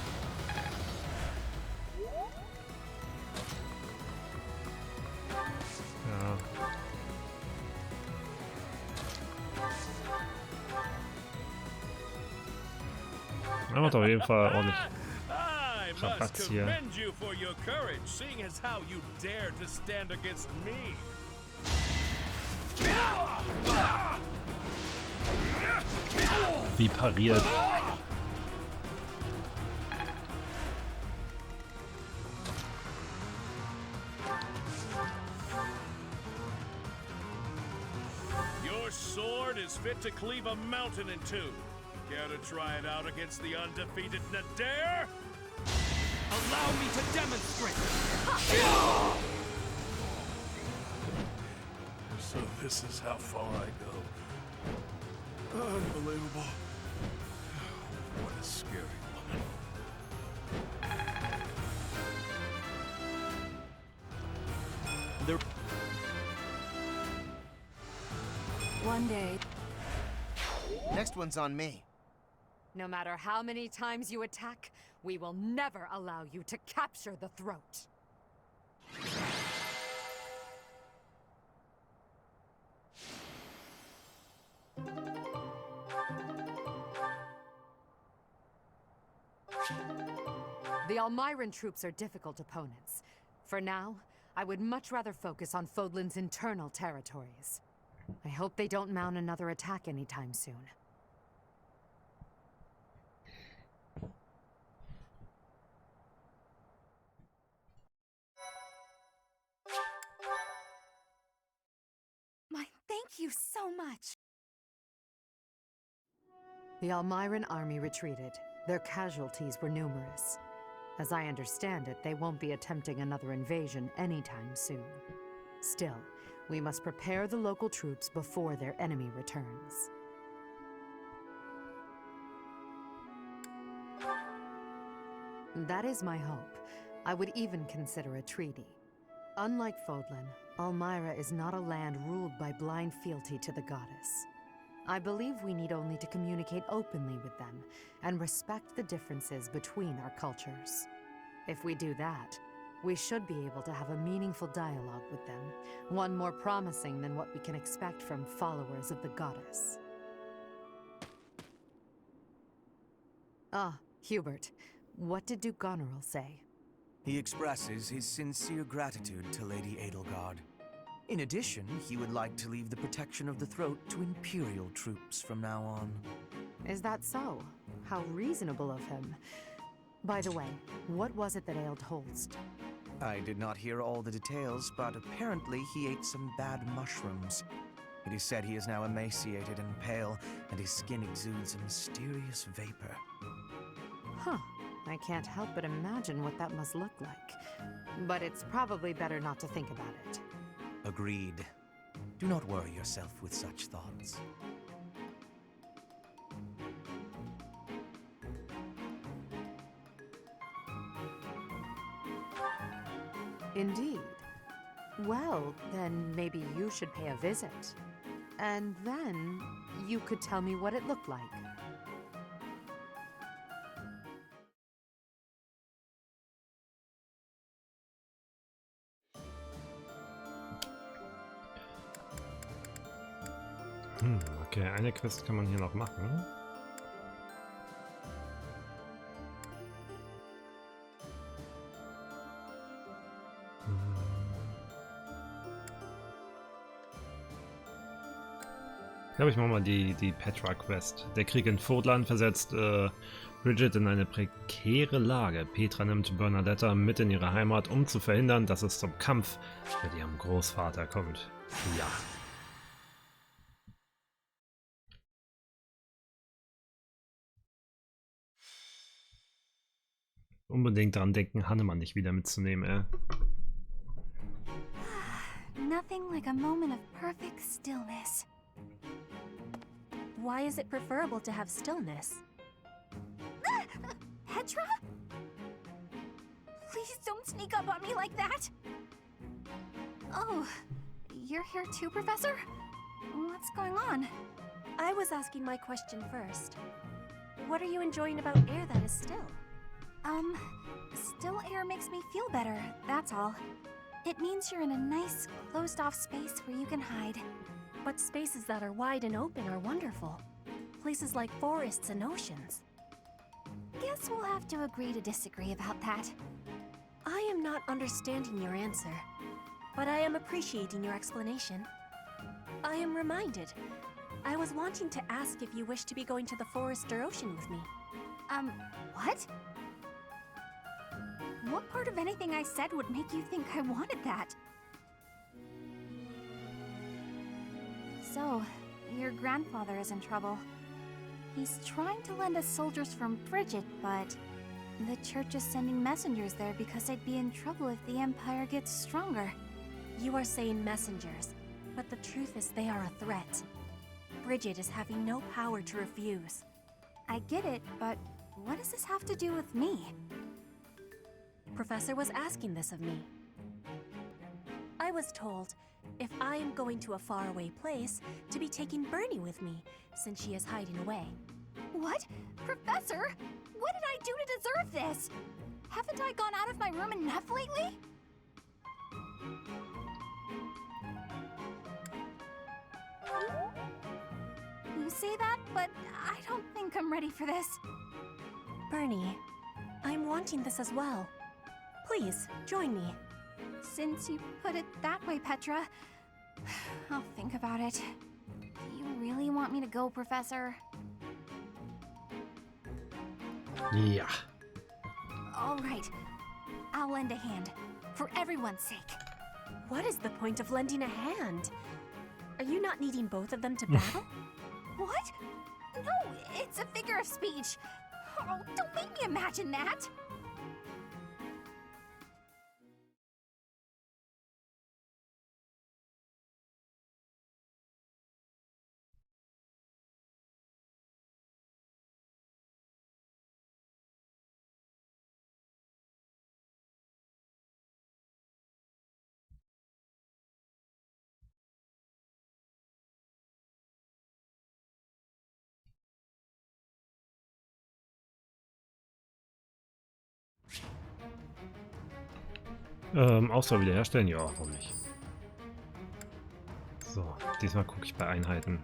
Ja. Er macht auf jeden Fall ordentlich Rabatz hier. Wie pariert. Your sword is fit to cleave a mountain in two. Care to try it out against the undefeated Nadir? Allow me to demonstrate! So this is how far I go. Unbelievable. What a scary woman. One day. Next one's on me. No matter how many times you attack, we will never allow you to capture the throat. The Almiran troops are difficult opponents. For now, I would much rather focus on Fodlan's internal territories. I hope they don't mount another attack anytime soon. Thank you so much. The Almiran army retreated. Their casualties were numerous. As I understand it, they won't be attempting another invasion anytime soon. Still, we must prepare the local troops before their enemy returns. That is my hope. I would even consider a treaty. Unlike Fodlan, Almira is not a land ruled by blind fealty to the goddess. I believe we need only to communicate openly with them and respect the differences between our cultures. If we do that, we should be able to have a meaningful dialogue with them, one more promising than what we can expect from followers of the goddess. Ah, Hubert, what did Duke Goneril say? He expresses his sincere gratitude to Lady Edelgard. In addition, he would like to leave the protection of the throat to Imperial troops from now on. Is that so? How reasonable of him. By the way, what was it that ailed Holst? I did not hear all the details, but apparently he ate some bad mushrooms. It is said he is now emaciated and pale, and his skin exudes a mysterious vapor. Huh. I can't help but imagine what that must look like. But it's probably better not to think about it. Agreed. Do not worry yourself with such thoughts. Indeed. Well, then maybe you should pay a visit. And then you could tell me what it looked like. Okay, eine Quest kann man hier noch machen. Ich glaube, ich mache mal die Petra-Quest. Der Krieg in Vogtland versetzt Bridget in eine prekäre Lage. Petra nimmt Bernadetta mit in ihre Heimat, um zu verhindern, dass es zum Kampf mit ihrem Großvater kommt. Ja. Unbedingt daran denken, Hannemann nicht wieder mitzunehmen, Nothing like a moment of perfect stillness. Why is it preferable to have stillness? Petra? Please don't sneak up on me like that! Oh, you're here too, Professor? What's going on? I was asking my question first. What are you enjoying about air that is still? Still air makes me feel better, that's all. It means you're in a nice, closed-off space where you can hide. But spaces that are wide and open are wonderful. Places like forests and oceans. Guess we'll have to agree to disagree about that. I am not understanding your answer, but I am appreciating your explanation. I am reminded. I was wanting to ask if you wish to be going to the forest or ocean with me. What? What part of anything I said would make you think I wanted that? So, your grandfather is in trouble. He's trying to lend us soldiers from Bridget, but the church is sending messengers there because they'd be in trouble if the Empire gets stronger. You are saying messengers, but the truth is they are a threat. Bridget is having no power to refuse. I get it, but what does this have to do with me? Professor was asking this of me. I was told, if I am going to a faraway place, to be taking Bernie with me, since she is hiding away. What? Professor? What did I do to deserve this? Haven't I gone out of my room enough lately? You say that, but I don't think I'm ready for this. Bernie, I'm wanting this as well. Please, join me. Since you put it that way, Petra, I'll think about it. Do you really want me to go, Professor? Yeah. All right. I'll lend a hand. For everyone's sake. What is the point of lending a hand? Are you not needing both of them to battle? What? No, it's a figure of speech. Oh, don't make me imagine that. Auswahl wiederherstellen? Ja, warum nicht? So, diesmal gucke ich bei Einheiten.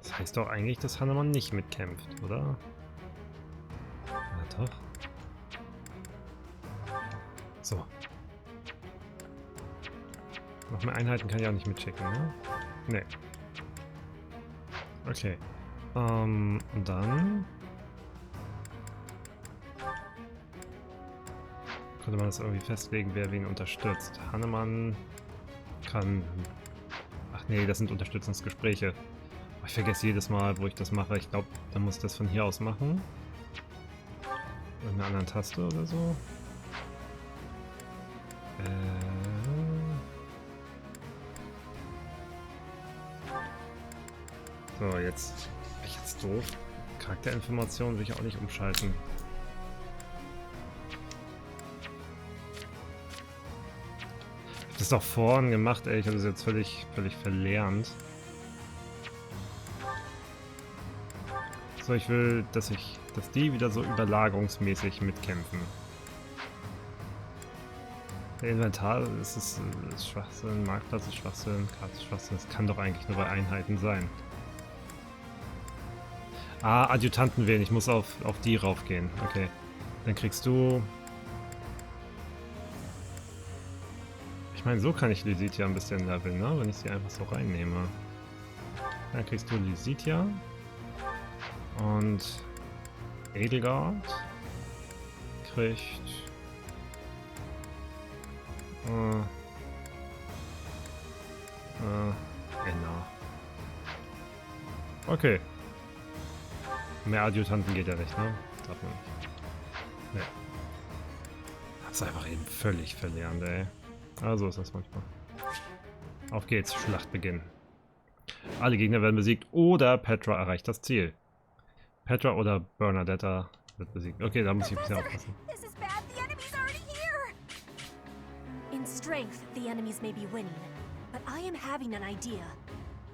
Das heißt doch eigentlich, dass Hannemann nicht mitkämpft, oder? Ja, doch. So. Noch mehr Einheiten kann ich auch nicht mitschicken, ne? Nee. Okay. Und dann... Konnte man das irgendwie festlegen, wer wen unterstützt? Hannemann kann... Ach nee, das sind Unterstützungsgespräche. Ich vergesse jedes Mal, wo ich das mache. Ich glaube, dann muss ich das von hier aus machen. Mit einer anderen Taste oder so. So, jetzt... Bin ich jetzt doof? Charakterinformationen will ich auch nicht umschalten. Ich hab das doch vorhin gemacht, ey. Ich habe das jetzt völlig verlernt. So, ich will, dass die wieder so überlagerungsmäßig mitkämpfen. Der Inventar ist Schwachsinn, Marktplatz ist Schwachsinn, Karte ist Schwachsinn. Das kann doch eigentlich nur bei Einheiten sein. Ah, Adjutanten wählen. Ich muss auf die raufgehen. Okay. Dann kriegst du... Ich meine, so kann ich Lysitia ein bisschen leveln, ne? Wenn ich sie einfach so reinnehme. Dann kriegst du Lysitia. Und Edelgard kriegt Enna. Okay. Mehr Adjutanten geht ja nicht, ne? Darf man nicht. Nee. Hab's einfach eben völlig verlernt, ey. Also ist das manchmal. Auf geht's, Schlachtbeginn. Alle Gegner werden besiegt oder Petra erreicht das Ziel. Petra oder Bernadetta wird besiegt. Okay, da muss ich ein bisschen aufpassen. In strength, the enemies may be winning, but I am having an idea.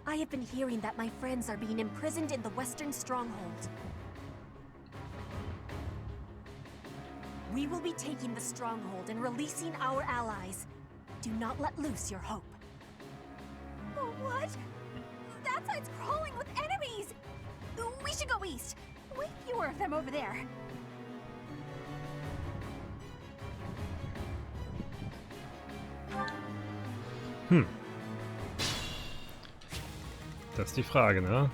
I have been hearing that my friends are being imprisoned in the Western Stronghold. We will be taking the Stronghold and releasing our allies. Do not let loose your hope. What? That side's crawling with enemies! We should go east. Way fewer of them over there. Das ist die Frage, ne?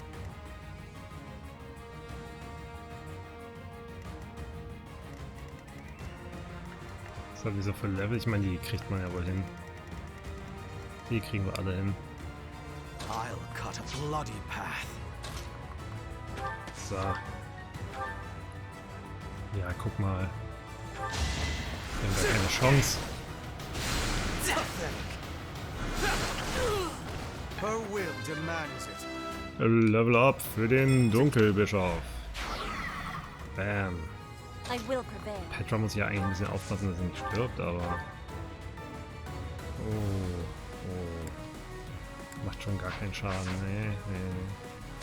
Was hat die so für Level? Ich meine, die kriegt man ja wohl hin. Die kriegen wir alle hin. I'll cut a bloody path. So. Ja, guck mal. Wir haben gar keine Chance. Her will demands it. Level up für den Dunkelbischof. Bam. I will prevail. Petra muss ja eigentlich ein bisschen aufpassen, dass sie nicht stirbt, aber... Oh. Macht schon gar keinen Schaden. Nee.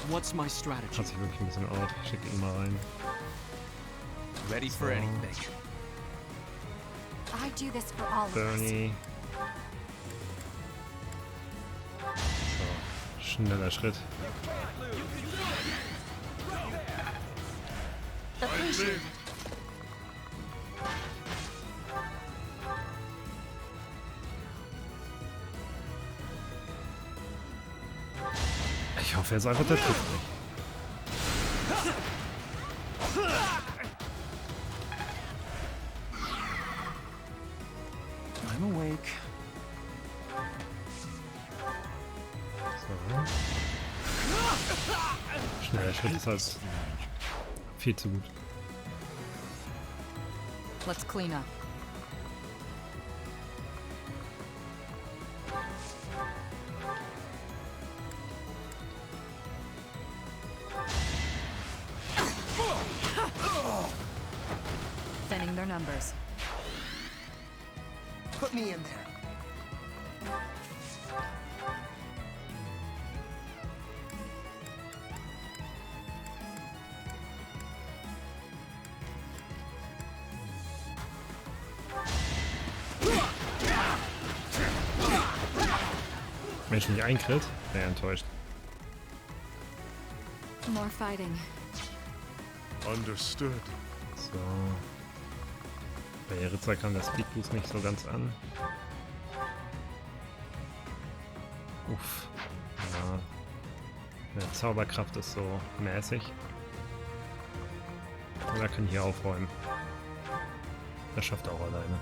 What's my strategy? Hat sich wirklich ein bisschen auf. Ich schicke ihn mal rein. Ready for anything. I do this for all of us. Bernie. So, schneller Schritt. Ich hoffe jetzt einfach, der trifft mich. I'm awake. So. Schneller Schritt ist halt viel zu gut. Let's clean up. Thinning their numbers. Put me in there. Wenn ich nicht einkritt, wäre enttäuscht. More fighting. Understood. So. Bei Ritzer kam der Speedboost nicht so ganz an. Uff. Ja. Der Zauberkraft ist so mäßig. Aber er kann hier aufräumen. Er schafft auch alleine.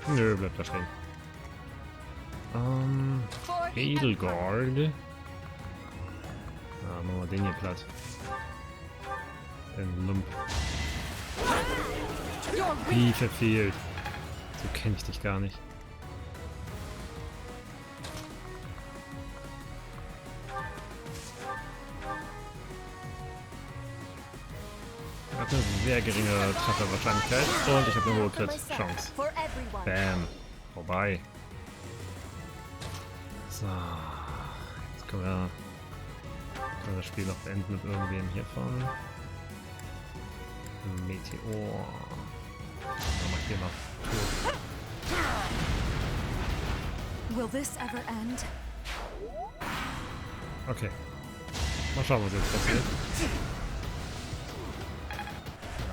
Nö, bleibt da stehen. Edelgard. Ja, machen wir den hier platt. Den Lump. Wie verfehlt. So kenne ich dich gar nicht. Ich habe eine sehr geringe Trefferwahrscheinlichkeit und ich habe eine hohe Crit-Chance. Bam. Vorbei. So. Jetzt können wir das Spiel noch beenden mit irgendwem hiervon. Meteor. Dann mach ich hier mal tot. Will this ever end? Okay. Mal schauen, was jetzt passiert.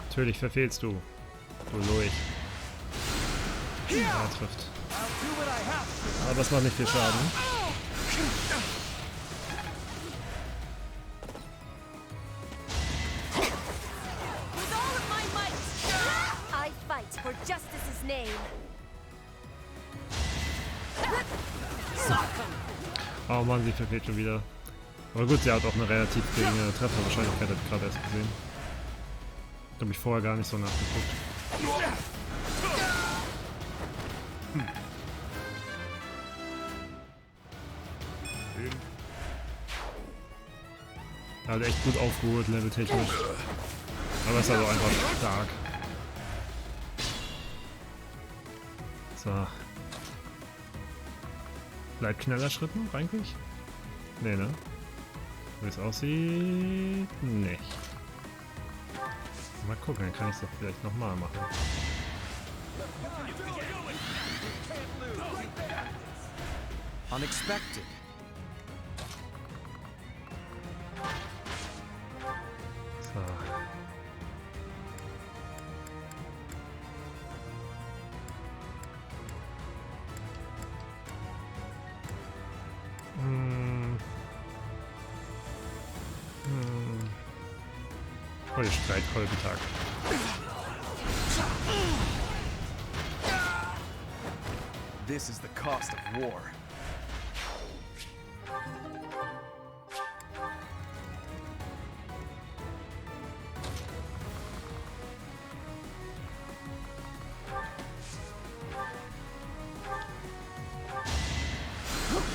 Natürlich verfehlst du. Du Lurch. Ja, er trifft. Aber das macht nicht viel Schaden. For justice's name. Oh Mann, sie verfehlt schon wieder. Aber gut, sie hat auch eine relativ geringe Trefferwahrscheinlichkeit, habe ich gerade erst gesehen. Da habe ich vorher gar nicht so nachgeguckt. Er hat echt gut aufgeholt, leveltechnisch. Aber ist also einfach stark. So. Bleibt schneller Schritt noch eigentlich? Nee, ne? Wie es aussieht, nicht. Mal gucken, dann kann ich es doch vielleicht nochmal machen. Unexpected. So. Heute Streitkolbentag. This is the cost of war.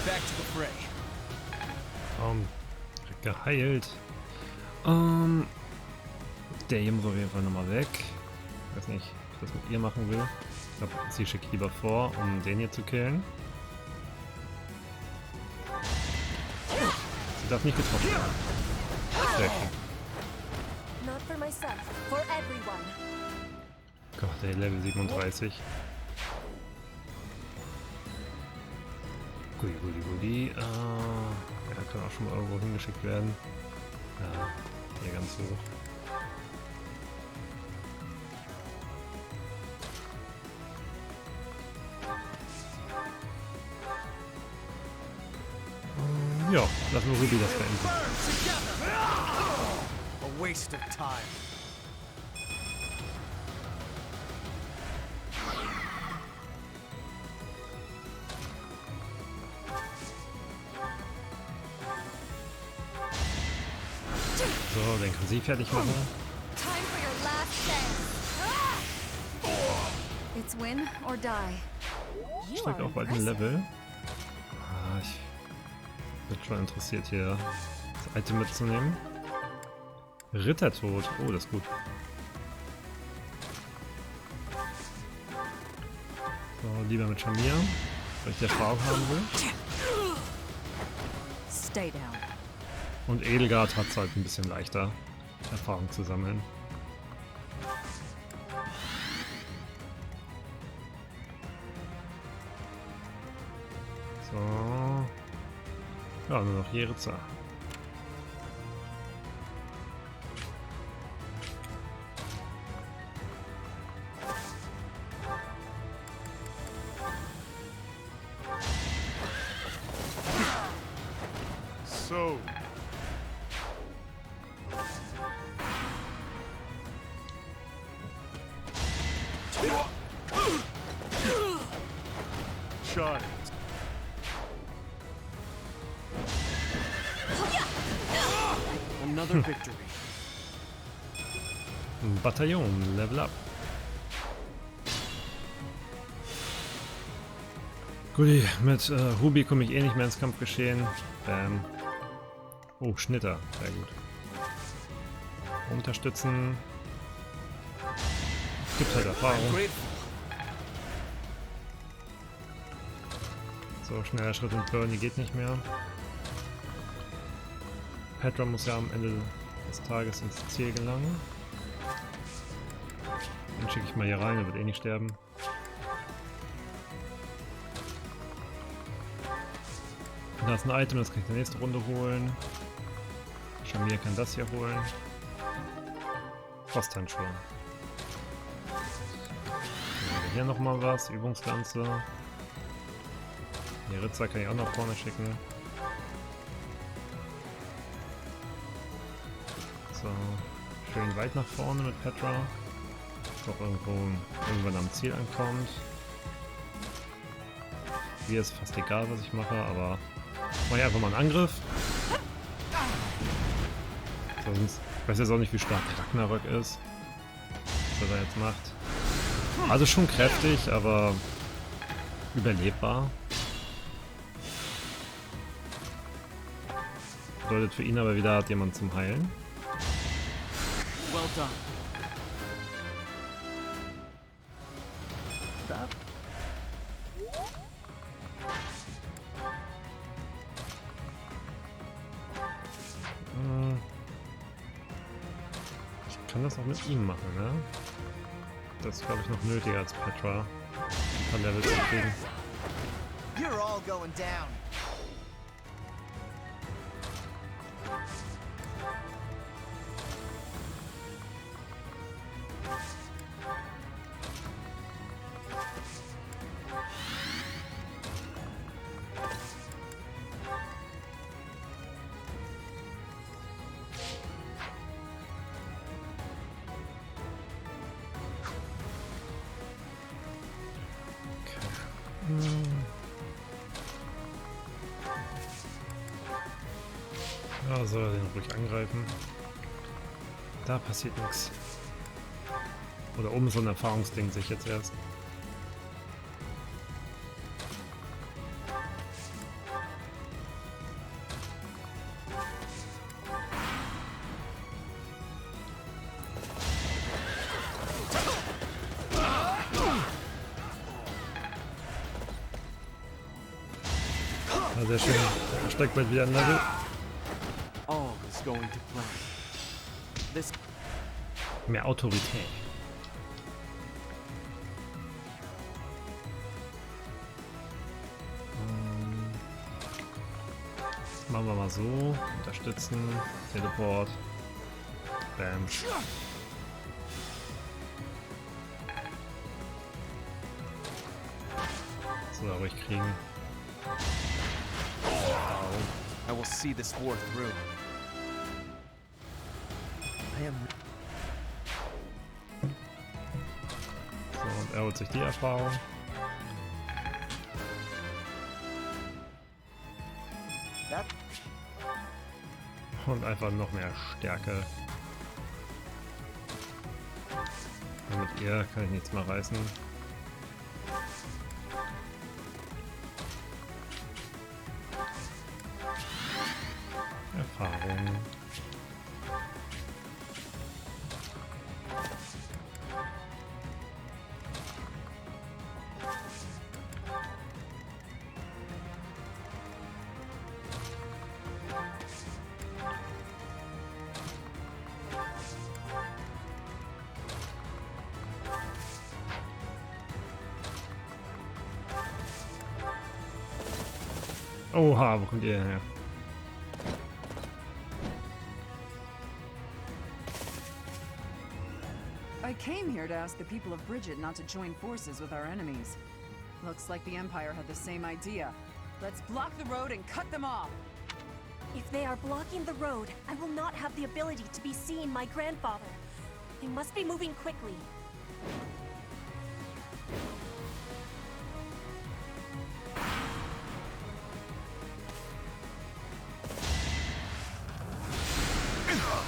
Back to the fray. Geheilt. Der hier muss auf jeden Fall nochmal weg. Ich weiß nicht, ob ich das mit ihr machen will. Ich glaube, sie schickt lieber vor, um den hier zu killen. Sie darf nicht getroffen werden. Sehr schön. Gott, ey, Level 37. Gudi, gudi, gudi. Ja, kann auch schon mal irgendwo hingeschickt werden. Ja, hier ganz hoch. Ja, lassen wir Ruby das beenden. A waste of time. So, den kann sie fertig machen. Time for your last chance. It's win or die. Steigt auch bald ein Level. Ich bin schon interessiert, hier das Item mitzunehmen. Rittertod. Oh, das ist gut. So, lieber mit Schamir, weil ich die Erfahrung haben will. Stay down. Und Edelgard hat es halt ein bisschen leichter, Erfahrung zu sammeln. So. Ja, nur noch Jeriza. shines. Another victory. Bataillon, Level Up. Guti, mit Ruby komme ich eh nicht mehr ins Kampfgeschehen. Bam. Oh, Schnitter. Sehr gut. Unterstützen. Gibt halt Erfahrung. So, schneller Schritt und Burn, die geht nicht mehr. Petra muss ja am Ende des Tages ins Ziel gelangen. Den schicke ich mal hier rein, er wird eh nicht sterben. Da ist ein Item, das kann ich in der nächsten Runde holen. Shamir kann das hier holen. Frosthandschuhe. Hier nochmal was, Übungslanze. Die Ritzer kann ich auch nach vorne schicken. So, schön weit nach vorne mit Petra. Doch irgendwann am Ziel ankommt. Mir ist fast egal, was ich mache, aber mache ich einfach mal einen Angriff. Sonst, ich weiß jetzt auch nicht, wie stark Ragnarök ist, was er jetzt macht. Also schon kräftig, aber überlebbar. Bedeutet für ihn aber wieder, hat jemand zum Heilen. Well done. Ich kann das auch mit ihm machen, ne? Das ist, glaube ich, noch nötiger als Petra. Ein paar Level zu kriegen. You're all going down. Ja, soll er den ruhig angreifen. Da passiert nichts. Oder oben so ein Erfahrungsding sich jetzt erst. Ja, sehr schön. Er steigt bald wieder ein Level. All is going to plan. This Mehr Autorität. Machen wir mal so. Unterstützen. Teleport. Bam. So, ruhig kriegen. I will see this war through. So, und er holt sich die Erfahrung. Und einfach noch mehr Stärke. Und mit ihr kann ich nichts mehr reißen. Erfahrung. Oha, wo kommt ihr her? I came here to ask the people of Bridget not to join forces with our enemies. Looks like the Empire had the same idea. Let's block the road and cut them off! If they are blocking the road, I will not have the ability to be seeing my grandfather. They must be moving quickly.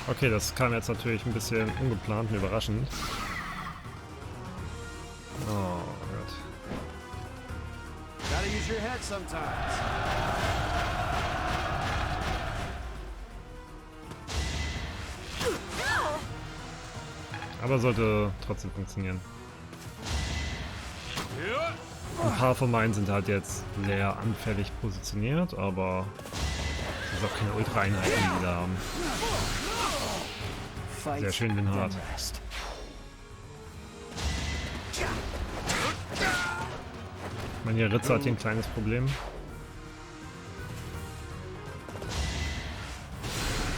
Okay, das kam jetzt natürlich ein bisschen ungeplant und überraschend. Oh Gott. Gotta use your head sometimes. Aber sollte trotzdem funktionieren. Ein paar von meinen sind halt jetzt sehr anfällig positioniert, aber es ist auch keine Ultra-Einheiten, die da haben. Sehr schön, bin hart. Ich meine, hier Ritzer hat hier ein kleines Problem.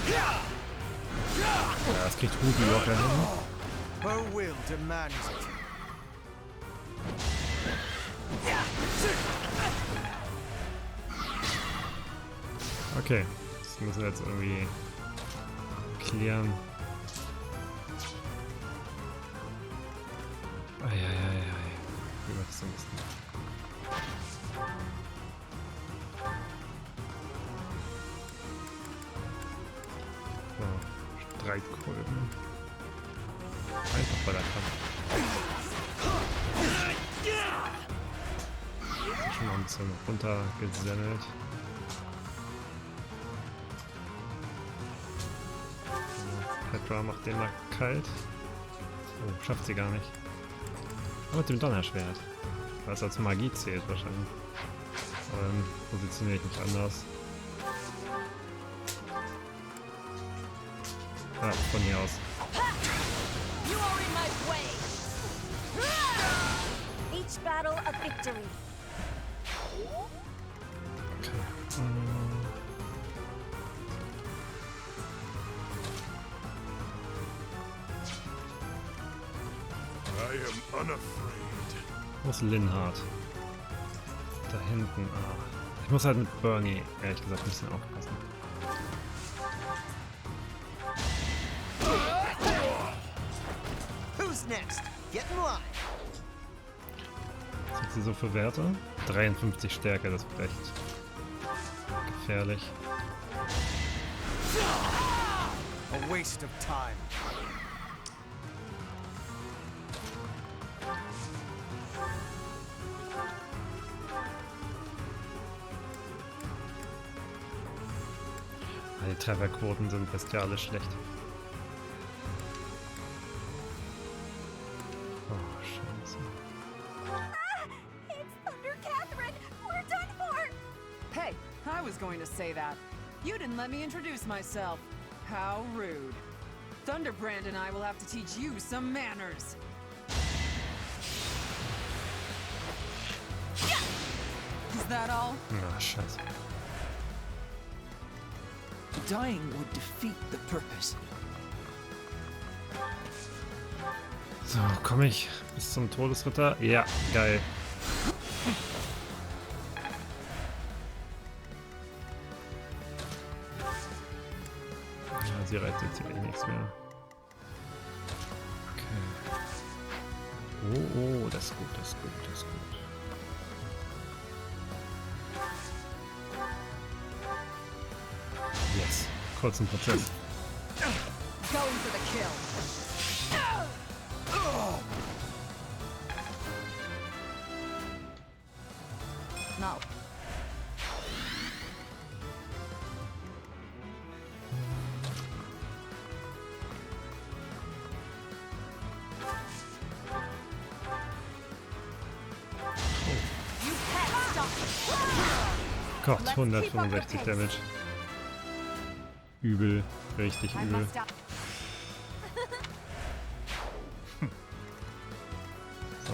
Ja, das kriegt Hubi locker hin. Her will demands it. Okay, das müssen wir jetzt irgendwie klären. Eieiei. Wie wird das am besten? So, Streitkolben. Einfach bei der Kampf. Schon mal ein bisschen runtergesemmelt. Petra macht den mal kalt. Oh, schafft sie gar nicht. Aber mit dem Donnerschwert. Weil es als Magie zählt wahrscheinlich. Aber dann positioniere ich mich anders. Ja, von hier aus. You are in my way. Each battle a victory. Okay. I am unafraid. Wo ist Linhardt? Da hinten. Ah. Ich muss halt mit Bernie, ehrlich gesagt, ein bisschen aufpassen. Who's next? Get in line. Was hat sie so für Werte? 53 Stärke, das wird echt gefährlich. A waste of time. Die Trefferquoten sind bestialisch schlecht. Oh, Scheiße. It's Thunder Catherine! We're done for! Hey, I was going to say that. You didn't let me introduce myself. How rude. Thunderbrand and I will have to teach you some manners. Is that all? Ah, Scheiße. Dying would defeat the purpose. So, komme ich bis zum Todesritter? Ja, geil. Ja, sie reizt jetzt hier nichts mehr. Okay. Oh, das ist gut, das ist gut, das ist gut. Yes, kurzen Prozess. Going for the kill. No. Gott, 165 Damage. Übel, richtig übel. So,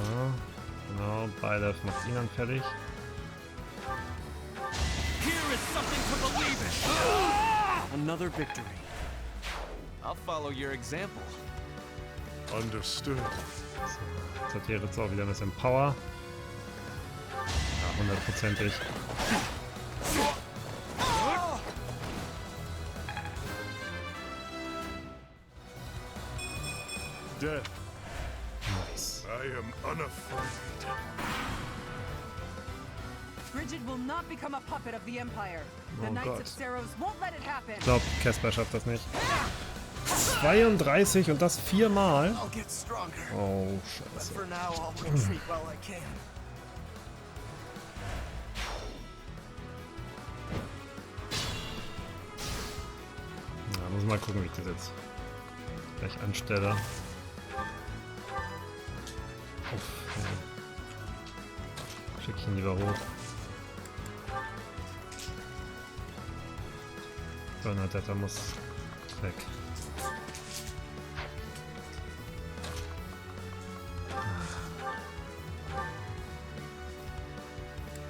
genau, beide macht ihn dann fertig. Here is something to believe in. Another victory. I'll follow your example. Understood. So, jetzt hat hier jetzt auch wieder ein bisschen Power. Ja, 100%ig. Death. Nice. I am unafraid. Brigid will not become a puppet of the Empire. The Oh Knights Gott. of Seros won't let it happen. Ich glaube, Casper schafft das nicht. 32 und das 4-mal. I'll get stronger. Oh, But scheiße. for now, I'll retreat while I can. Ja, muss mal gucken, wie ich das jetzt gleich anstelle. Schick ich ihn lieber hoch. Bernadetta muss weg.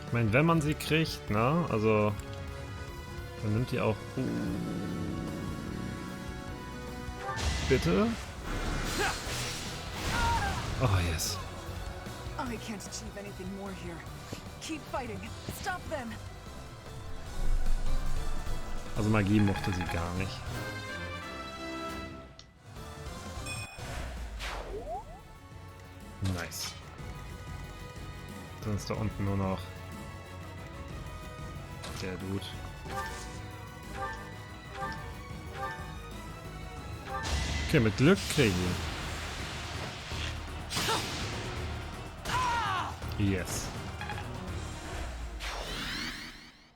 Ich meine, wenn man sie kriegt, ne? Also, dann nimmt die auch... Bitte? Oh, yes. I can't achieve anything more here. Keep fighting. Stop them. Also Magie mochte sie gar nicht. Nice. Dann ist da unten nur noch der Dude. Okay, mit Glück kriegen wir. Yes.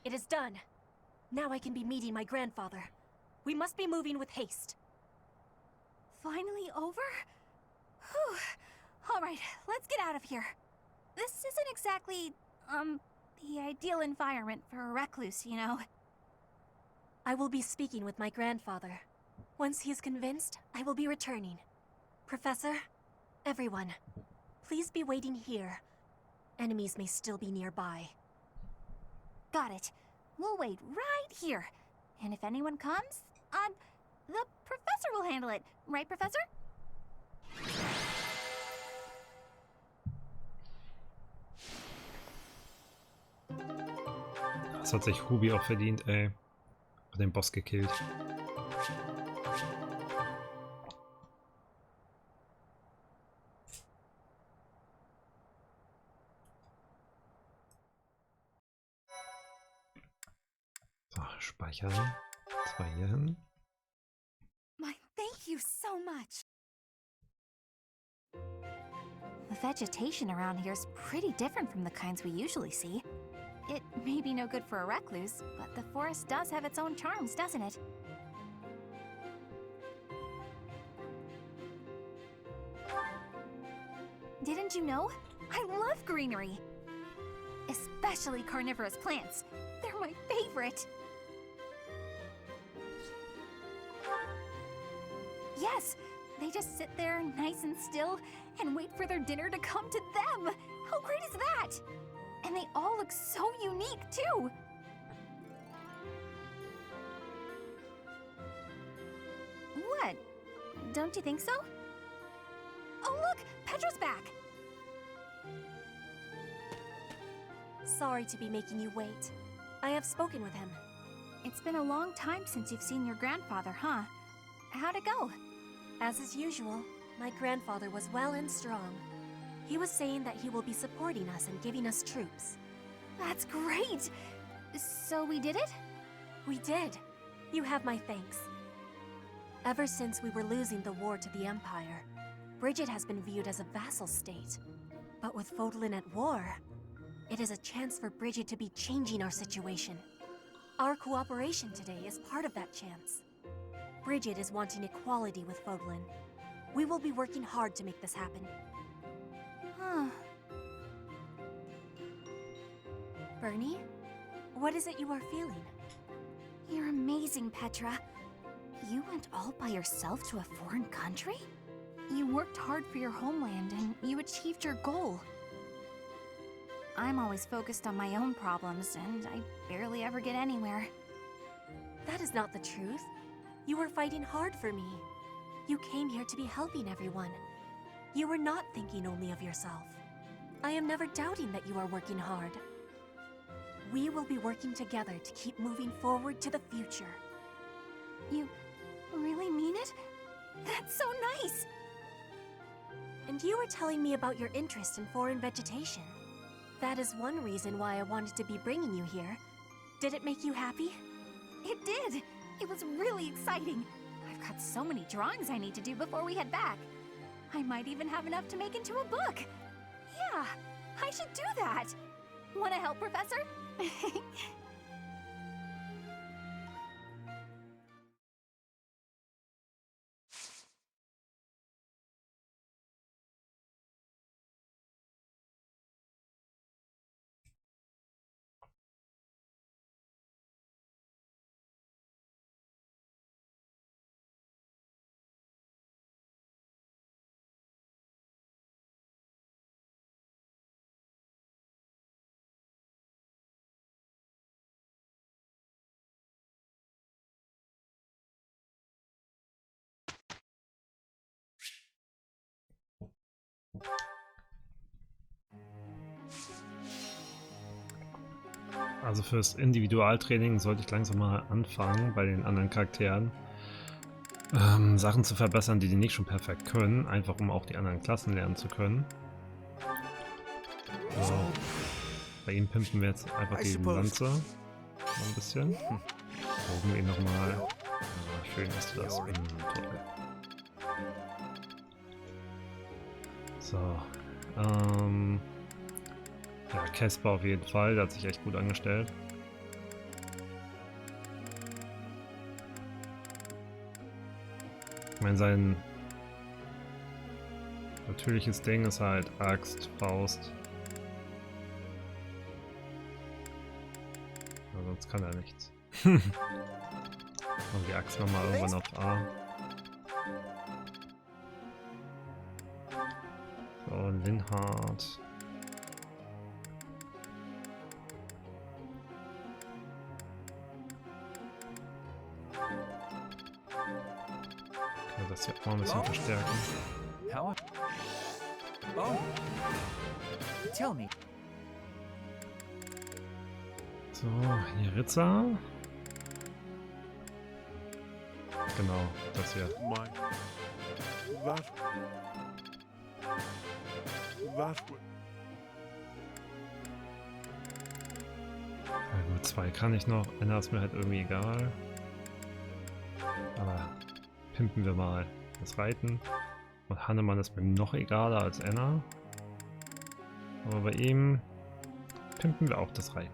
It is done. Now I can be meeting my grandfather. We must be moving with haste. Finally over? Whew. Alright, let's get out of here. This isn't exactly, the ideal environment for a recluse, you know. I will be speaking with my grandfather. Once he is convinced, I will be returning. Professor, everyone, please be waiting here. Enemies may still be nearby. Got it. We'll wait right here. And if anyone comes, the professor will handle it. Right, Professor? Das hat sich Ruby auch verdient, ey. Hat den Boss gekillt. So, speichern. 2 hier hin. My, thank you so much. The vegetation around here is pretty different from the kinds we usually see. It may be no good for a recluse, but the forest does have its own charms, doesn't it? Didn't you know? I love greenery! Especially carnivorous plants. They're my favorite! Yes! They just sit there nice and still and wait for their dinner to come to them! How great is that? And they all look so unique, too! What? Don't you think so? Oh look! Petra's back! Sorry to be making you wait. I have spoken with him. It's been a long time since you've seen your grandfather, huh? How'd it go? As is usual, my grandfather was well and strong. He was saying that he will be supporting us and giving us troops. That's great! So we did it? We did. You have my thanks. Ever since we were losing the war to the Empire, Brigid has been viewed as a vassal state. But with Fodlan at war, it is a chance for Brigid to be changing our situation. Our cooperation today is part of that chance. Brigid is wanting equality with Fodlan. We will be working hard to make this happen. Huh. Bernie, what is it you are feeling? You're amazing, Petra. You went all by yourself to a foreign country? You worked hard for your homeland and you achieved your goal. I'm always focused on my own problems and I barely ever get anywhere. That is not the truth. You were fighting hard for me. You came here to be helping everyone. You were not thinking only of yourself. I am never doubting that you are working hard. We will be working together to keep moving forward to the future. You really mean it? That's so nice! And you were telling me about your interest in foreign vegetation. That is one reason why I wanted to be bringing you here. Did it make you happy? It did! It was really exciting. I've got so many drawings I need to do before we head back. I might even have enough to make into a book. Yeah, I should do that. Want to help, Professor? Also fürs Individualtraining sollte ich langsam mal anfangen, bei den anderen Charakteren Sachen zu verbessern, die nicht schon perfekt können, einfach um auch die anderen Klassen lernen zu können. So. Bei ihm pimpen wir jetzt einfach die Lanze noch ein bisschen. Proben ihn nochmal. Ja, schön ist das. Toll. So. Ja, Casper auf jeden Fall, der hat sich echt gut angestellt. Ich meine, sein natürliches Ding ist halt Axt, Faust. Ja, sonst kann er nichts. Und die Axt nochmal irgendwann auf A. So, Linhard. Das hier auch mal ein bisschen verstärken. Tell me. So, hier Ritzer. Genau, das hier. Na gut, 2 kann ich noch. Einer ist mir halt irgendwie egal. Aber pimpen wir mal das Reiten. Und Hannemann ist mir noch egaler als Anna. Aber bei ihm pimpen wir auch das Reiten.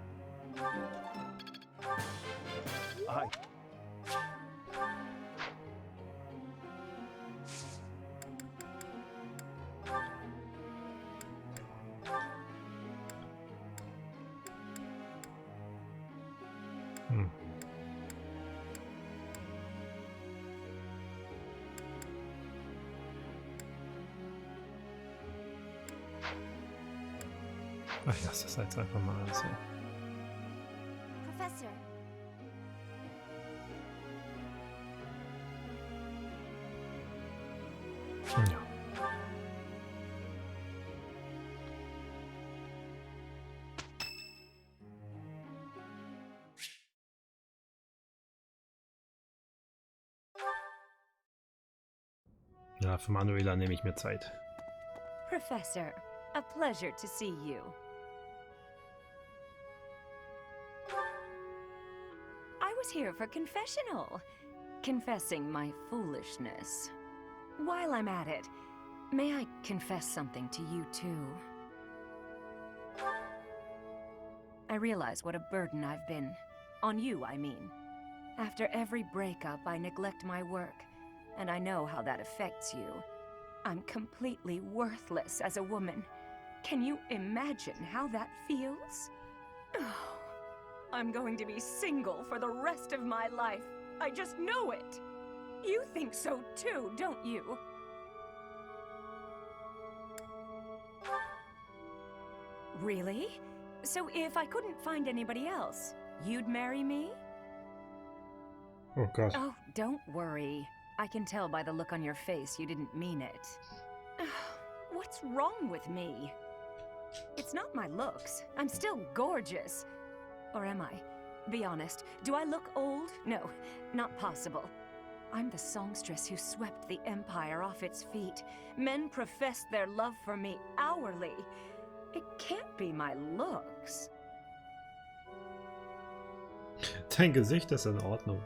Ach, ich lasse das jetzt einfach mal so. Professor. Ja. Ja, für Manuela nehme ich mir Zeit. Professor, a pleasure to see you. I was here for confessional, confessing my foolishness. While I'm at it, may I confess something to you too? I realize what a burden I've been. On you, I mean. After every breakup, I neglect my work, and I know how that affects you. I'm completely worthless as a woman. Can you imagine how that feels? Oh, I'm going to be single for the rest of my life. I just know it. You think so too, don't you? Really? So if I couldn't find anybody else, you'd marry me? Oh God. Oh, don't worry. I can tell by the look on your face you didn't mean it. What's wrong with me? It's not my looks. I'm still gorgeous. Or am I? Be honest. Do I look old? No, not possible. I'm the songstress who swept the Empire off its feet. Men professed their love for me hourly. It can't be my looks. Dein Gesicht ist in Ordnung.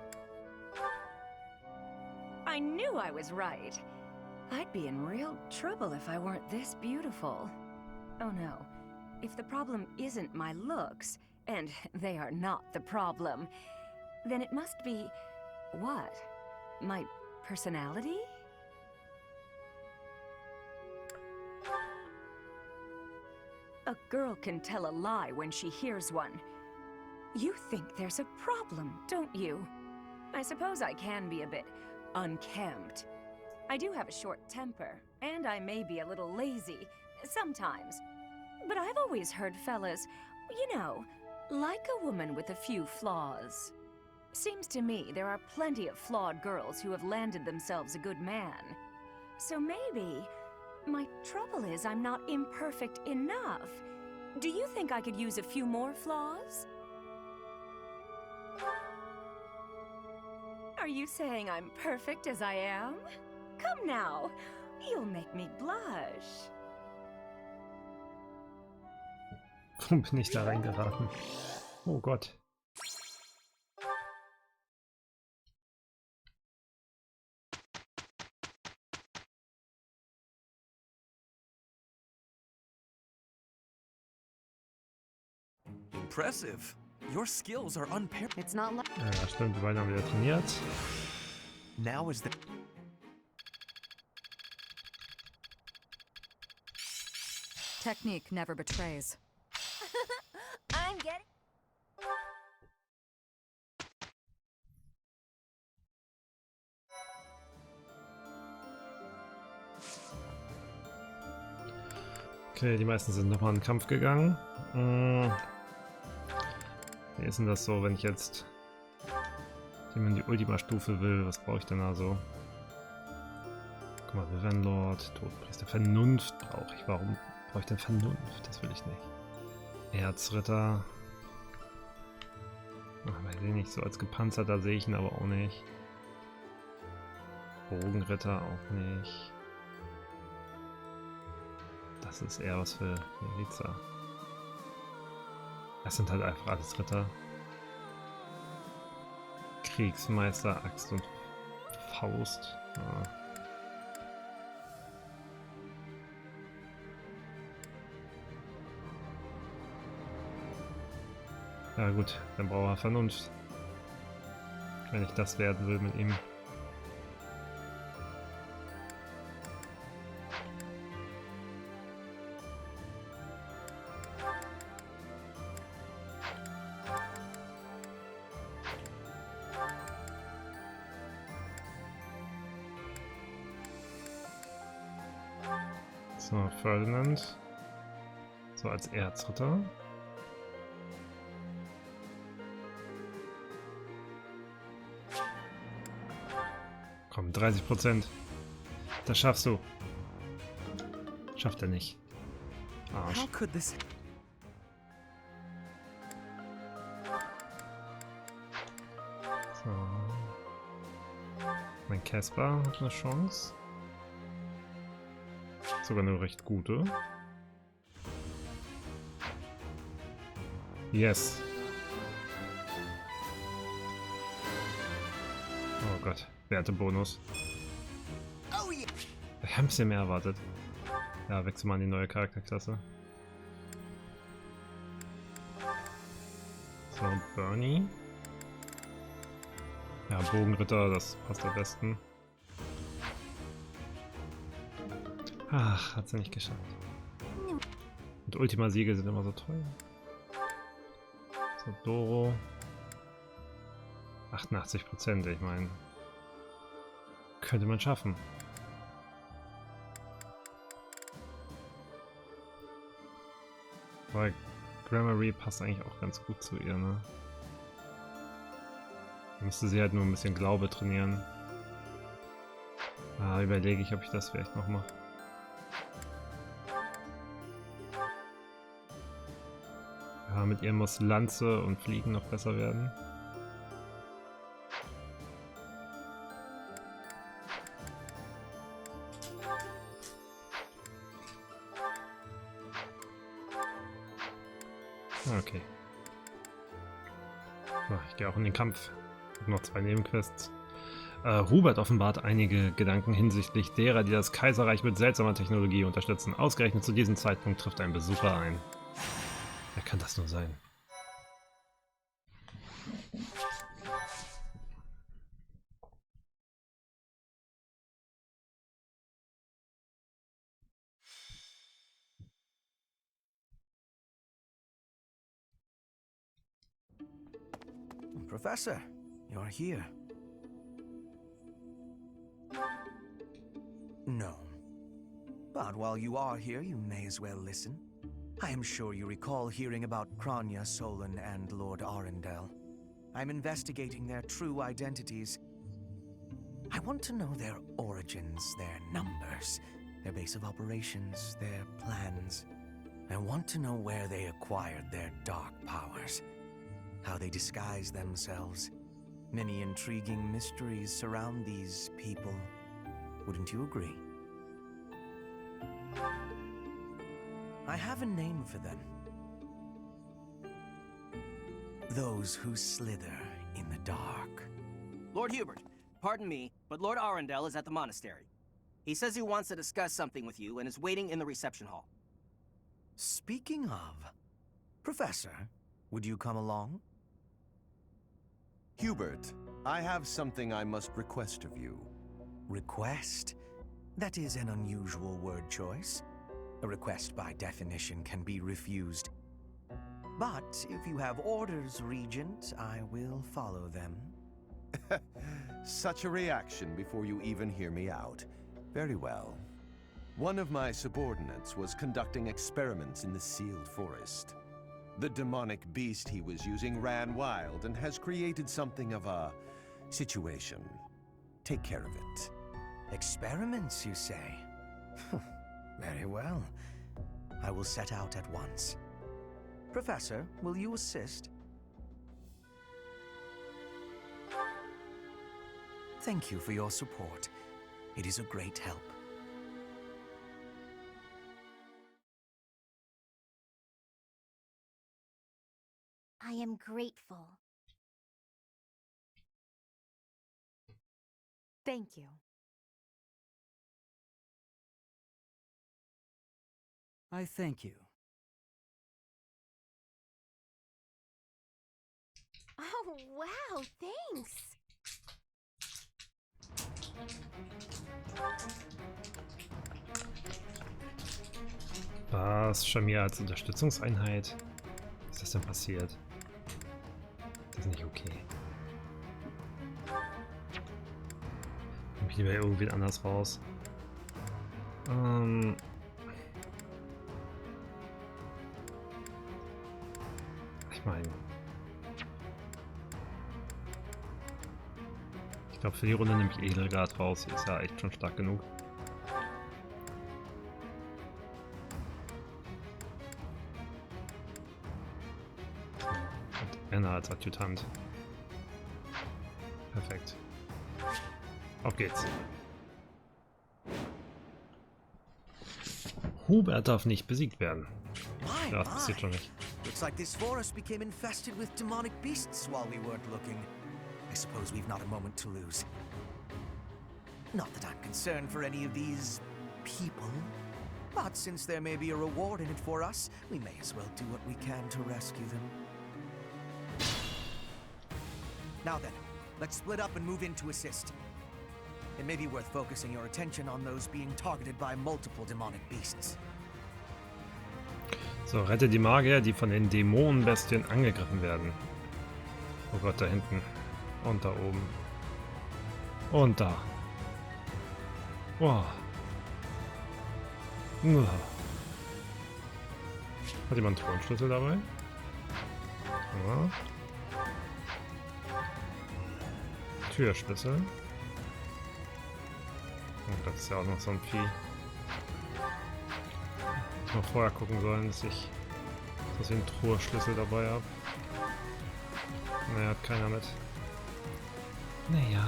I knew I was right. I'd be in real trouble if I weren't this beautiful. Oh no. If the problem isn't my looks, and they are not the problem, then it must be... what? My personality? A girl can tell a lie when she hears one. You think there's a problem, don't you? I suppose I can be a bit unkempt. I do have a short temper, and I may be a little lazy, sometimes. But I've always heard fellas, you know, like a woman with a few flaws. Seems to me there are plenty of flawed girls who have landed themselves a good man. So maybe my trouble is I'm not imperfect enough. Do you think I could use a few more flaws? Are you saying I'm perfect as I am? Come now, you'll make me blush. Warum bin ich da reingeraten? Oh Gott. Impressive. Your skills are unparalleled. It's not like... Ja, stimmt, wir beide haben wieder trainiert. Now is the... Technique never betrays. I'm getting... Okay, die meisten sind nochmal in den Kampf gegangen. Wie ist denn das so, wenn ich jetzt in die Ultima-Stufe will? Was brauche ich denn da so? Guck mal, Virenlord, Todpriester, Vernunft brauche ich. Warum brauche ich denn Vernunft? Das will ich nicht. Erzritter. Ach, weiß ich nicht, so als gepanzerter sehe ich ihn aber auch nicht. Bogenritter auch nicht. Das ist eher was für Miliza. Das sind halt einfach alles Ritter. Kriegsmeister, Axt und Faust. Ja. Ja gut, dann braucht er Vernunft. Wenn ich das werden will mit ihm. So, Ferdinand. So, als Erzritter. Komm, 30%. Das schaffst du. Schafft er nicht. Arsch. How could this... So. Mein Casper hat eine Chance. Sogar eine recht gute. Yes. Oh Gott, Wertebonus. Wir haben ein bisschen mehr erwartet. Ja, wechseln wir an die neue Charakterklasse. So, Bernie. Ja, Bogenritter, das passt am besten. Ach, hat sie nicht geschafft. Und Ultima-Siege sind immer so teuer. So, Doro. 88%, ich meine. Könnte man schaffen. Weil Grammary passt eigentlich auch ganz gut zu ihr, ne? Müsste sie halt nur ein bisschen Glaube trainieren. Ah, überlege ich, ob ich das vielleicht noch mache. Ja, mit ihr muss Lanze und Fliegen noch besser werden. Okay. So, ich gehe auch in den Kampf. Ich habe noch 2 Nebenquests. Hubert offenbart einige Gedanken hinsichtlich derer, die das Kaiserreich mit seltsamer Technologie unterstützen. Ausgerechnet zu diesem Zeitpunkt trifft ein Besucher ein. Wer kann das nur sein? Professor, you're here. No. But while you are here, you may as well listen. I am sure you recall hearing about Kranya, Solon, and Lord Arundel. I'm investigating their true identities. I want to know their origins, their numbers, their base of operations, their plans. I want to know where they acquired their dark powers, how they disguise themselves. Many intriguing mysteries surround these people. Wouldn't you agree? I have a name for them. Those who slither in the dark. Lord Hubert, pardon me, but Lord Arundel is at the monastery. He says he wants to discuss something with you and is waiting in the reception hall. Speaking of, Professor, would you come along? Hubert, I have something I must request of you. Request? That is an unusual word choice. A request by definition can be refused. But if you have orders, Regent, I will follow them. Such a reaction before you even hear me out. Very well. One of my subordinates was conducting experiments in the sealed forest. The demonic beast he was using ran wild and has created something of a situation. Take care of it. Experiments, you say? Very well. I will set out at once. Professor, will you assist? Thank you for your support. It is a great help. I am grateful. Thank you. I thank you. Oh, wow, thanks. Was? Shamir als Unterstützungseinheit? Was ist das denn passiert? Das ist nicht okay. Komm ich lieber irgendwie anders raus. Ich meine... Ich glaube, für die Runde nehme ich Edelgard raus. Die ist ja echt schon stark genug. Und Anna als Adjutant. Perfekt. Auf geht's. Hubert darf nicht besiegt werden. Ja, das passiert schon nicht. Looks like this forest became infested with demonic beasts while we weren't looking. I suppose we've not a moment to lose. Not that I'm concerned for any of these people, but since there may be a reward in it for us, we may as well do what we can to rescue them. Now then, let's split up and move in to assist. It may be worth focusing your attention on those being targeted by multiple demonic beasts. So, rette die Magier, die von den Dämonenbestien angegriffen werden. Oh Gott, da hinten. Und da oben. Und da. Wow. Hat jemand einen Thronschlüssel dabei? Ja. Türschlüssel. Oh, das ist ja auch noch so ein Vieh. Ich mal vorher gucken sollen, dass ich einen Truheschlüssel dabei habe. Naja, hat keiner mit. Naja.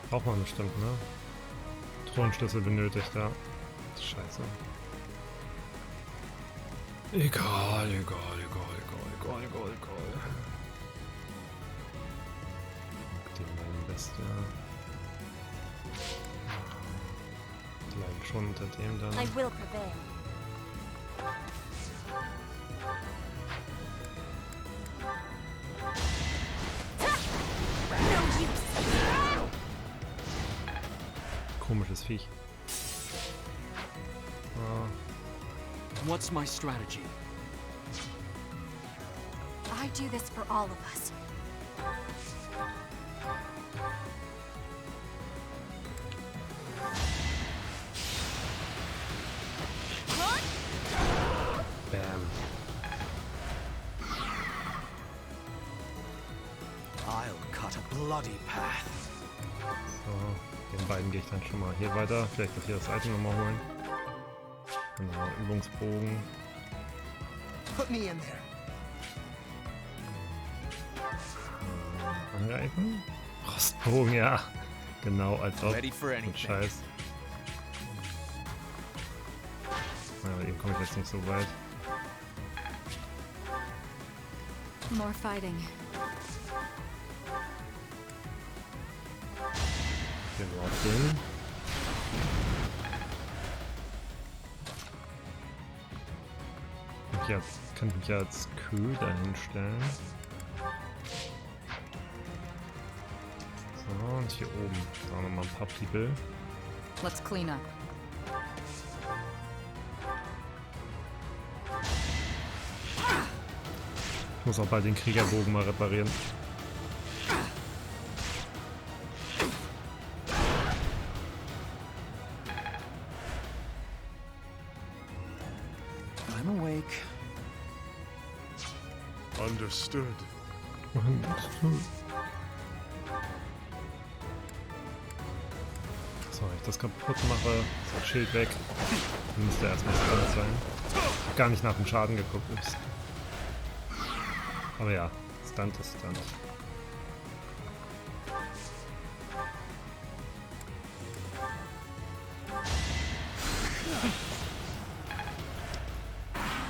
Braucht man bestimmt, ne? Thronschlüssel benötigt, ja. Scheiße. Egal. Den mein Bester. Bleibt schon unter dem dann. I will prevail. Komisches Viech. What's my strategy? I do this for all of us. Bam. I'll cut a bloody path. So, den beiden gehe ich dann schon mal hier weiter. Vielleicht noch hier das Item nochmal holen. Genau, Übungsbogen. Put me in there. Angreifen? Rostbogen, ja. Genau, als ob. Und Scheiß. Aber eben komme ich jetzt nicht so weit. More fighting. Hier drauf gehen. Kann ich mich ja als Köder hinstellen. So, und hier oben. Da nochmal ein paar People. Let's clean up. Ich muss auch bald den Kriegerbogen mal reparieren. I'm awake. Understood. So, wenn ich das kaputt mache, ist das Schild weg. Dann müsste erstmal dran sein. Ich hab gar nicht nach dem Schaden geguckt, ups. Aber ja, Stunt ist Stunt.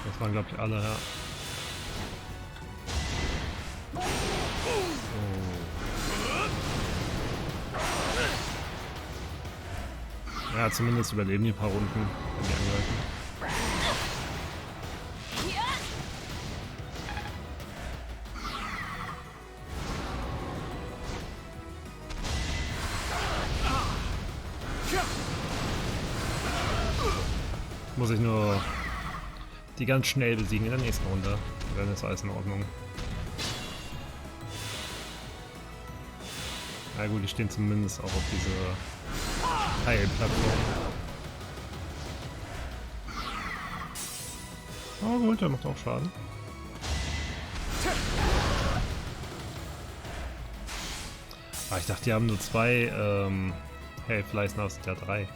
Das waren, glaube ich, alle, ja. Ja, zumindest überleben die paar Runden, wenn die angreifen. Muss ich nur die ganz schnell besiegen in der nächsten Runde. Dann ist alles in Ordnung. Na gut, die stehen zumindest auch auf diese Heilplattform. Oh gut, der macht auch Schaden. Ah, ich dachte, die haben nur zwei Helfleisten aus der 3.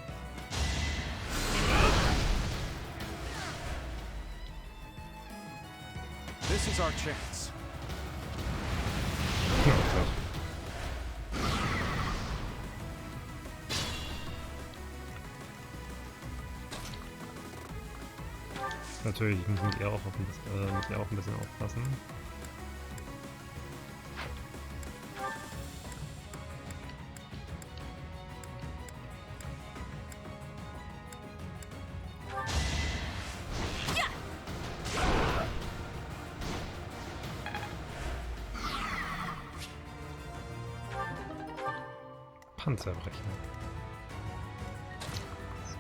This is our chance. Oh Gott. Natürlich, ich muss mit ihr auch ein bisschen aufpassen. Panzerbrecher. So.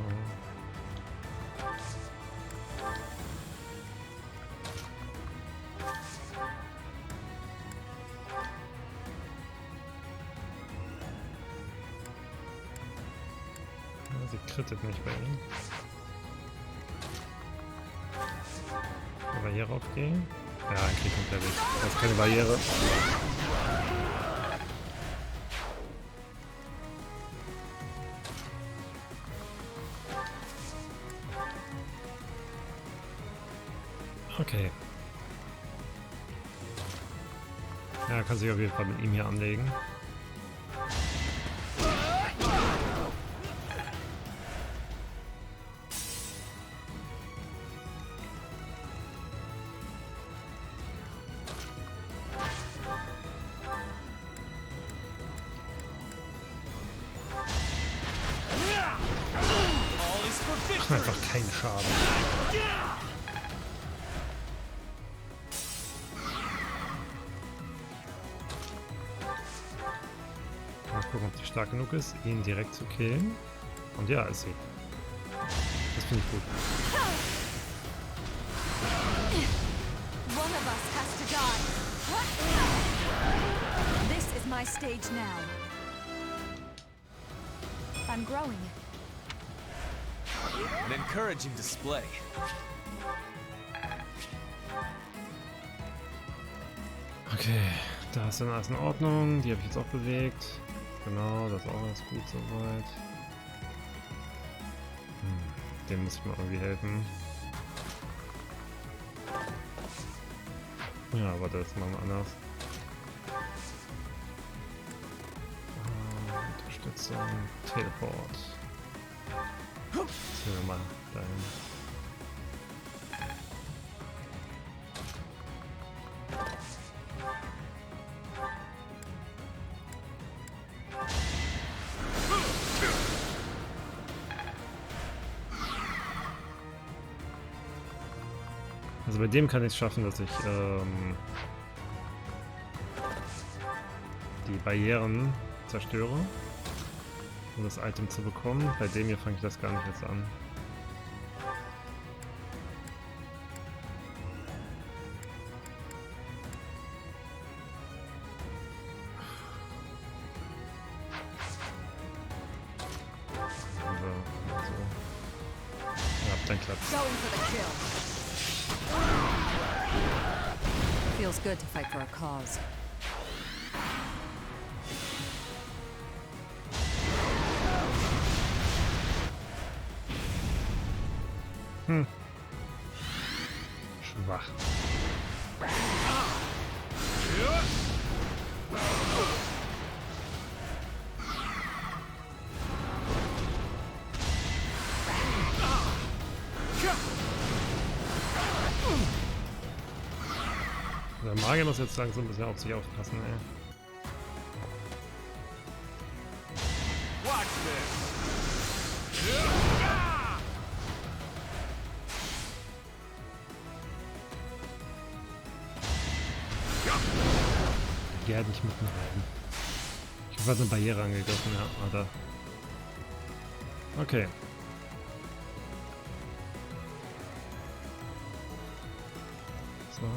Ja, sie krittet nicht bei ihm. Aber hier raufgehen? Ja, ein Krieg komplett weg. Das ist keine Barriere. Okay. Ja, kann sich auf jeden Fall mit ihm hier anlegen. machen einfach keinen Schaden. Mal gucken, ob die stark genug ist, ihn direkt zu killen. Und ja, ist sie. Das finde ich gut. One of us has to die. This is my stage now. I'm growing. An encouraging display. Okay, da ist dann alles in Ordnung. Die habe ich jetzt auch bewegt. Genau, das ist auch alles gut soweit. Dem muss ich mal irgendwie helfen. Ja, aber das machen wir anders. Unterstützung, Teleport. Ziehen wir mal dahin. Also bei dem kann ich es schaffen, dass ich die Barrieren zerstöre, um das Item zu bekommen. Bei dem hier fange ich das gar nicht jetzt an. Ja, dann klappt's. Feels good to fight for a cause. Schwach. Der Magier muss jetzt langsam ein bisschen auf sich aufpassen, ey. Geh halt nicht mitten rein. Ich habe halt eine Barriere angegriffen, ja, Alter. Okay. So.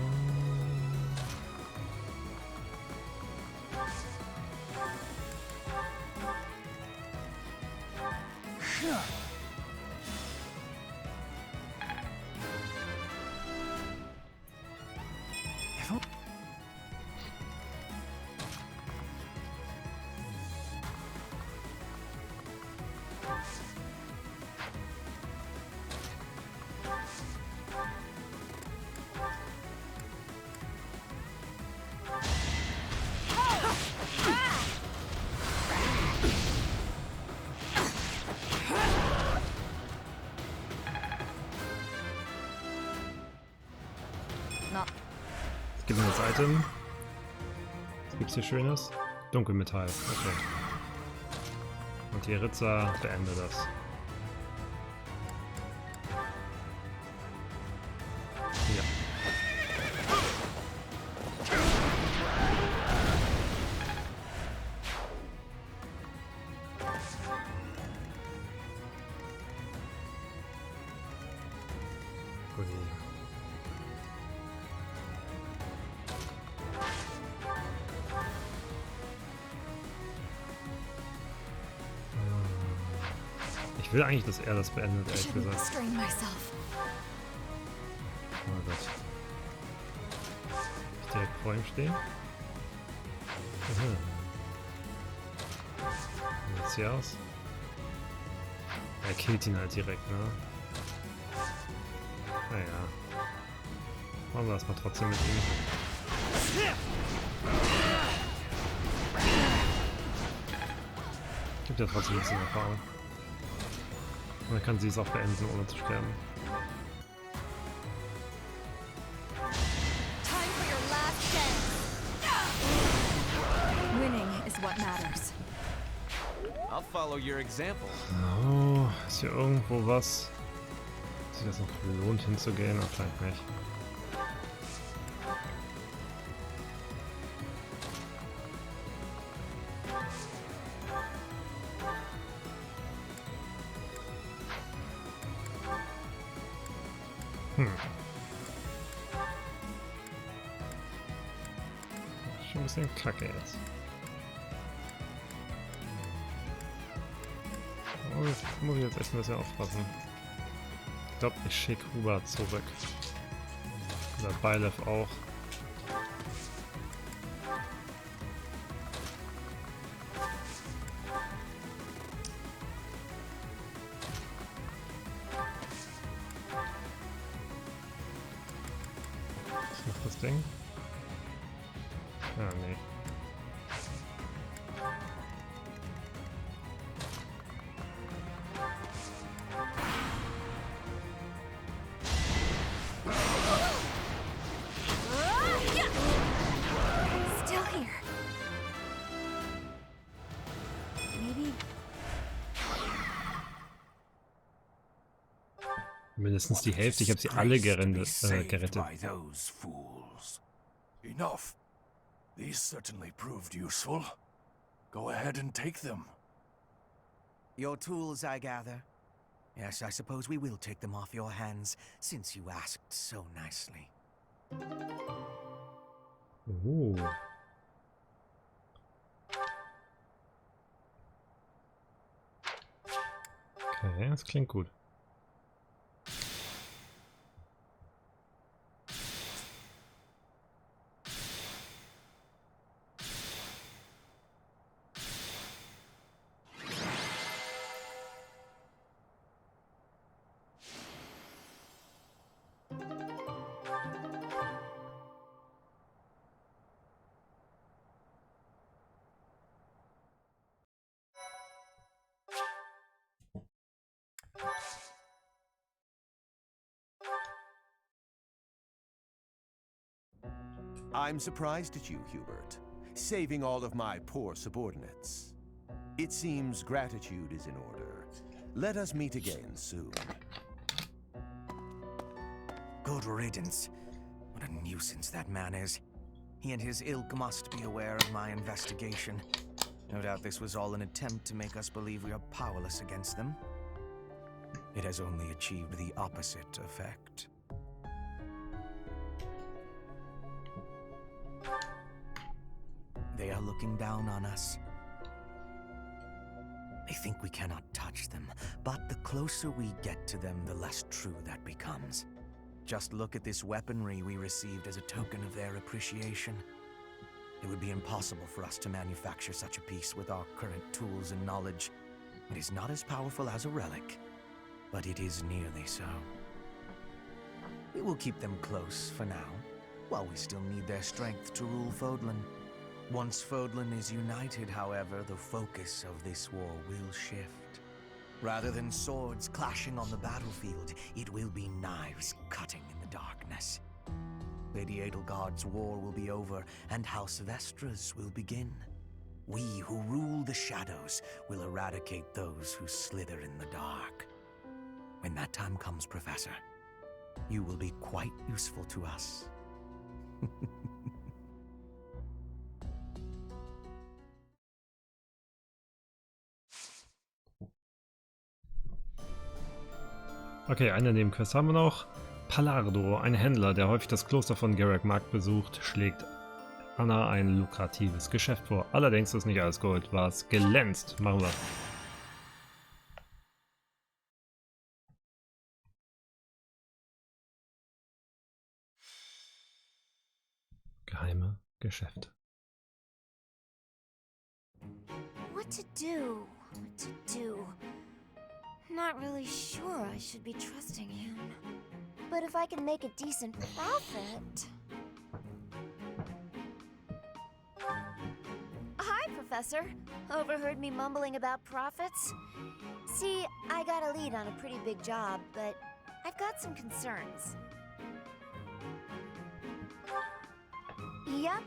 Gib mir das Item. Was gibt's hier Schönes? Dunkelmetall. Okay. Und die Ritzer beendet das. Ja. Gut. Ich will eigentlich, dass er das beendet, ehrlich gesagt. Oh Gott. Ich direkt vor ihm stehen? Wie sieht's hier aus? Er killt ihn halt direkt, ne? Naja. Machen wir das mal trotzdem mit ihm. Gibt ja trotzdem ein bisschen Erfahrung. Und dann kann sie es auch beenden, ohne zu sterben. Winning is what matters. I'll follow your example. Oh, ist hier irgendwo was? sich das noch lohnt hinzugehen, aber vielleicht nicht. Schon ein bisschen kacke jetzt. Oh, das muss ich jetzt echt ein bisschen aufpassen. Ich glaube, ich schicke Hubert zurück. Oder Beilev auch. Was macht das Ding? Ah, nee. Still here. Maybe. Mindestens die Hälfte. Ich habe sie alle gerettet. Enough. These certainly proved useful. Go ahead and take them. Your tools, I gather. Yes, I suppose we will take them off your hands, since you asked so nicely. Ooh. Okay, das klingt gut. I'm surprised at you, Hubert, saving all of my poor subordinates. It seems gratitude is in order. Let us meet again soon. Good riddance. What a nuisance that man is. He and his ilk must be aware of my investigation. No doubt this was all an attempt to make us believe we are powerless against them. It has only achieved the opposite effect. They are looking down on us. They think we cannot touch them, but the closer we get to them, the less true that becomes. Just look at this weaponry we received as a token of their appreciation. It would be impossible for us to manufacture such a piece with our current tools and knowledge. It is not as powerful as a relic, but it is nearly so. We will keep them close for now, while we still need their strength to rule Fodlan. Once Fodlan is united, however, the focus of this war will shift. Rather than swords clashing on the battlefield, it will be knives cutting in the darkness. Lady Edelgard's war will be over, and House Vestra's will begin. We who rule the shadows will eradicate those who slither in the dark. When that time comes, Professor, you will be quite useful to us. Okay, eine Nebenquest haben wir noch. Palardo, ein Händler, der häufig das Kloster von Garreg Machs besucht, schlägt Anna ein lukratives Geschäft vor. Allerdings ist nicht alles Gold, was glänzt. Machen wir. Geheime Geschäfte. What to do? What to do? Not really sure I should be trusting him. But if I can make a decent profit... Hi, Professor. Overheard me mumbling about profits? See, I got a lead on a pretty big job, but I've got some concerns. Yep.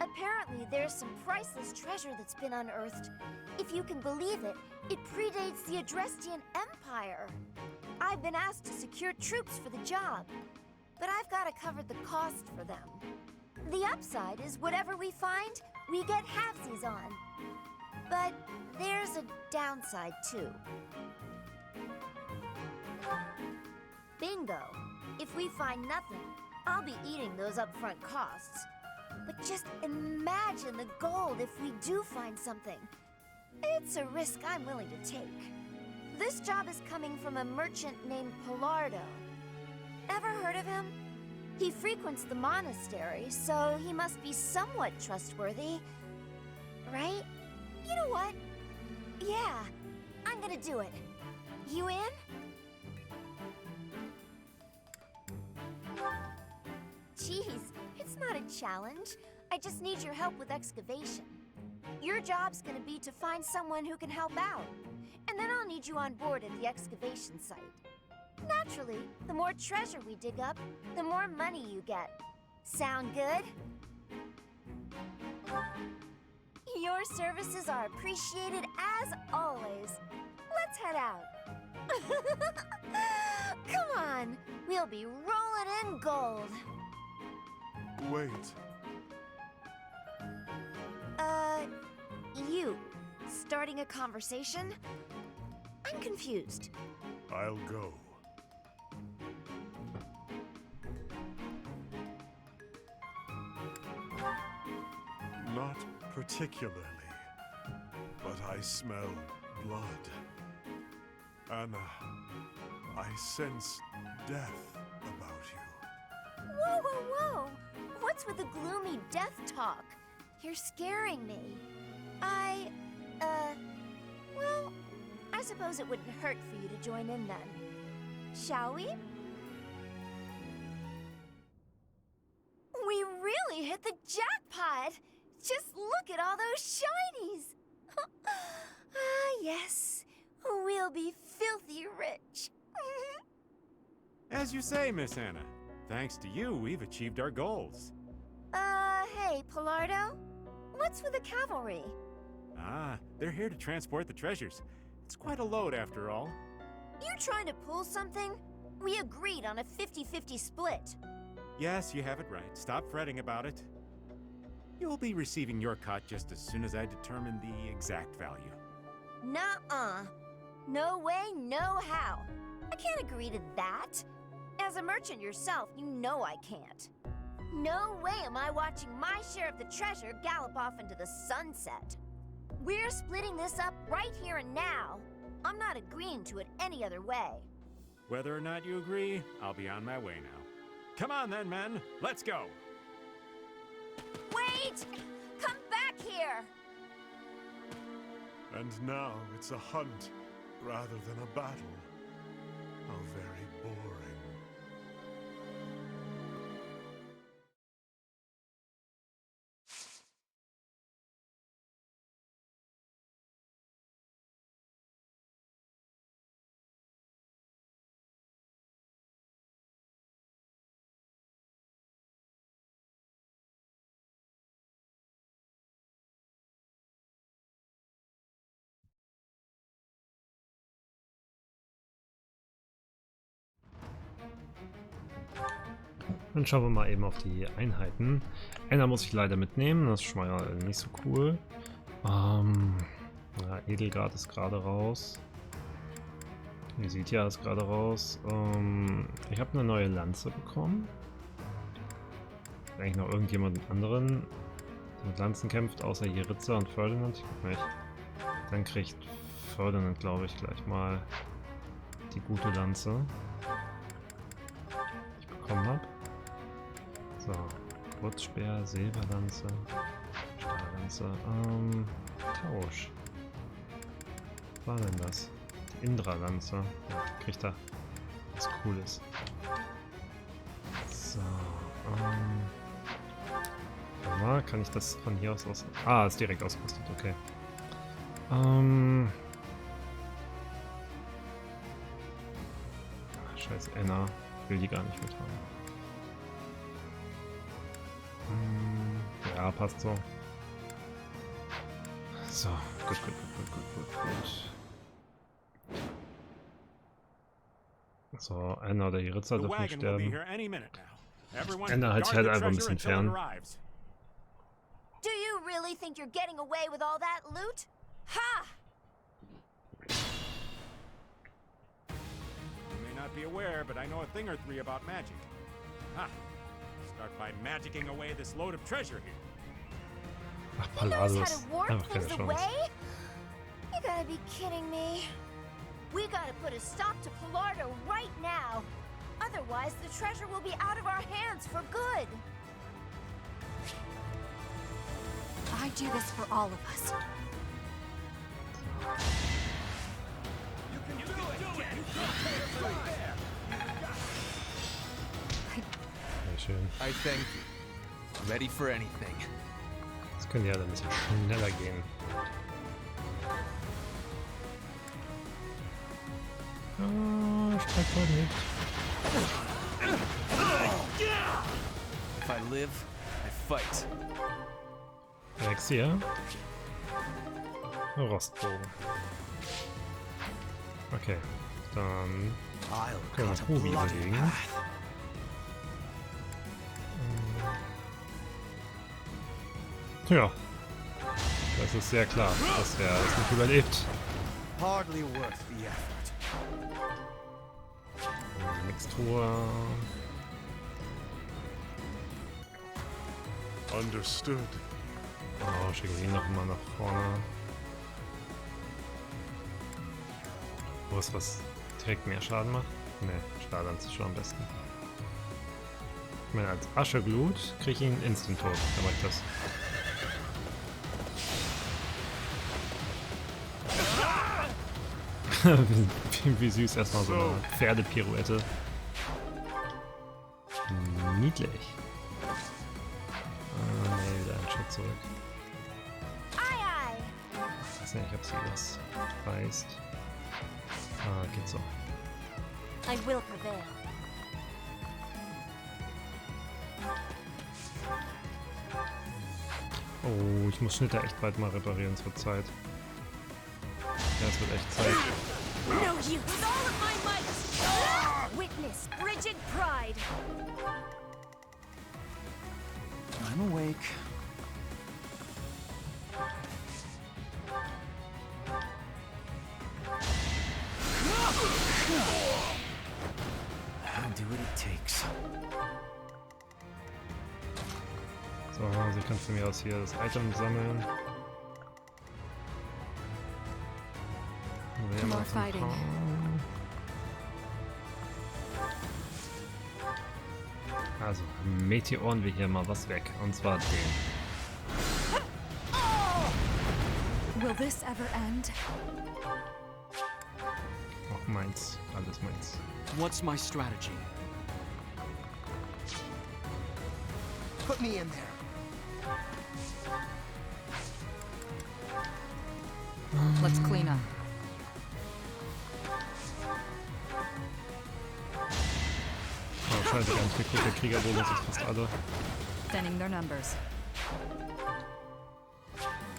Apparently, there's some priceless treasure that's been unearthed. If you can believe it, it predates the Adrestian Empire. I've been asked to secure troops for the job, but I've got to cover the cost for them. The upside is whatever we find, we get halvesies on. But there's a downside too. Bingo! If we find nothing, I'll be eating those upfront costs. But just imagine the gold if we do find something. It's a risk I'm willing to take. This job is coming from a merchant named Pallardo. Ever heard of him? He frequents the monastery, so he must be somewhat trustworthy. Right? You know what? Yeah, I'm gonna do it. You in? Jeez, it's not a challenge. I just need your help with excavation. Your job's gonna be to find someone who can help out. And then I'll need you on board at the excavation site. Naturally, the more treasure we dig up, the more money you get. Sound good? Your services are appreciated as always. Let's head out. Come on, we'll be rolling in gold. Wait. You starting a conversation? I'm confused. I'll go. Not particularly, but I smell blood. Anna, I sense death about you. Whoa, whoa, whoa! What's with the gloomy death talk? You're scaring me. Well, I suppose it wouldn't hurt for you to join in then. Shall we? We really hit the jackpot! Just look at all those shinies! Ah, yes. We'll be filthy rich. As you say, Miss Anna. Thanks to you, we've achieved our goals. Hey, Pallardo? What's with the cavalry? Ah, they're here to transport the treasures. It's quite a load, after all. You trying to pull something? We agreed on a 50-50 split. Yes, you have it right. Stop fretting about it. You'll be receiving your cut just as soon as I determine the exact value. Nuh-uh. No way, no how. I can't agree to that. As a merchant yourself, you know I can't. No way am I watching my share of the treasure gallop off into the sunset. We're splitting this up right here and now. I'm not agreeing to it any other way. Whether or not you agree, I'll be on my way now. Come on then, men. Let's go. Wait! Come back here! And now it's a hunt rather than a battle. How very boring. Dann schauen wir mal eben auf die Einheiten. Einer muss ich leider mitnehmen, das ist schon mal nicht so cool. Ja, Edelgard ist gerade raus. Visitia ist gerade raus. Ich habe eine neue Lanze bekommen. Eigentlich noch irgendjemanden anderen, der mit Lanzen kämpft, außer Jeritza und Ferdinand. Ich guck nicht. Dann kriegt Ferdinand, glaube ich, gleich mal die gute Lanze, die ich bekommen habe. So, Brutzspeer, Silberlanze, Stahllanze, Tausch. Was war denn das? Die Indra-Lanze. Ja, kriegt er was Cooles. So, warte mal, kann ich das von hier aus aus... Ah, ist direkt ausgerüstet, okay. Scheiß Anna, will die gar nicht mit haben. Ja, passt so. So, gut. So, Anna oder die Ritzer dürfen nicht sterben. Anna hält sich halt einfach ein bisschen fern. Do you really think you're getting away with all that loot? Ha! You may not be aware, but I know a thing or three about magic. Ha! Start by magicking away this load of treasure here. Ach, Padautz. Einfach keine Chance. You gotta be kidding me. We gotta put a stop to Palardo right now. Otherwise, the treasure will be out of our hands for good. I do this for all of us. You can do it! Sehr schön. I thank you. Ready for anything. Das könnte ja ein bisschen schneller gehen. Oh, Streitfahrt nicht. If I live, I fight. Elixier. Rostbogen. Okay, dann können wir Probi überlegen. Ja, das ist sehr klar, dass er es nicht überlebt. Hardly worth the effort. Mixtur. Understood. Oh, schicken wir ihn noch mal nach vorne. Wo ist was direkt mehr Schaden macht? Ne, Stahllanze ist schon am besten. Ich meine, als Ascheglut kriege ich ihn instant tot. Dann mache ich das. wie süß, erstmal so eine Pferdepirouette. Niedlich. Ne, wieder ein Schritt zurück. Ich weiß nicht, ob sie das reißt. Geht so. I will prevail. Oh, ich muss Schnitter echt bald mal reparieren, es wird Zeit. Ja, es wird echt Zeit. No use. With all of my might. Witness rigid pride. I'm awake. I'll do what it takes. So, sie kann von mir aus hier das Item sammeln. More fighting. Also, meteoren wir hier mal was weg. Und zwar den. Will this ever end? Auch meins. Alles meins. What's my strategy? Put me in there. Let's clean up. Oh, scheiße, gar nicht geguckt. Der Kriegerbonus ist fast alle. Thinning their numbers.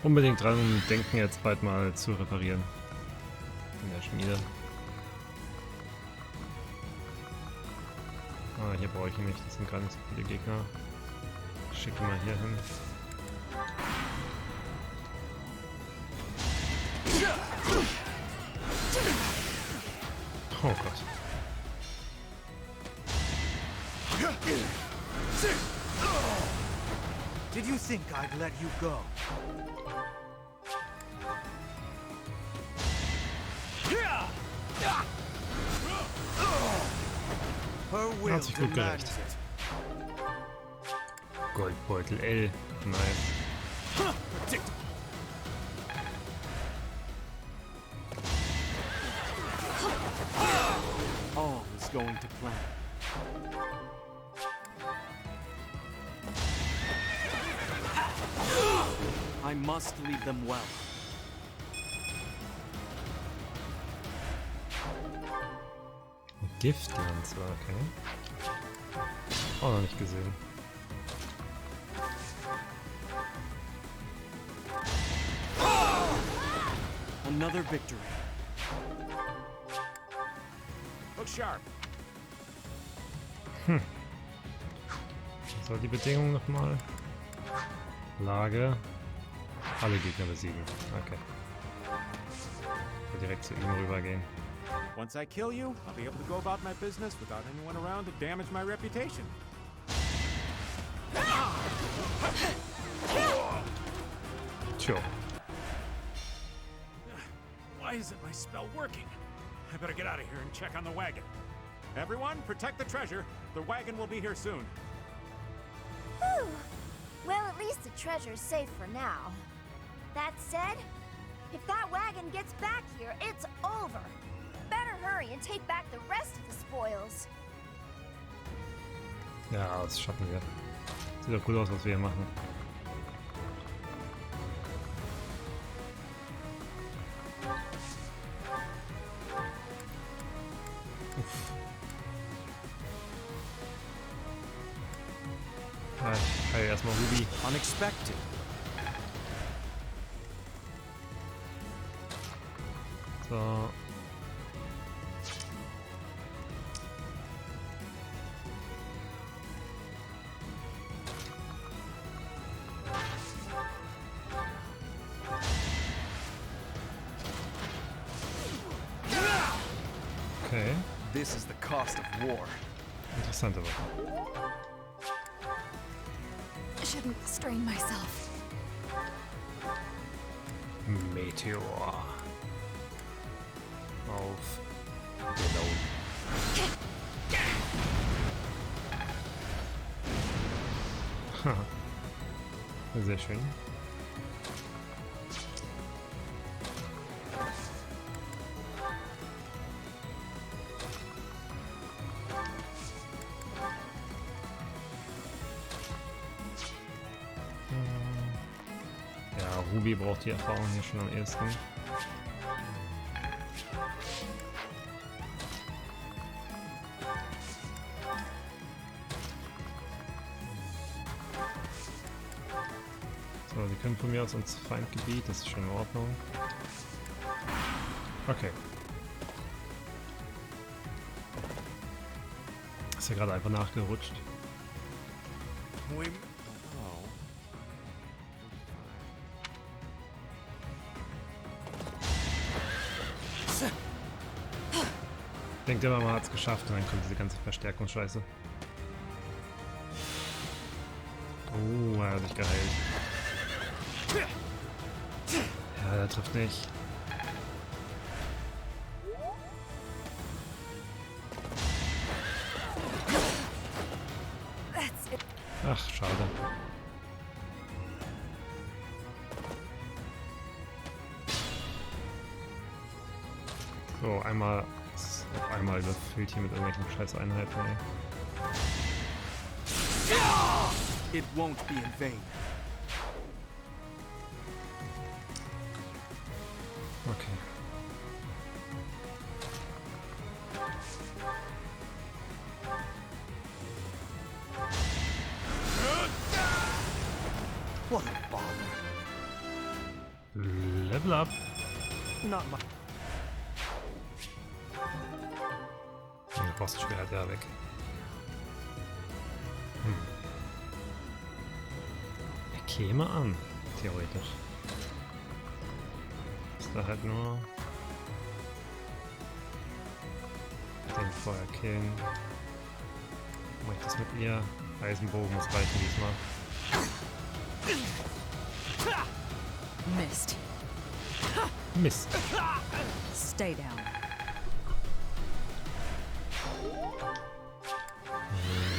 Unbedingt dran denken, jetzt bald mal zu reparieren. In der Schmiede. Hier brauche ich ihn nicht. Das sind gar nicht so viele Gegner. Ich schicke ihn mal hier hin. Oh Gott. Did you think I'd let you go? Hat sich gut gerecht. Goldbeutel L. Nice. All is going to plan. I must lead them well. Giftlanze, okay. Auch noch nicht gesehen. Another victory. Look sharp. Was soll die Bedingung nochmal? Lage. Alle Gegner besiegen. Okay. Direkt zu ihm rübergehen. Once I kill you, I'll be able to go about my business without anyone around to damage my reputation. Sure. Why isn't my spell working? I better get out of here and check on the wagon. Everyone, protect the treasure. The wagon will be here soon. Whew. Well, at least the treasure's safe for now. That said, if that wagon gets back here, it's over. Better hurry and take back the rest of the spoils. Ja, das schaffen wir. Sieht doch gut aus, was wir hier machen. Uff. Ja, ich heile erstmal Ruby. Unexpected. So. Okay. This is the cost of war. Interessant aber. Shouldn't strain myself. Meteor. Auf genau. Sehr schön. Ja, Ruby braucht die Erfahrung hier schon am ehesten. So, die können von mir aus ins Feindgebiet, das ist schon in Ordnung. Okay. Ist ja gerade einfach nachgerutscht. Denkt immer, man hat es geschafft und dann kommt diese ganze Verstärkungsscheiße. Oh, er hat sich geheilt. Ja, der trifft nicht. Ach, schade. So, einmal auf einmal überfüllt hier mit irgendwelchen Scheißeinheiten, ey. It won't be in vain. Okay. What a bother. Level up. Not my. Schwerter weg. Er käme an, theoretisch. Ist da halt nur den vorher killen. Mach ich das mit ihr? Eisenbogen muss reichen diesmal. Missed. Mist. Stay down.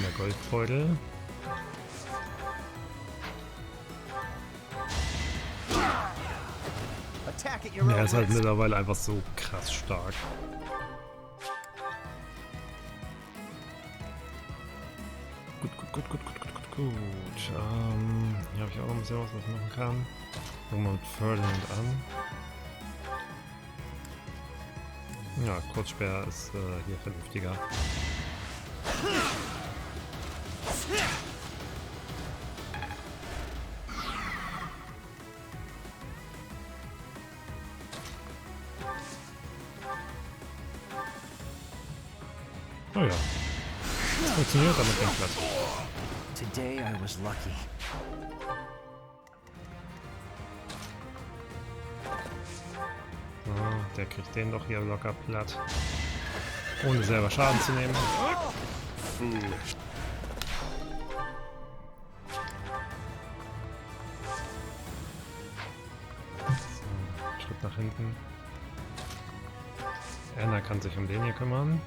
Der Goldbeutel. Er ist halt mittlerweile einfach so krass stark. Gut. Hier habe ich auch noch ein bisschen was ich machen kann. Fangen wir mit Ferdinand an. Ja, Kurzspeer ist hier vernünftiger. Oh ja. Das funktioniert aber kein Platz. Today I was lucky. Oh, der kriegt den doch hier locker platt. Ohne selber Schaden zu nehmen. So, Schritt nach hinten. Anna kann sich um den hier kümmern.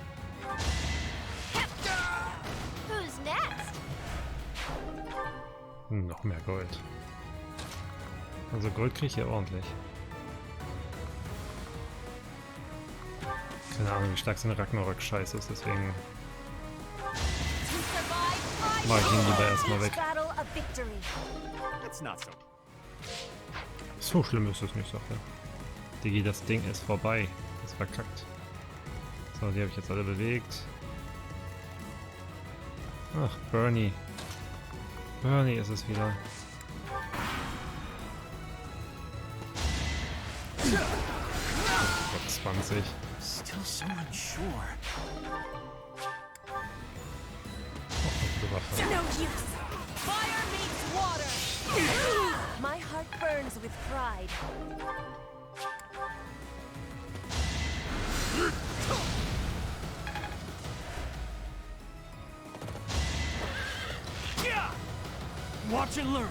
Noch mehr Gold. Also Gold kriege ich hier ordentlich. Keine Ahnung, wie stark so eine Ragnarök-Scheiße ist, deswegen mache ich ihn lieber erstmal weg. So schlimm ist es nicht, sagt er. Digi, das Ding ist vorbei. Das ist verkackt. So, die habe ich jetzt alle bewegt. Ach, Bernie. Bernie ist es wieder. 20. Still so unsure. No use. Fire meets water. My heart burns with pride. Watch and learn.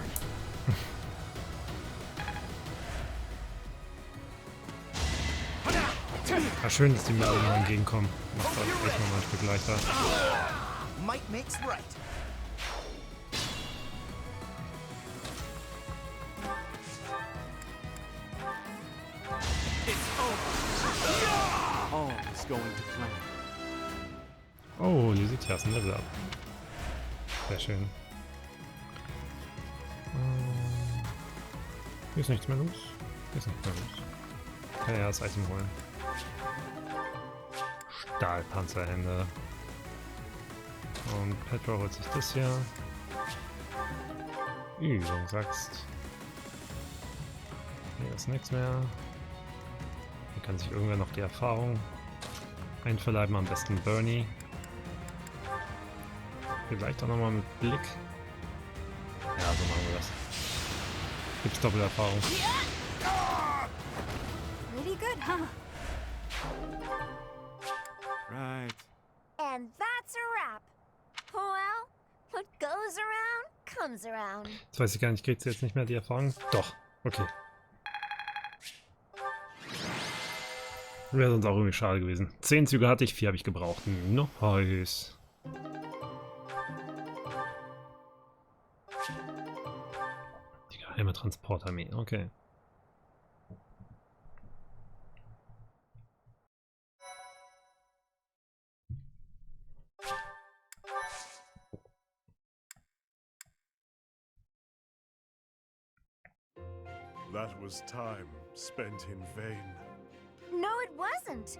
Ja, schön, dass die mir alle mal entgegenkommen. Macht das echt nochmal ein Stück leichter. Might makes right. All is going to plan. Oh, Lysitia ist ein Level up. Sehr schön. Hier ist nichts mehr los. Hier ist nichts mehr los. Kann ja das Item holen. Stahlpanzerhände. Und Petra holt sich das hier. Übungsaxt. Hier ist nichts mehr. Hier kann sich irgendwer noch die Erfahrung einverleiben, am besten Bernie. Vielleicht auch nochmal mit Blick. Ja, so machen wir das. Gibt's Doppelerfahrung. Pretty good, huh? Right. And that's a wrap. Well, what goes around comes around. Jetzt weiß ich gar nicht, kriegt sie jetzt nicht mehr die Erfahrung? Doch, okay. Wäre sonst auch irgendwie schade gewesen. 10 Züge hatte ich, 4 habe ich gebraucht. Nice. Die geheime Transportarmee, okay. That was time spent in vain. No, it wasn't.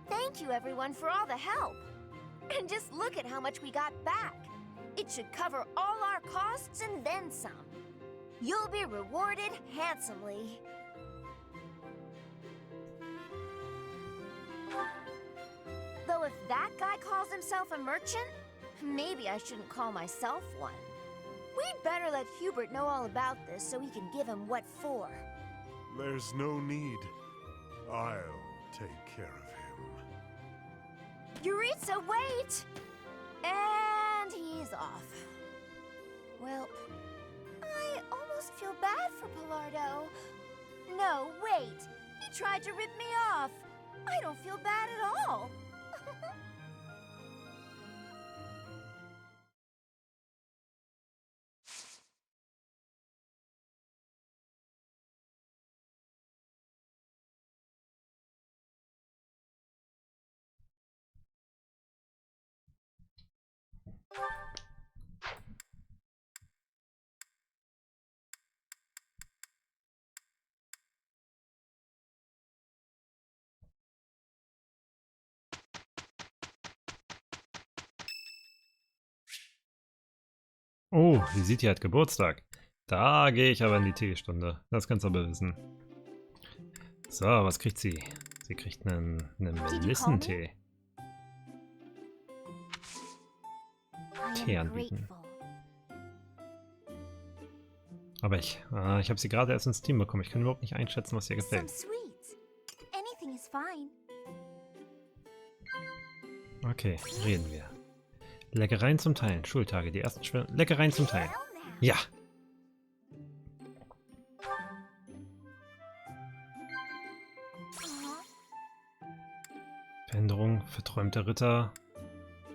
Thank you, everyone, for all the help. And just look at how much we got back. It should cover all our costs and then some. You'll be rewarded handsomely. Though if that guy calls himself a merchant, maybe I shouldn't call myself one. We'd better let Hubert know all about this so we can give him what for. There's no need. I'll take care of him. Yuritsa, wait! And he's off. Well, I almost feel bad for Pallardo. No, wait! He tried to rip me off. I don't feel bad at all. Oh, die sieht hier hat Geburtstag. Da gehe ich aber in die Teestunde. Das kannst du aber wissen. So, was kriegt sie? Sie kriegt einen Melissentee. Tee anbieten. Aber ich habe sie gerade erst ins Team bekommen. Ich kann überhaupt nicht einschätzen, was ihr gefällt. Okay, reden wir. Leckereien zum Teilen. Schultage, die ersten Leckereien zum Teilen. Ja! Veränderung, verträumter Ritter.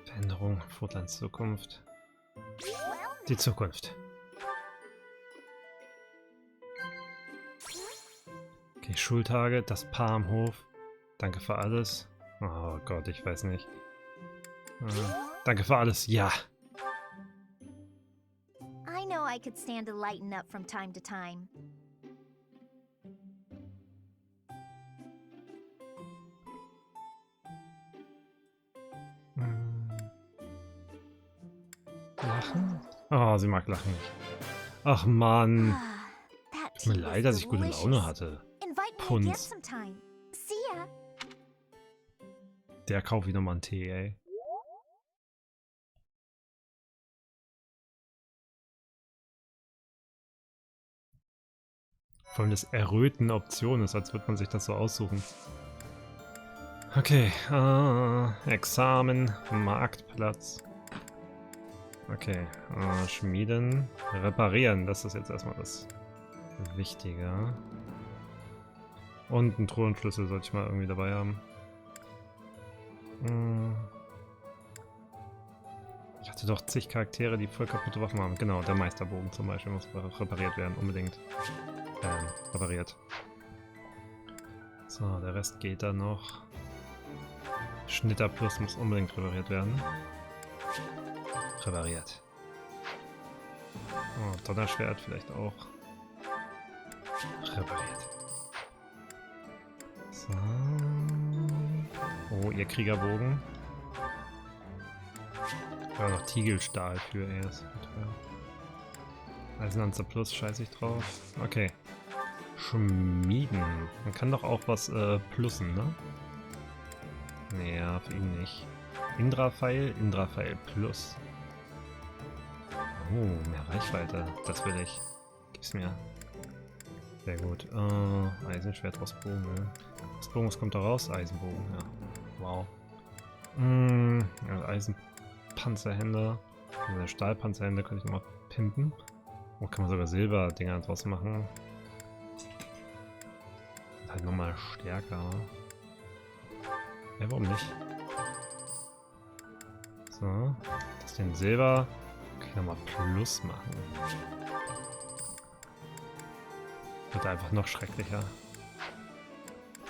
Veränderung, Furtlands Zukunft. Die Zukunft. Okay, Schultage, das Paar am Hof. Danke für alles. Oh Gott, ich weiß nicht. Danke für alles, ja. I know I could stand to lighten up from time to time. Lachen? Oh, sie mag Lachen nicht. Ach Mann. Tut mir leid, dass ich gute Laune hatte. Punz. Der kauft wieder mal einen Tee, ey. Vor allem das Erröten Option ist, als würde man sich das so aussuchen. Okay, Examen, Marktplatz. Okay, Schmieden, reparieren, das ist jetzt erstmal das Wichtige. Und einen Thronschlüssel sollte ich mal irgendwie dabei haben. Ich hatte doch zig Charaktere, die voll kaputte Waffen haben. Genau, der Meisterbogen zum Beispiel muss repariert werden, unbedingt. Repariert. So, der Rest geht dann noch. Schnitter Plus muss unbedingt repariert werden. Repariert. Oh, Donnerschwert vielleicht auch. Repariert. So. Oh, ihr Kriegerbogen. Ja, noch Tiegelstahl für erst. Eisenlanze Plus, scheiße ich drauf. Okay. Schmieden. Man kann doch auch was plussen, ne? Naja, für ihn nicht. Indra-Pfeil Plus. Oh, mehr Reichweite. Das will ich. Gib's mir. Sehr gut. Eisenschwert aus Bogen. Ne? Das Bogen, was kommt da raus? Eisenbogen, ja. Wow. Ja, Eisenpanzerhände. Also Stahlpanzerhände könnte ich nochmal pimpen. Oh, kann man sogar Silberdinger draus machen. Halt nochmal stärker. Ja, warum nicht? So. Das den Silber. Kann ich nochmal Plus machen. Wird einfach noch schrecklicher.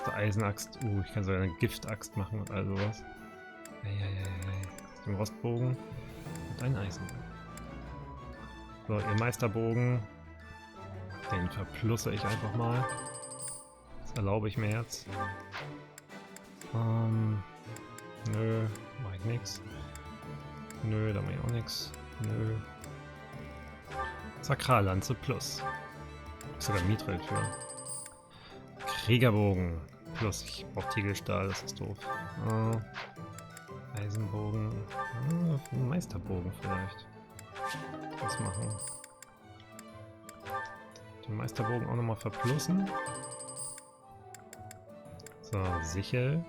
Die Eisenaxt. Ich kann sogar eine Giftaxt machen und all sowas. Den Rostbogen und einen Eisenbogen. So, ihr Meisterbogen. Den verplusse ich einfach mal. Das erlaube ich mir jetzt. Nö, mach ich nix. Nö, da mach ich auch nix. Nö. Sakrallanze Plus. Sogar Mithril für. Kriegerbogen Plus. Ich brauche Tiegelstahl, das ist doof. Eisenbogen. Meisterbogen vielleicht. Was machen? Den Meisterbogen auch nochmal verplussen. So, Sichel.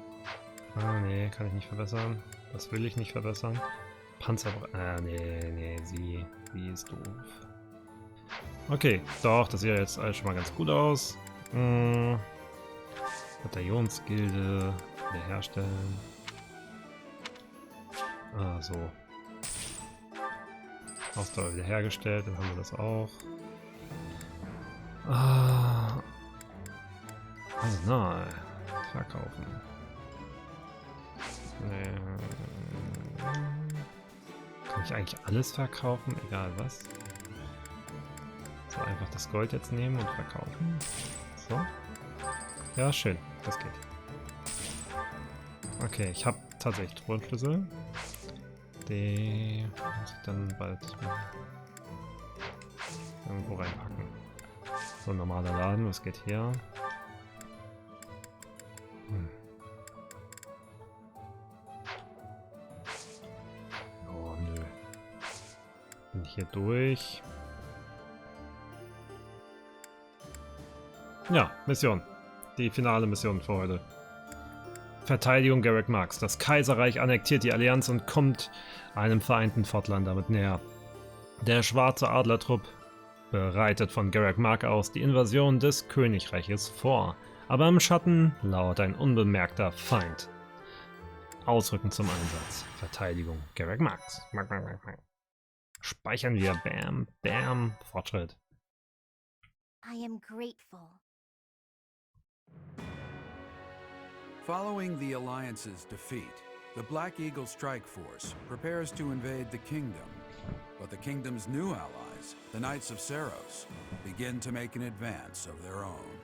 Nee, kann ich nicht verbessern. Das will ich nicht verbessern. Panzer. Nee, sie ist doof. Okay, doch, das sieht jetzt alles schon mal ganz gut aus. Bataillonsgilde wiederherstellen. So. Ausdauer wiederhergestellt, dann haben wir das auch. Personal. Verkaufen. Kann ich eigentlich alles verkaufen? Egal was. So, einfach das Gold jetzt nehmen und verkaufen. So. Ja, schön. Das geht. Okay, ich habe tatsächlich Thronschlüssel. Die muss ich dann bald irgendwo reinpacken. So, normaler Laden. Was geht hier? Oh, nö. hier durch. Ja, Mission. Die finale Mission für heute. Verteidigung Garreg Machs. Das Kaiserreich annektiert die Allianz und kommt einem vereinten Fortland damit näher. Der schwarze Adlertrupp bereitet von Garreg Machs aus die Invasion des Königreiches vor. Aber im Schatten lauert ein unbemerkter Feind. Ausrücken zum Einsatz. Verteidigung Garreg Machs. Speichern wir. Bam, bam. Fortschritt. I am grateful. Following the Alliance's defeat, the Black Eagle Strike Force prepares to invade the Kingdom. But the Kingdom's new allies, the Knights of Seros, begin to make an advance of their own.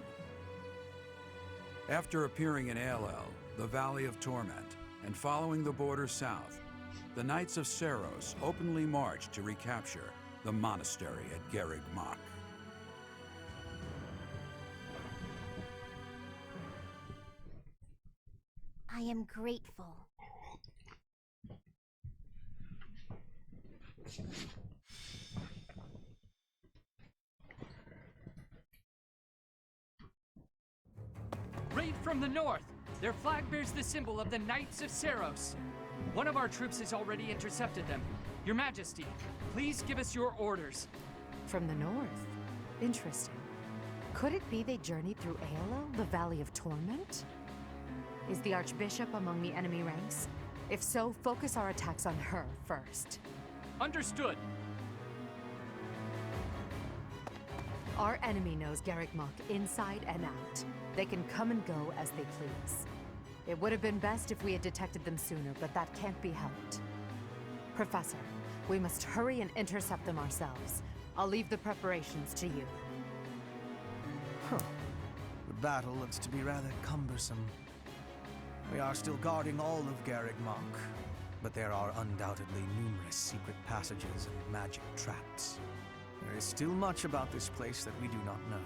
After appearing in Aelel, the Valley of Torment, and following the border south, the Knights of Seros openly march to recapture the monastery at Garreg Machs. I am grateful. Raid from the north! Their flag bears the symbol of the Knights of Seros. One of our troops has already intercepted them. Your Majesty, please give us your orders. From the north? Interesting. Could it be they journeyed through Aelel, the Valley of Torment? Is the Archbishop among the enemy ranks? If so, focus our attacks on her first. Understood. Our enemy knows Garreg Machs inside and out. They can come and go as they please. It would have been best if we had detected them sooner, but that can't be helped. Professor, we must hurry and intercept them ourselves. I'll leave the preparations to you. Huh. The battle looks to be rather cumbersome. We are still guarding all of Garreg Machs, but there are undoubtedly numerous secret passages and magic traps. There is still much about this place that we do not know.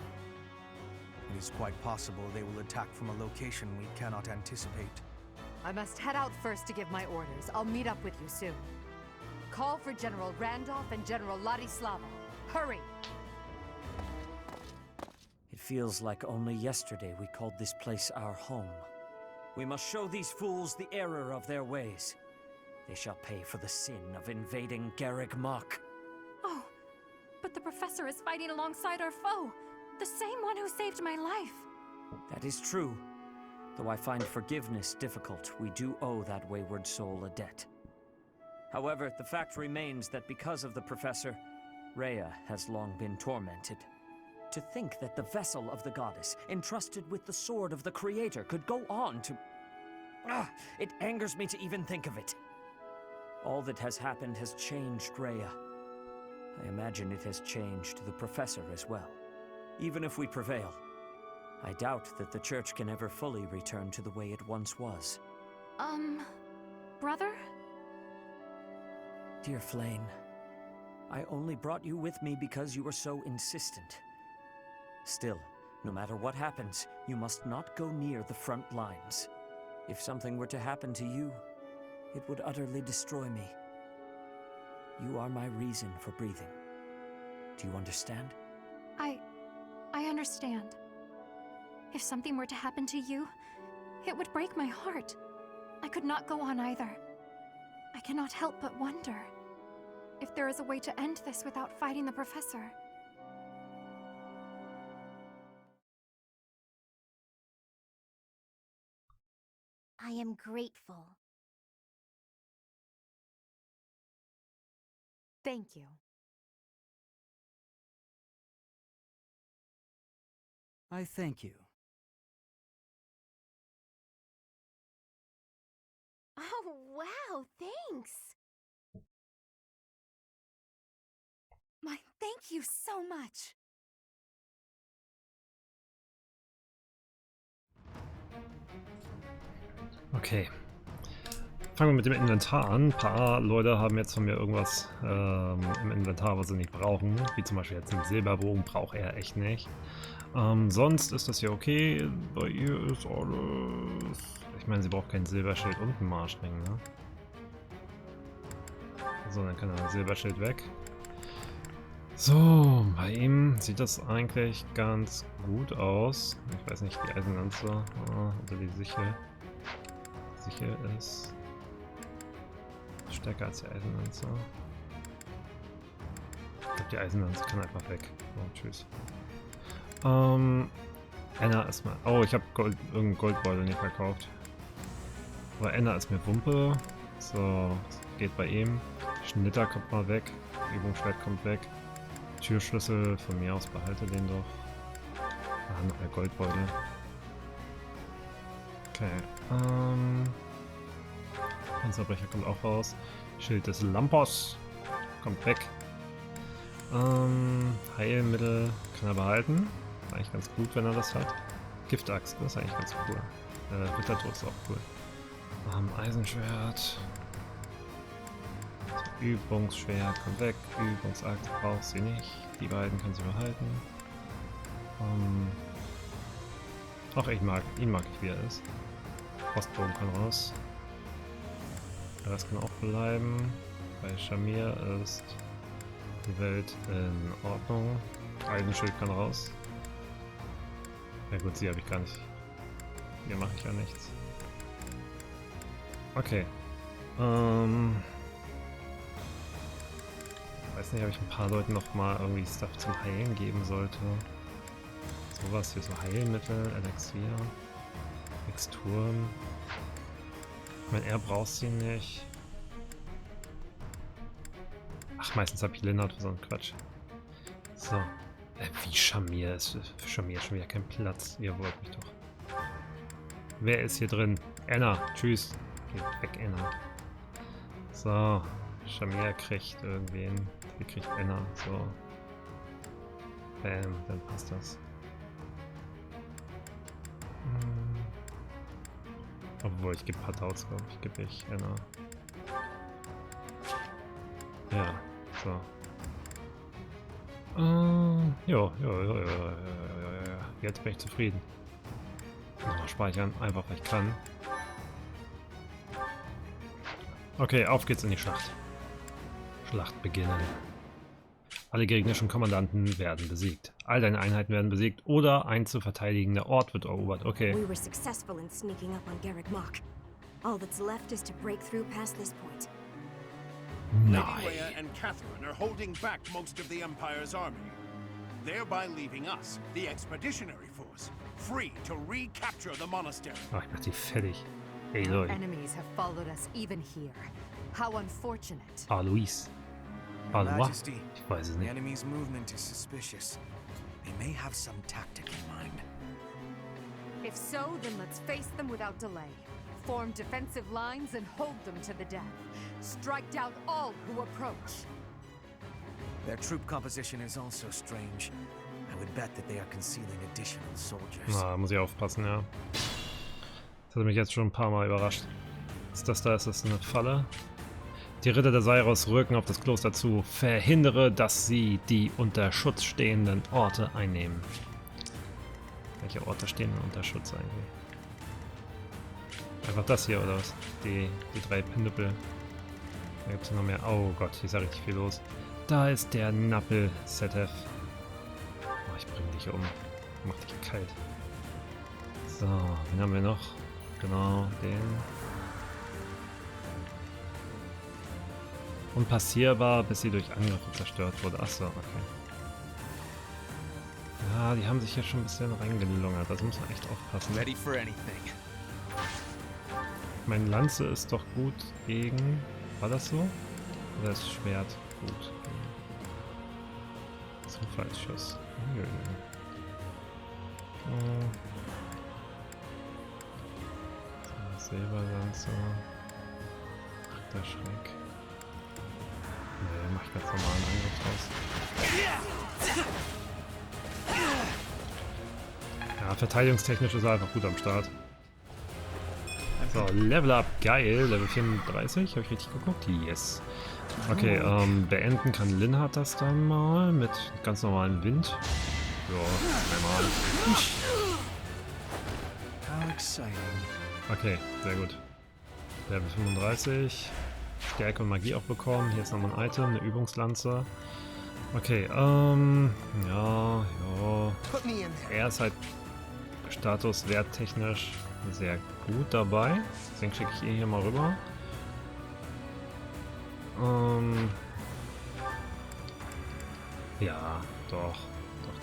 It is quite possible they will attack from a location we cannot anticipate. I must head out first to give my orders. I'll meet up with you soon. Call for General Randolph and General Ladislava. Hurry! It feels like only yesterday we called this place our home. We must show these fools the error of their ways. They shall pay for the sin of invading Garreg Machs. Oh, but the professor is fighting alongside our foe. The same one who saved my life. That is true. Though I find forgiveness difficult, we do owe that wayward soul a debt. However, the fact remains that because of the professor, Rhea has long been tormented. To think that the vessel of the goddess, entrusted with the sword of the Creator, could go on to... it angers me to even think of it. All that has happened has changed Rhea. I imagine it has changed the professor as well. Even if we prevail, I doubt that the Church can ever fully return to the way it once was. Brother? Dear Flane, I only brought you with me because you were so insistent. Still, no matter what happens, you must not go near the front lines. If something were to happen to you, it would utterly destroy me. You are my reason for breathing. Do you understand? I understand. If something were to happen to you, it would break my heart. I could not go on either. I cannot help but wonder if there is a way to end this without fighting the professor. I am grateful. Thank you. I thank you. Oh, wow, thanks. My thank you so much. Okay. Fangen wir mit dem Inventar an. Ein paar Leute haben jetzt von mir irgendwas im Inventar, was sie nicht brauchen. Wie zum Beispiel jetzt einen Silberbogen braucht er echt nicht. Sonst ist das hier okay. Bei ihr ist alles... Ich meine, sie braucht kein Silberschild und einen Marschring, ne? So, dann kann er ein Silberschild weg. So, bei ihm sieht das eigentlich ganz gut aus. Ich weiß nicht, die Eisenlanze oder die Sichel. Die Sichel ist stärker als die Eisenlanze. Ich glaube, die Eisenlanze kann einfach weg. Oh, tschüss. Anna ist mal... Oh, ich habe irgendeinen Goldbeutel nicht verkauft. Aber Anna ist mir Wumpe. So, geht bei ihm. Schnitter kommt mal weg. Übungsschwert kommt weg. Türschlüssel von mir aus, behalte den doch. Ah, noch der Goldbeutel. Okay. Panzerbrecher kommt auch raus. Schild des Lampos kommt weg. Heilmittel kann er behalten. Ist eigentlich ganz gut, wenn er das hat. Giftaxt, das ist eigentlich ganz cool. Rittertod ist auch cool. Eisenschwert. Übungsschwert kommt weg. Übungsaxt braucht sie nicht. Die beiden kann sie behalten. Auch ihn mag ich, wie er ist. Postbogen kann raus. Das kann auch bleiben. Bei Shamir ist die Welt in Ordnung. Eisenschild kann raus. Ja gut, sie habe ich gar nicht. Hier mache ich ja nichts. Okay. Weiß nicht, ob ich ein paar Leuten noch mal irgendwie Stuff zum Heilen geben sollte. Sowas hier, so Heilmittel, Elixier, Mixturen. Ich meine, er braucht sie nicht. Ach, meistens habe ich Lennart für so einen Quatsch. So. Wie Shamir ist. Für Shamir ist schon wieder kein Platz. Ihr wollt mich doch. Wer ist hier drin? Anna. Tschüss. Geht weg, Anna. So. Shamir kriegt irgendwen. Hier kriegt Anna. So. Bam. Dann passt das. Obwohl, ich gebe Padautz, glaube ich. Gebe ich Anna. Ja. So. Ja. Jetzt bin ich zufrieden. Noch speichern, einfach weil ich kann. Okay, auf geht's in die Schlacht. Schlacht beginnen. Alle gegnerischen Kommandanten werden besiegt. All deine Einheiten werden besiegt oder ein zu verteidigender Ort wird erobert. Okay. We were successful in sneaking up on Garreg Machs. All that's left is to break through past this point. Nein. Lady Rhea and Catherine are holding back most of the Empire's army, thereby leaving us, the expeditionary force, free to recapture the monastery. Ach, ich mach die fertig. Ey, Our Leute. enemies have followed us even here. How unfortunate. Alois. Your Alois? Majesty, Ich weiß es the nicht. enemy's movement is suspicious. They may have some tactic in mind. If so, then let's face them without delay. Form defensive lines and hold them to the death. Strike down all who approach. Their troop composition is also strange. I would bet that they are concealing additional soldiers. Na, muss ich aufpassen, ja. Das hat mich jetzt schon ein paar Mal überrascht. Ist das da? Ist das eine Falle? Die Ritter der Seiros rücken auf das Kloster zu. Verhindere, dass sie die unter Schutz stehenden Orte einnehmen. Welche Orte stehen denn unter Schutz eigentlich? Einfach das hier, oder was? Die drei Pinüppel. Da gibt es noch mehr. Oh Gott, hier ist ja richtig viel los. Da ist der Nappel, Setef. Oh, ich bringe dich um. Mach dich kalt. So, wen haben wir noch? Genau, den. Unpassierbar, bis sie durch Angriffe zerstört wurde. Achso, okay. Ja, die haben sich hier schon ein bisschen reingelungert. Also muss man echt aufpassen. Ready for anything. Mein Lanze ist doch gut gegen... War das so? Oder ist Schwert gut? Zufallsschuss. Nö. Silberlanze. Der Schreck. Nee, mach ich ganz normalen Angriff raus. Ja, verteidigungstechnisch ist er einfach gut am Start. So, Level Up, geil. Level 34, habe ich richtig geguckt? Yes. Okay, beenden kann Linhard das dann mal mit ganz normalem Wind. Ja, einmal. How exciting. Okay, sehr gut. Level 35. Stärke und Magie auch bekommen. Hier ist nochmal ein Item, eine Übungslanze. Okay, ja. Er ist halt statuswerttechnisch sehr gut dabei. Deswegen schicke ich ihn hier mal rüber. Ja, doch.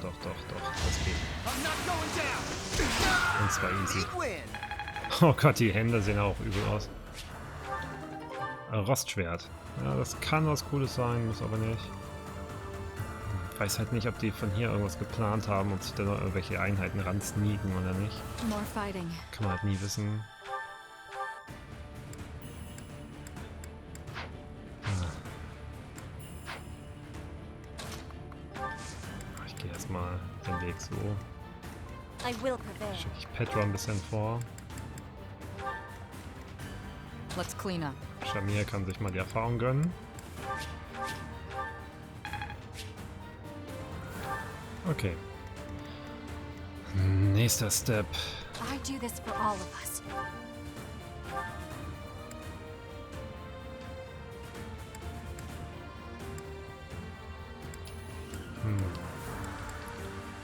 Das geht. Und zwar easy. Oh Gott, die Hände sehen auch übel aus. Rostschwert. Ja, das kann was Cooles sein, muss aber nicht. Ich weiß halt nicht, ob die von hier irgendwas geplant haben und sich da noch irgendwelche Einheiten ran sneaken oder nicht. Kann man halt nie wissen. Ich gehe erstmal den Weg so. Schicke ich Petra ein bisschen vor. Let's clean up. Shamir kann sich mal die Erfahrung gönnen. Okay. Nächster Step. I do this for all of us.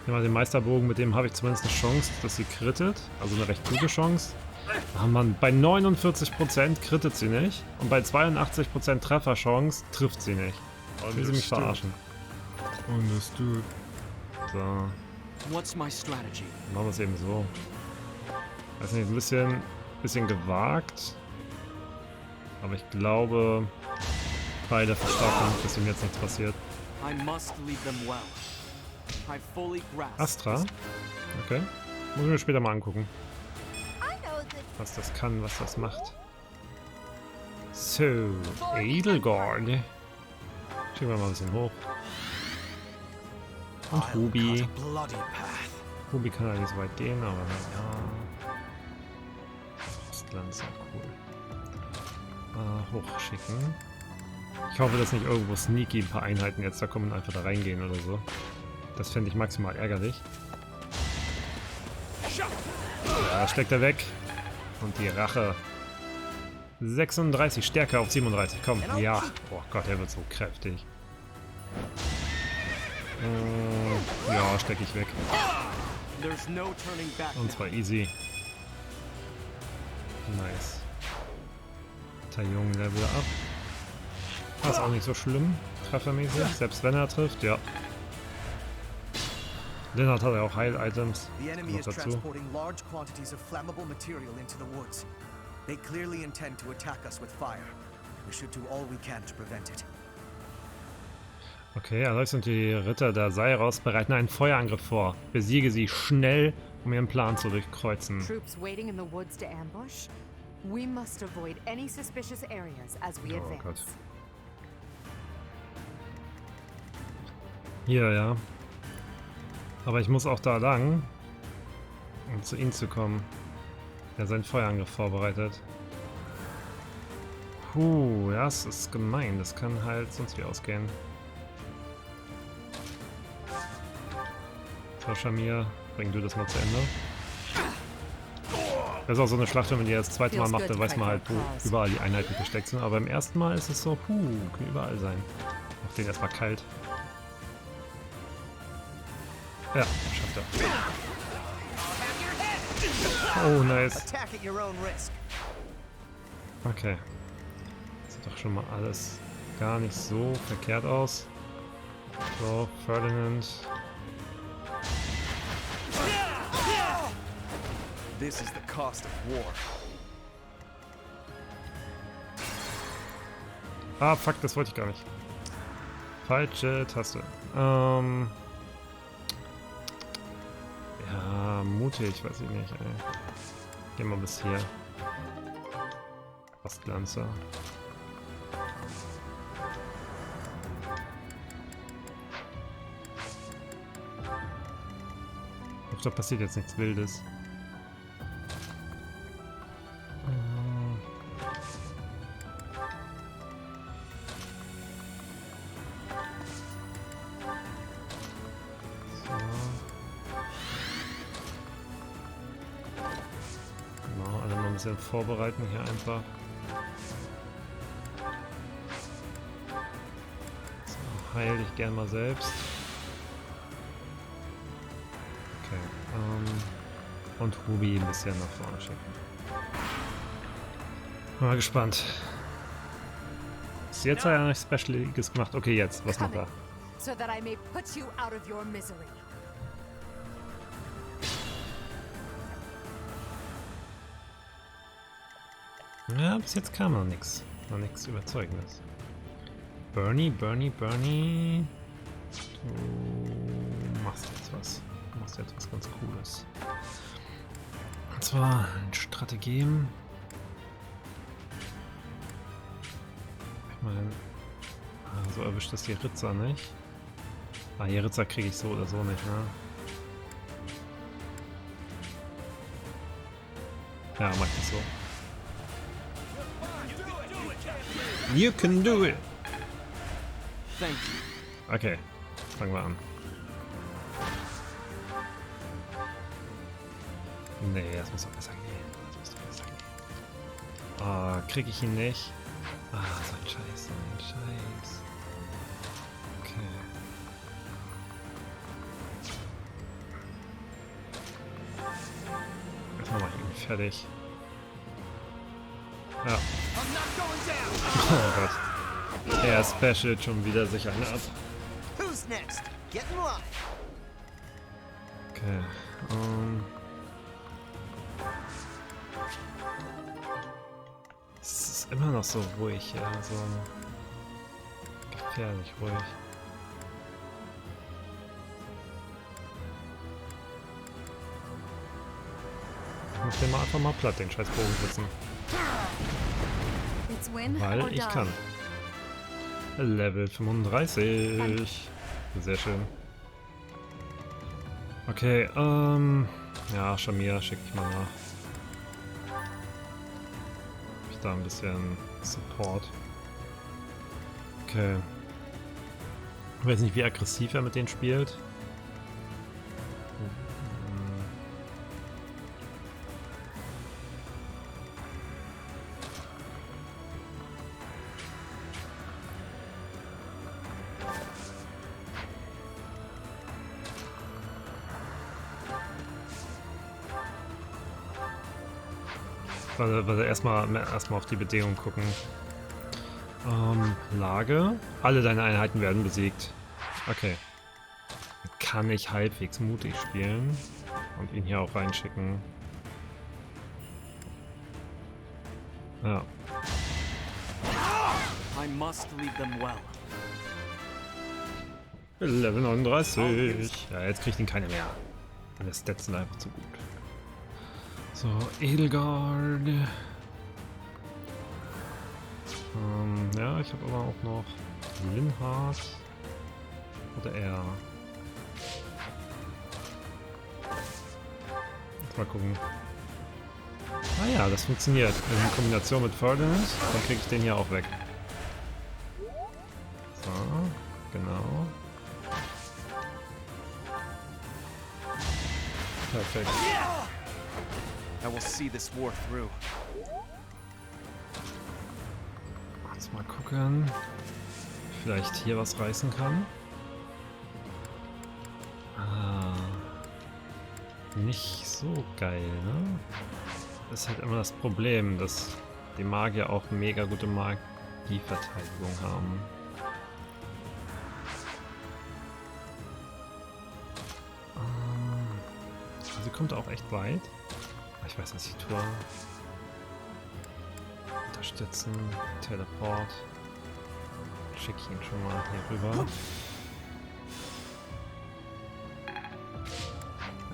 Nehmen wir den Meisterbogen, mit dem habe ich zumindest eine Chance, dass sie crittet. Also eine recht gute Chance. Ah Mann, bei 49% crittet sie nicht. Und bei 82% Trefferchance trifft sie nicht. Will sie mich verarschen. Understood. So. Machen wir es eben so. Weiß nicht, ein bisschen gewagt. Aber ich glaube, bei der Verstärkung, dass ihm jetzt nichts passiert. Astra? Okay. Muss ich mir später mal angucken. Was das kann, was das macht. So, Edelgard. Schieben wir mal ein bisschen hoch. Und Ruby. Ruby kann ja nicht so weit gehen, aber ja. Ostlands, cool. Hochschicken. Ich hoffe, dass nicht irgendwo sneaky ein paar Einheiten jetzt da kommen und einfach da reingehen oder so. Das fände ich maximal ärgerlich. Ja, steckt er weg. Und die Rache. 36, Stärke auf 37. Komm, ja. Oh Gott, er wird so kräftig. Ja, stecke ich weg. Und zwar easy. Nice. Taillon Level up. Das ist auch nicht so schlimm, treffermäßig. Selbst wenn er trifft, ja. Lennart hat ja auch Heil-Items. Noch dazu. They clearly intend to attack us with fire. We should do all we can to prevent it. Okay, Alois und die Ritter der Seiros bereiten einen Feuerangriff vor. Besiege sie schnell, um ihren Plan zu durchkreuzen. Troops waiting in the woods to ambush. We must avoid any suspicious areas as we advance. Gott. Hier, ja. Aber ich muss auch da lang, um zu ihm zu kommen. Der seinen Feuerangriff vorbereitet. Ja, das ist gemein. Das kann halt sonst wie ausgehen. So, Shamir, bring du das mal zu Ende. Das ist auch so eine Schlacht, wenn man die das zweite Mal macht, dann weiß man halt, wo überall die Einheiten versteckt sind. Aber beim ersten Mal ist es so, können überall sein. Mach den erstmal kalt. Ja, schafft er. Oh, nice. Okay. Das sieht doch schon mal alles gar nicht so verkehrt aus. So, Ferdinand. This is the cost of war. Ah, fuck, das wollte ich gar nicht. Falsche Taste. Ja, mutig, weiß ich nicht, ey. Gehen wir bis hier. Ostlanzer. Ich hoffe, da passiert jetzt nichts Wildes. Vorbereiten hier einfach. So, heil dich gern mal selbst. Okay, und Ruby ein bisschen nach vorne schicken. Mal gespannt. Bis jetzt hat er nichts Specialiges gemacht. Okay, jetzt, was macht er? So that I may put you out of your misery. Ja, bis jetzt kam noch nichts. Noch nichts Überzeugendes. Bernie. Du machst jetzt was. Du machst jetzt was ganz Cooles. Und zwar ein Stratagem. Ich meine, so erwischt das die Ritzer nicht. Ah, die Ritzer kriege ich so oder so nicht, ne? Ja, mach das so. You can do it! Thank you. Okay, fangen wir an. Nee, das muss doch besser gehen. Ah, krieg ich ihn nicht? Ah, so ein Scheiß. Okay. Erstmal mach ich ihn fertig. Ja. Oh Gott. Er specialt schon wieder sich eine ab. Okay. Es ist immer noch so ruhig, ja, so gefährlich ruhig. Ich muss den mal einfach mal platt, den scheiß Bogenschützen. Weil ich kann. Level 35. Sehr schön. Okay, ja, Shamir schicke ich mal nach. Ich da ein bisschen Support. Okay. Ich weiß nicht, wie aggressiv er mit denen spielt. Also erstmal auf die Bedingungen gucken. Lage. Alle deine Einheiten werden besiegt. Okay. Kann ich halbwegs mutig spielen. Und ihn hier auch reinschicken. Ja. I must lead them well. Level 39. Ja, jetzt kriegt ihn keiner mehr. Deine Stats sind einfach zu gut. So, Edelgard. Ja, ich habe aber auch noch Linhard. Oder er. Jetzt mal gucken. Ah ja, das funktioniert. In Kombination mit Ferdinand, dann kriege ich den hier auch weg. So, genau. Perfekt. I will see this war through. Jetzt mal gucken. Vielleicht hier was reißen kann. Ah. Nicht so geil, ne? Das ist halt immer das Problem, dass die Magier auch mega gute Magieverteidigung haben. Sie kommt auch echt weit. Ich weiß, was ich tue. Unterstützen, Teleport. Schicke ich ihn schon mal hier rüber.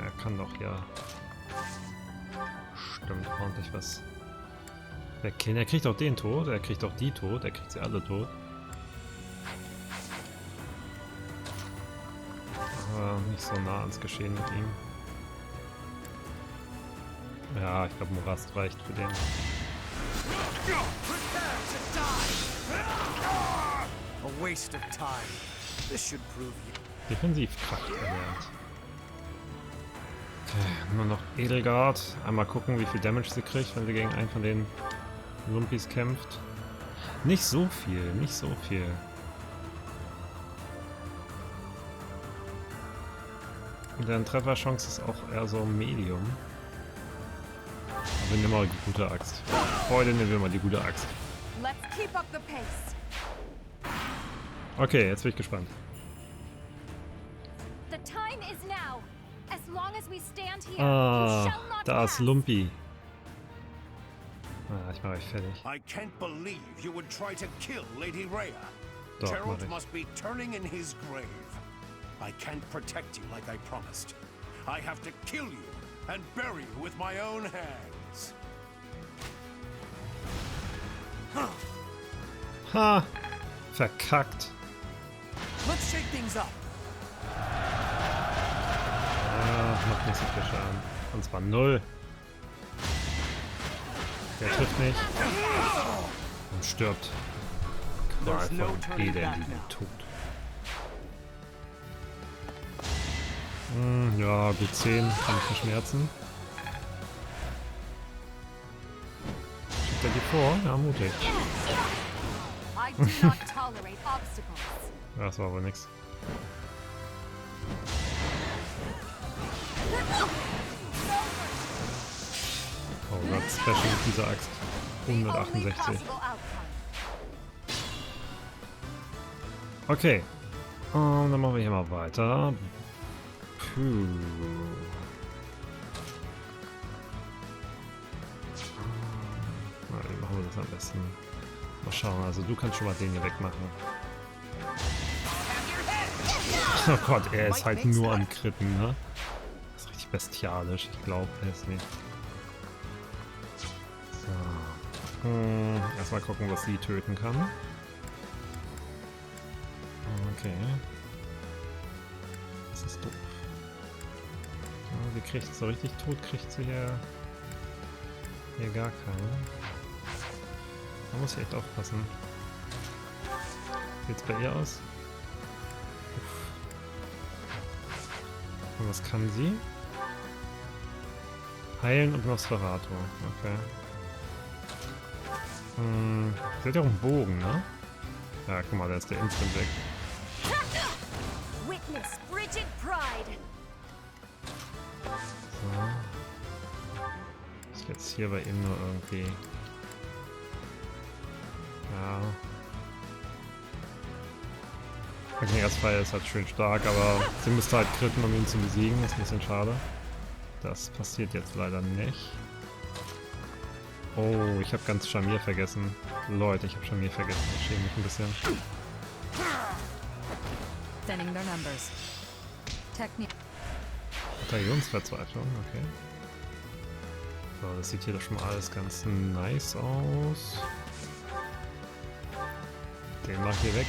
Er kann doch hier stimmt ordentlich was wegkillen. Er kriegt auch den tot, er kriegt auch die tot, er kriegt sie alle tot. Aber nicht so nah ans Geschehen mit ihm. Ja, ich glaube, Morast reicht für den. Defensivkraft erlernt. Okay, nur noch Edelgard. Einmal gucken, wie viel Damage sie kriegt, wenn sie gegen einen von den Lumpis kämpft. Nicht so viel, nicht so viel. Deren Trefferchance ist auch eher so Medium. Aber wir nehmen mal die gute Axt. Heute nehmen wir mal die gute Axt. Let's keep up the pace. Okay, jetzt bin ich gespannt. The time is now. As long as we stand here, Ah, you shall not da ist pass. Lumpy. Ah, ich mache euch fertig. I can't believe you would try to kill Lady Rhea. Doch, mach Gerald ich. must be turning in his grave. I can't protect you like I promised. I have to kill you and bury you with my own hands. Ha! Verkackt. Let's shake things up. Ah, macht nicht so viel Schaden. Und zwar 0. Der trifft nicht. Und stirbt. Qualvoll elendigen Tod. Ja, gut 10 kann ich verschmerzen. Schickt er die vor? Ja, mutig. I do not tolerate obstacles. Ja, das war wohl nix. Oh Gott, Special mit dieser Axt. 168. Okay. Und dann machen wir hier mal weiter. Puh. Na, wie machen wir das am besten? Mal schauen, also du kannst schon mal den hier wegmachen. Oh Gott, er ist halt nur am Kritten, ne? Das ist richtig bestialisch, ich glaube es nicht. So. Erstmal gucken, was sie töten kann. Okay. Das ist doof. Ja, sie kriegt so richtig tot, kriegt sie hier gar keinen. Da muss ich echt aufpassen. Wie sieht's bei ihr aus? Uff. Und was kann sie? Heilen und Nosferatu. Okay. Sie hat ja auch einen Bogen, ne? Ja, guck mal, da ist der Instant weg. Witness frigid pride. So. Ist jetzt hier bei ihm nur irgendwie... Ja. Okay, das Pfeil ist halt schön stark, aber sie müsste halt kritten, um ihn zu besiegen. Das ist ein bisschen schade. Das passiert jetzt leider nicht. Oh, ich habe ganz Scharnier vergessen. Leute, ich habe Scharnier vergessen. Ich schäme mich ein bisschen. Thinning their numbers. Bataillonsverzweiflung, okay. So, das sieht hier doch schon mal alles ganz nice aus. Den mach ich hier weg.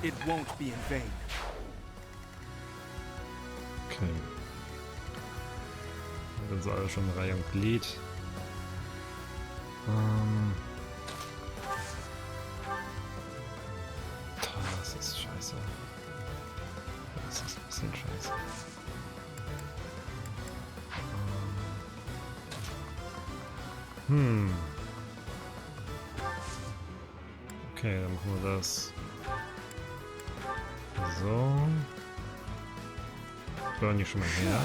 It won't be in vain. Okay. Das ist alles schon Reihe und Glied. Das ist scheiße. Das ist ein bisschen scheiße. Okay, dann machen wir das so. Burn die schon mal her.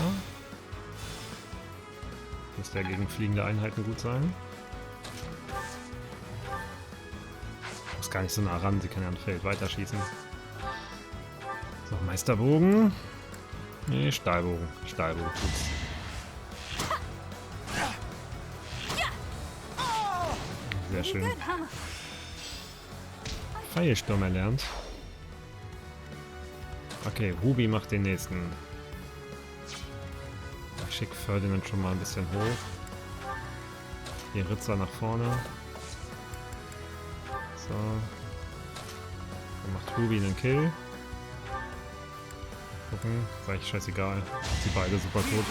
Muss der gegen fliegende Einheiten gut sein. Muss gar nicht so nah ran, sie kann ja am Feld weiterschießen. So, Meisterbogen. Nee, Stahlbogen. Stahlbogen tut's. Sehr schön. Pfeilsturm erlernt. Okay, Ruby macht den nächsten. Ich schicke Ferdinand schon mal ein bisschen hoch. Die Ritzer nach vorne. So. Dann macht Ruby einen Kill. Gucken, ist eigentlich scheißegal. Sie beide super tot.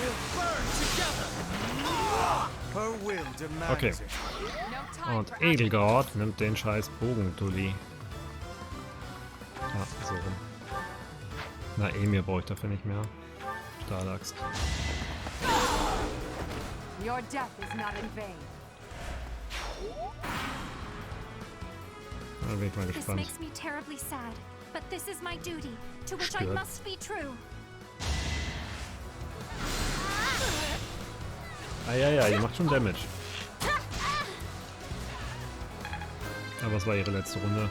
Okay. Und Edelgard nimmt den scheiß Bogendulli. Ah, so rum. Na, Emir brauche ich dafür nicht mehr. Stahlaxt. Your death is not in vain. Da bin ich mal This gespannt. makes me terribly sad, but this is my duty, to which I Stört. must be true. Ja, die macht schon Damage. Aber es war ihre letzte Runde.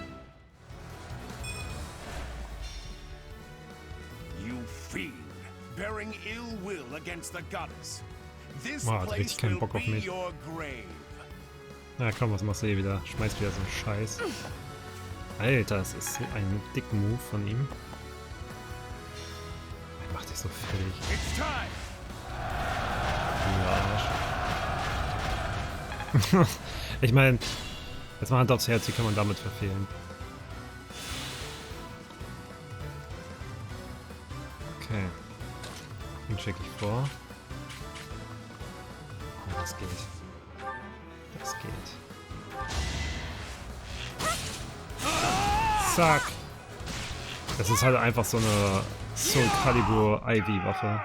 You fiend, bearing ill will against the goddess. This Boah, hat richtig place keinen will Bock auf be mich. your grave. Na komm, was machst du hier wieder? Schmeißt wieder so einen Scheiß. Alter, das ist so ein dicker Move von ihm. Er macht dich so fertig. Ja, Arsch. Ich meine, jetzt mal Hand aufs Herz, wie kann man damit verfehlen? Okay. Den schicke ich vor. Oh, das geht. Das geht. Zack! Das ist halt einfach so eine Soul Calibur Ivy-Waffe.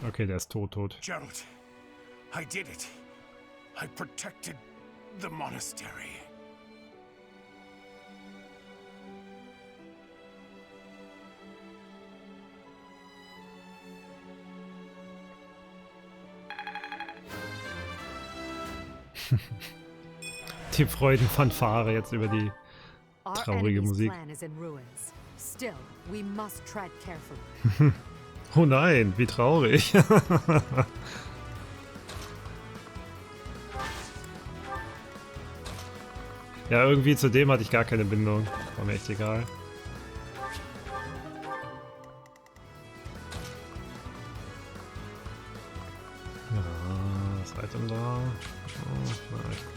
Okay, der ist tot. Gerald, I did it. I protected the monastery. Die Freudenfanfare jetzt über die traurige Musik. Still, we must tread carefully. Oh nein, wie traurig. Ja, irgendwie zu dem hatte ich gar keine Bindung. War mir echt egal. Ja, das Item da. Oh, na, ich guck.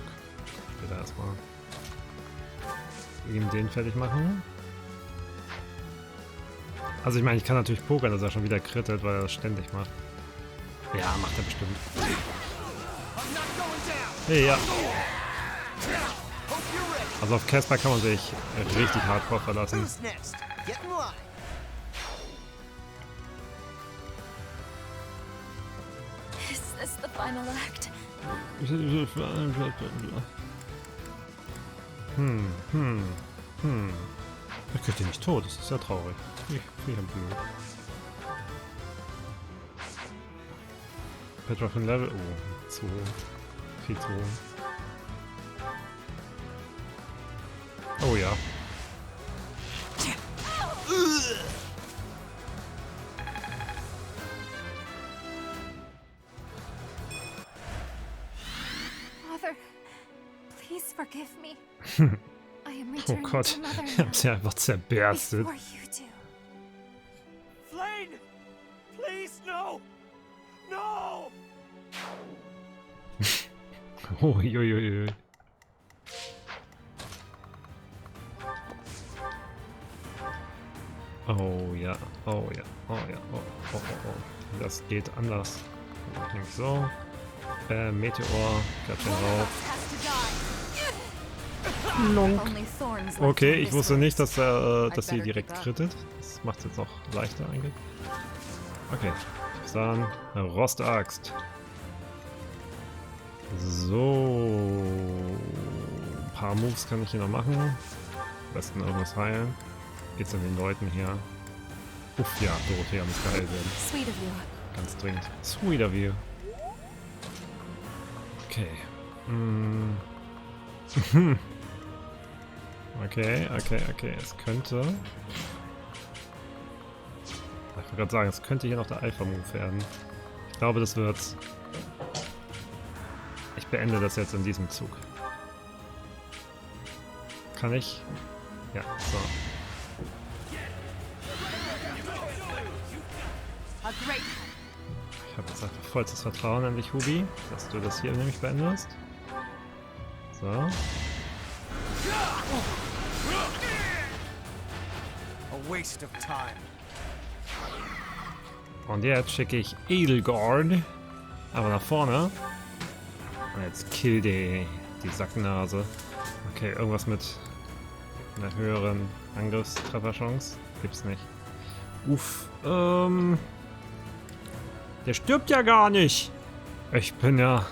Später erstmal. Ihm den fertig machen. Also ich meine, ich kann natürlich pokern, dass er schon wieder krittet, weil er das ständig macht. Ja, macht er bestimmt. Hey, ja. Also auf Casper kann man sich richtig hardcore verlassen. Is this the final act? Er kriegt ihn nicht tot, das ist ja traurig. Ich bin blöd. Petra von Level. Oh, zu hoch. Viel zu hoch. Oh ja. Father, please forgive me. I am Oh returning Gott, to Mother ich hab sie einfach zerberstet. before you do. Flane! Please, no! No! Oh, uiuiui. Oh ja, oh ja, oh ja, oh. Das geht anders. Nämlich so. Meteor, gab den rauf. Lonk. Okay, ich wusste nicht, dass sie direkt krittet. Das macht es jetzt noch leichter eigentlich. Okay, dann Rostaxt. So. Ein paar Moves kann ich hier noch machen. Am besten irgendwas heilen. Geht's an den Leuten hier? Uff, ja, Dorothea muss geheilt werden. Sweet of you. Ganz dringend. Sweet of you. Okay. Okay. Es könnte... Ich wollte gerade sagen, es könnte hier noch der Alpha-Move werden. Ich glaube, das wird's. Ich beende das jetzt in diesem Zug. Kann ich? Ja, so. Ich habe jetzt einfach vollstes Vertrauen in dich, Hubi, dass du das hier nämlich beendest. So. A waste of time. Und jetzt schicke ich Edelgard aber nach vorne. Und jetzt kill die Sacknase. Okay, irgendwas mit einer höheren Angriffstrefferchance. Gibt's nicht. Uff, der stirbt ja gar nicht. Ich bin ja...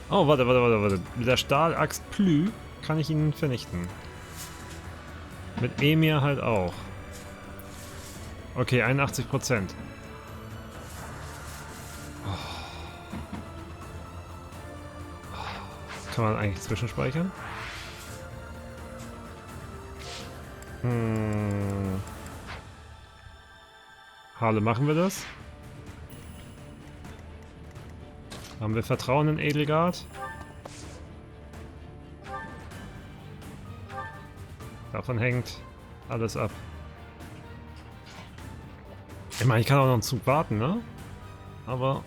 Oh, warte. Mit der Stahlaxt Plü kann ich ihn vernichten. Mit Emir halt auch. Okay, 81%. Oh. Kann man eigentlich zwischenspeichern? Harle, machen wir das? Haben wir Vertrauen in Edelgard? Davon hängt alles ab. Ich meine, ich kann auch noch einen Zug warten, ne? Aber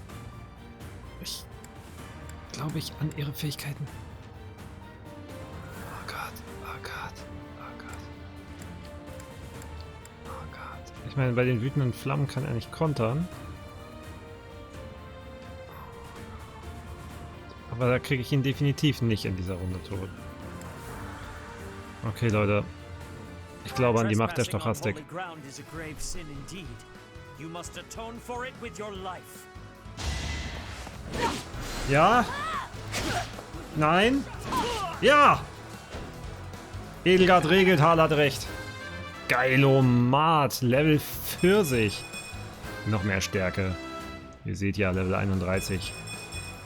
ich glaube an ihre Fähigkeiten. Oh Gott, oh Gott, oh Gott. Oh Gott. Ich meine, bei den wütenden Flammen kann er nicht kontern. Aber da kriege ich ihn definitiv nicht in dieser Runde tot. Okay, Leute. Ich glaube an die Macht der Stochastik. Ja? Nein? Ja! Edelgard regelt, Harle hat recht. Geilomat, Level 40. Noch mehr Stärke. Ihr seht ja, Level 31.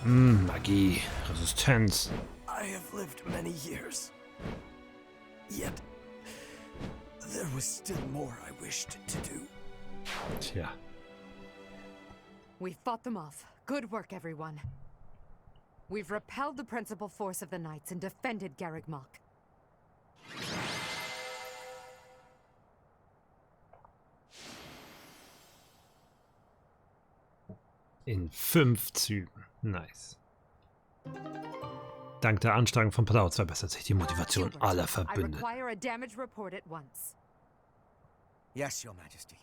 Magie, Resistenz. I have lived many years. Yet there was still more I wished to do. Tja. We fought them off. Good work, everyone. We've repelled the principal force of the Knights and defended Garreg Machs. In 5 Zügen. Nice. Dank der Anstrengung von Padautz verbessert sich die Motivation aller Verbündeten. Yes, Your Majesty.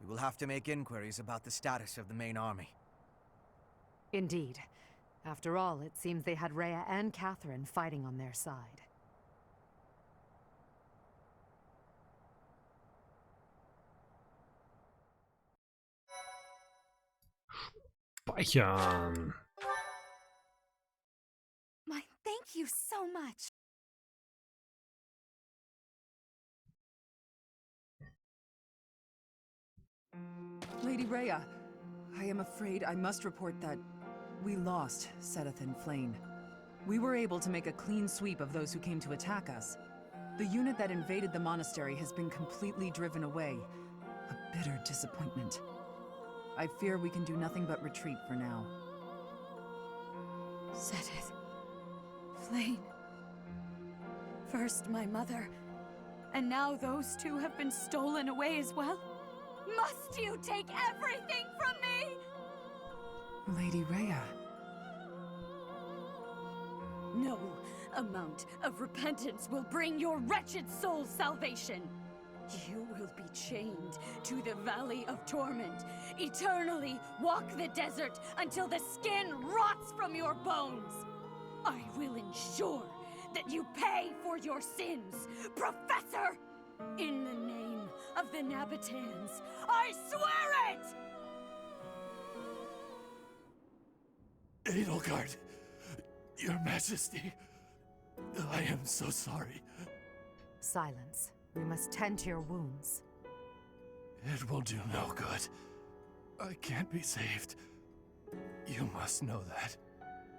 We will have to make inquiries about the status of the main army. Indeed. After all, it seems they had Rhea and Catherine fighting on their side. Speichern. Thank you so much. Lady Rhea, I am afraid I must report that we lost Seteth and Flane. We were able to make a clean sweep of those who came to attack us. The unit that invaded the monastery has been completely driven away. A bitter disappointment. I fear we can do nothing but retreat for now. Seteth. Flane. First my mother, and now those two have been stolen away as well? Must you take everything from me? Lady Rhea. No amount of repentance will bring your wretched soul's salvation. You will be chained to the Valley of Torment, eternally walk the desert until the skin rots from your bones. I will ensure that you pay for your sins, Professor! In the name of the Nabitans, I swear it! Edelgard, Your Majesty, I am so sorry. Silence. We must tend to your wounds. It will do no good. I can't be saved. You must know that.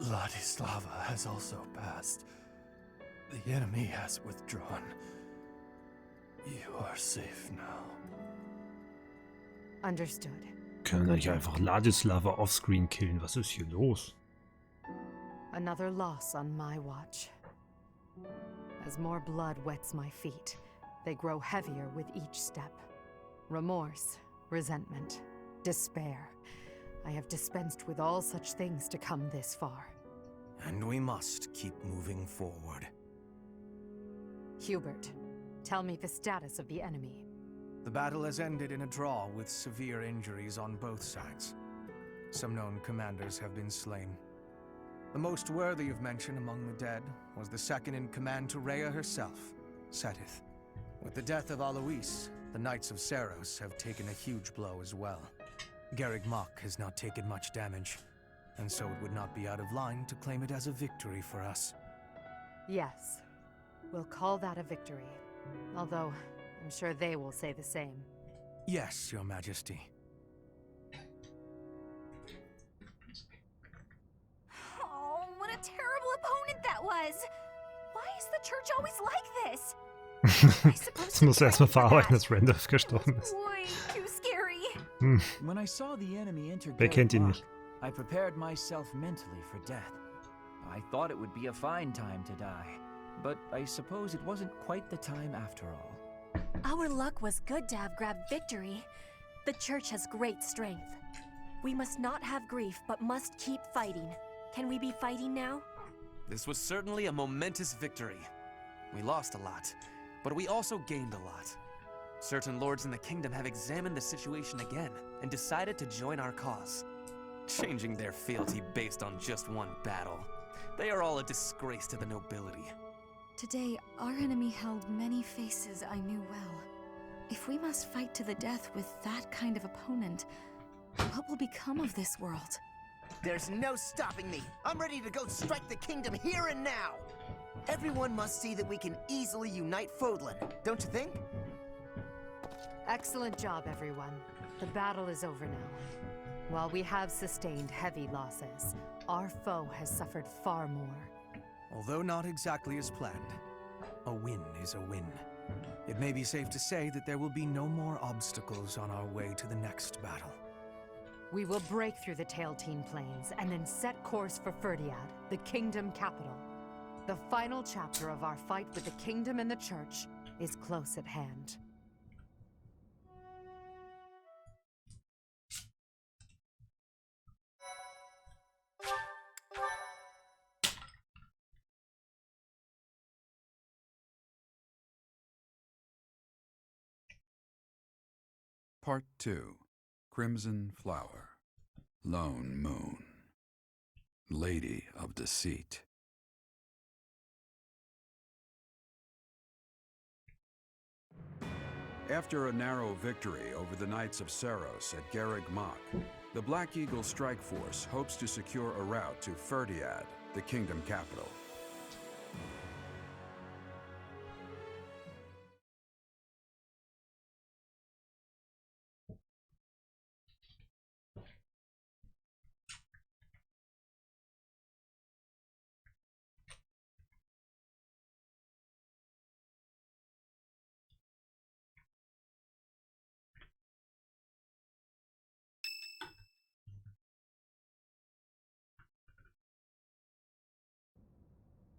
Ladislava has also passed. The enemy has withdrawn. You are safe now. Understood. Können nicht einfach Ladislava offscreen killen? Was ist hier los? Another loss on my watch. As more blood wets my feet, they grow heavier with each step. Remorse, resentment, despair. I have dispensed with all such things to come this far. And we must keep moving forward. Hubert, tell me the status of the enemy. The battle has ended in a draw with severe injuries on both sides. Some known commanders have been slain. The most worthy of mention among the dead was the second-in-command to Rhea herself, Seteth. With the death of Alois, the Knights of Seros have taken a huge blow as well. Garreg Machs has not taken much damage, and so it would not be out of line to claim it as a victory for us. Yes, we'll call that a victory. Although, I'm sure they will say the same. Yes, Your Majesty. Oh, what a terrible opponent that was! Why is the church always like this? Das muss er erstmal verarbeiten, dass Randolph gestorben ist. Way too scary. When I saw the enemy enter Wer kennt ihn Garreg nicht? Machs, I prepared myself mentally for death. I thought it would be a fine time to die, but I suppose it wasn't quite the time after all. Our luck was good to have grabbed victory. The church has great strength. We must not have grief, but must keep fighting. Can we be fighting now? This was certainly a momentous victory. We lost a lot, but we also gained a lot. Certain lords in the kingdom have examined the situation again and decided to join our cause, changing their fealty based on just one battle. They are all a disgrace to the nobility. Today, our enemy held many faces I knew well. If we must fight to the death with that kind of opponent, what will become of this world? There's no stopping me. I'm ready to go strike the kingdom here and now. Everyone must see that we can easily unite Fodlan, don't you think? Excellent job, everyone. The battle is over now. While we have sustained heavy losses, our foe has suffered far more. Although not exactly as planned, a win is a win. It may be safe to say that there will be no more obstacles on our way to the next battle. We will break through the Tailteen Plains and then set course for Ferdiad, the kingdom capital. The final chapter of our fight with the kingdom and the church is close at hand. Part 2. Crimson Flower. Lone Moon. Lady of Deceit. After a narrow victory over the Knights of Saros at Garreg Machs, the Black Eagle Strike Force hopes to secure a route to Ferdiad, the kingdom capital.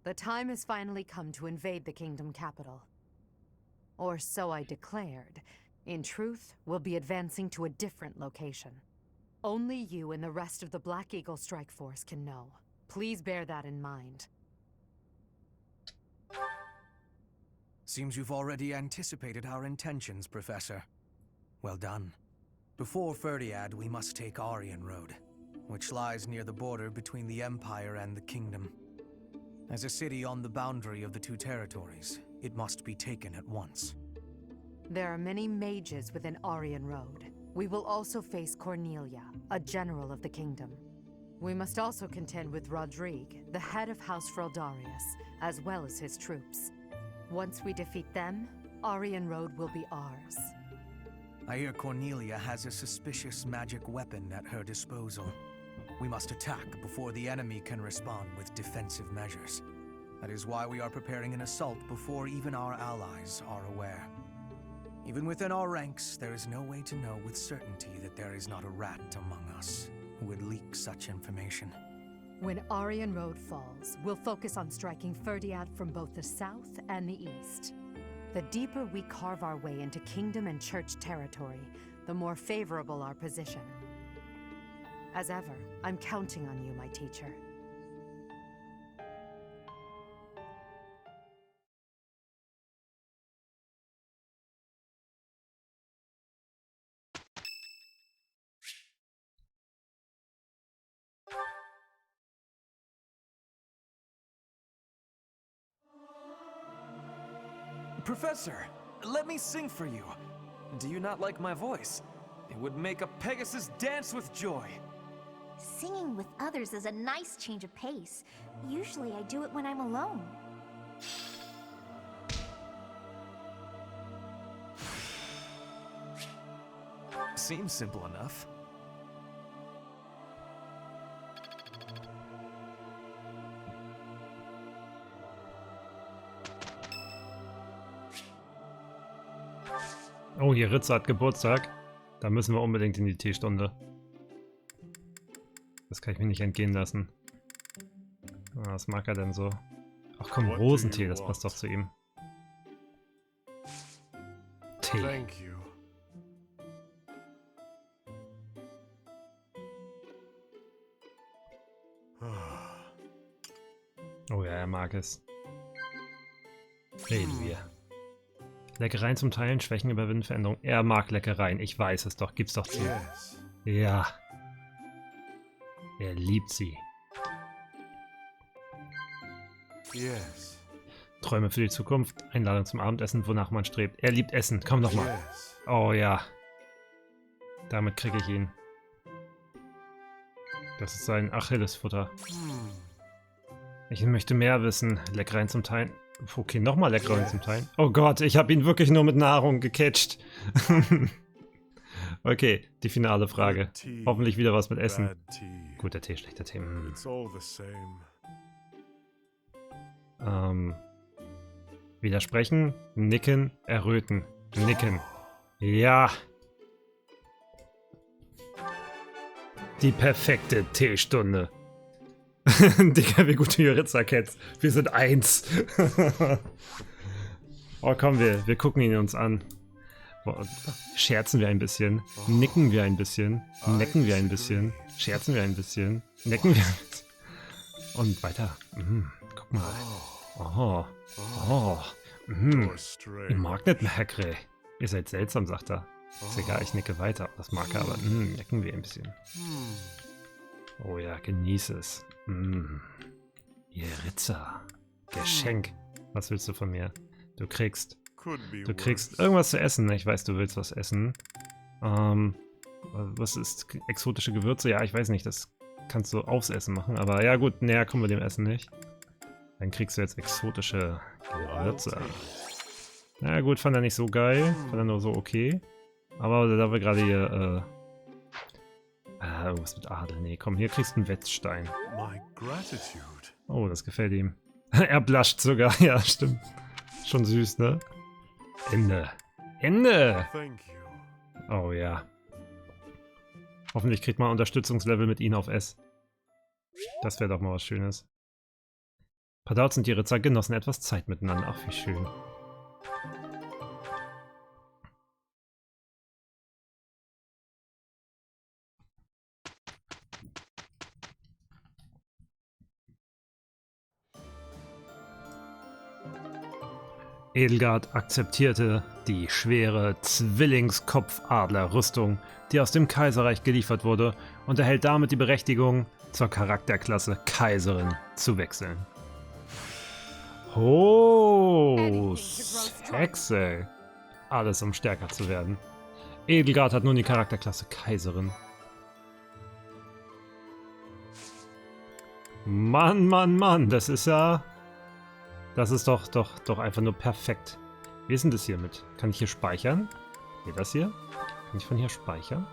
The time has finally come to invade the kingdom capital. Or so I declared. In truth, we'll be advancing to a different location. Only you and the rest of the Black Eagle Strike Force can know. Please bear that in mind. Seems you've already anticipated our intentions, Professor. Well done. Before Ferdiad, we must take Aryan Road, which lies near the border between the Empire and the Kingdom. As a city on the boundary of the two territories, it must be taken at once. There are many mages within Aryan Road. We will also face Cornelia, a general of the kingdom. We must also contend with Rodrigue, the head of House Fraldarius, as well as his troops. Once we defeat them, Aryan Road will be ours. I hear Cornelia has a suspicious magic weapon at her disposal. We must attack before the enemy can respond with defensive measures. That is why we are preparing an assault before even our allies are aware. Even within our ranks, there is no way to know with certainty that there is not a rat among us who would leak such information. When Aryan Road falls, we'll focus on striking Ferdiad from both the south and the east. The deeper we carve our way into kingdom and church territory, the more favorable our position. As ever, I'm counting on you, my teacher. Professor, let me sing for you. Do you not like my voice? It would make a Pegasus dance with joy. Singing with others is a nice change of pace. Usually I do it when I'm alone. Seems simple enough. Oh, hier Ritze hat Geburtstag. Da müssen wir unbedingt in die Teestunde. Das kann ich mir nicht entgehen lassen. Was mag er denn so? Ach komm, Rosentee, das passt doch zu ihm. Tee. Thank you. Oh ja, er mag es. Reden wir. Leckereien zum Teilen, Schwächen überwinden, Veränderungen. Er mag Leckereien, ich weiß es doch, gib's doch zu. Yes. Ja. Er liebt sie. Yes. Träume für die Zukunft, Einladung zum Abendessen, wonach man strebt. Er liebt Essen, komm doch mal. Yes. Oh ja. Damit kriege ich ihn. Das ist sein Achillesfutter. Ich möchte mehr wissen. Leckereien zum Teilen. Okay, nochmal Leckereien zum Teilen. Oh Gott, ich habe ihn wirklich nur mit Nahrung gecatcht. Okay, die finale Frage. Hoffentlich wieder was mit Essen. Guter Tee, schlechter Tee. Widersprechen, nicken, erröten. Nicken. Ja. Die perfekte Teestunde. Digga, wie gut du Juritza kennst. Wir sind 1. Oh komm, wir gucken ihn uns an. Scherzen wir ein bisschen. Nicken wir ein bisschen. Necken wir ein bisschen. Scherzen wir ein bisschen. Necken wir ein bisschen. Und weiter. Guck mal. Oh. Oh. Ich mag nicht mehr, Hackre. Ihr seid seltsam, sagt er. Ist egal, ich nicke weiter. Das mag er, aber necken wir ein bisschen. Oh ja, genieße es. Ihr Ritzer. Geschenk. Was willst du von mir? Du kriegst irgendwas zu essen. Ich weiß, du willst was essen. Was ist exotische Gewürze? Ja, ich weiß nicht. Das kannst du aufs Essen machen. Aber ja gut, näher kommen wir dem Essen nicht. Dann kriegst du jetzt exotische Gewürze. Na gut, fand er nicht so geil. Fand er nur so okay. Aber da wir gerade hier, irgendwas mit Adel. Nee, komm, hier kriegst du einen Wetzstein. Oh, das gefällt ihm. Er bluscht sogar. Ja, stimmt. Schon süß, ne? Ende. Ende! Oh ja. Hoffentlich kriegt man Unterstützungslevel mit ihnen auf S. Das wäre doch mal was Schönes. Padautz und die Ritzer genossen etwas Zeit miteinander. Ach, wie schön. Edelgard akzeptierte die schwere Zwillingskopfadler-Rüstung, die aus dem Kaiserreich geliefert wurde, und erhält damit die Berechtigung, zur Charakterklasse Kaiserin zu wechseln. Oh, Hexe. Alles, um stärker zu werden. Edelgard hat nun die Charakterklasse Kaiserin. Mann, Mann, Mann, das ist ja... Das ist doch einfach nur perfekt. Wie ist denn das hier mit? Kann ich hier speichern? Nee, das hier? Kann ich von hier speichern?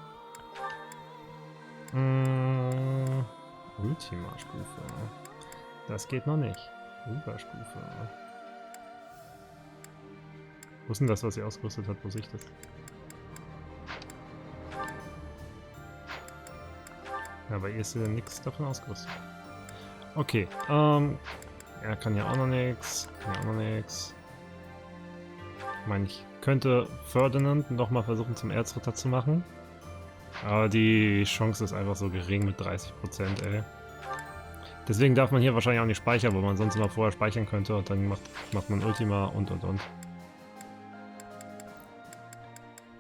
Ultima-Stufe. Das geht noch nicht. Oberstufe. Wo ist denn das, was sie ausgerüstet hat? Wo sehe ich das? Ja, bei ihr ist ja nichts davon ausgerüstet. Okay, er kann ja auch noch nichts. Ich meine, ich könnte Ferdinand nochmal versuchen zum Erzritter zu machen. Aber die Chance ist einfach so gering mit 30%, ey. Deswegen darf man hier wahrscheinlich auch nicht speichern, wo man sonst immer vorher speichern könnte. Und dann macht man Ultima und.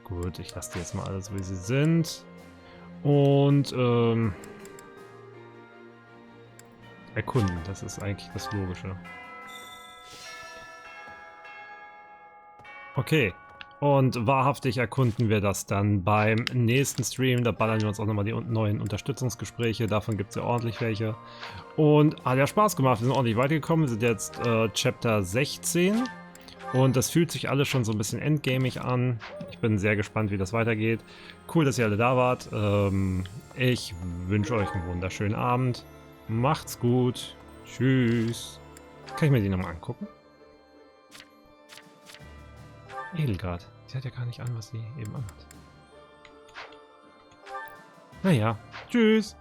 Gut, ich lasse die jetzt mal alles, wie sie sind. Und, erkunden, das ist eigentlich das Logische. Okay, und wahrhaftig erkunden wir das dann beim nächsten Stream. Da ballern wir uns auch nochmal die neuen Unterstützungsgespräche, davon gibt es ja ordentlich welche. Und hat ja Spaß gemacht, wir sind ordentlich weitergekommen, wir sind jetzt Chapter 16. Und das fühlt sich alles schon so ein bisschen endgamig an. Ich bin sehr gespannt, wie das weitergeht. Cool, dass ihr alle da wart. Ich wünsche euch einen wunderschönen Abend. Macht's gut. Tschüss. Kann ich mir die nochmal angucken? Edelgard. Die Sie hat ja gar nicht an, was sie eben anhat. Naja, tschüss.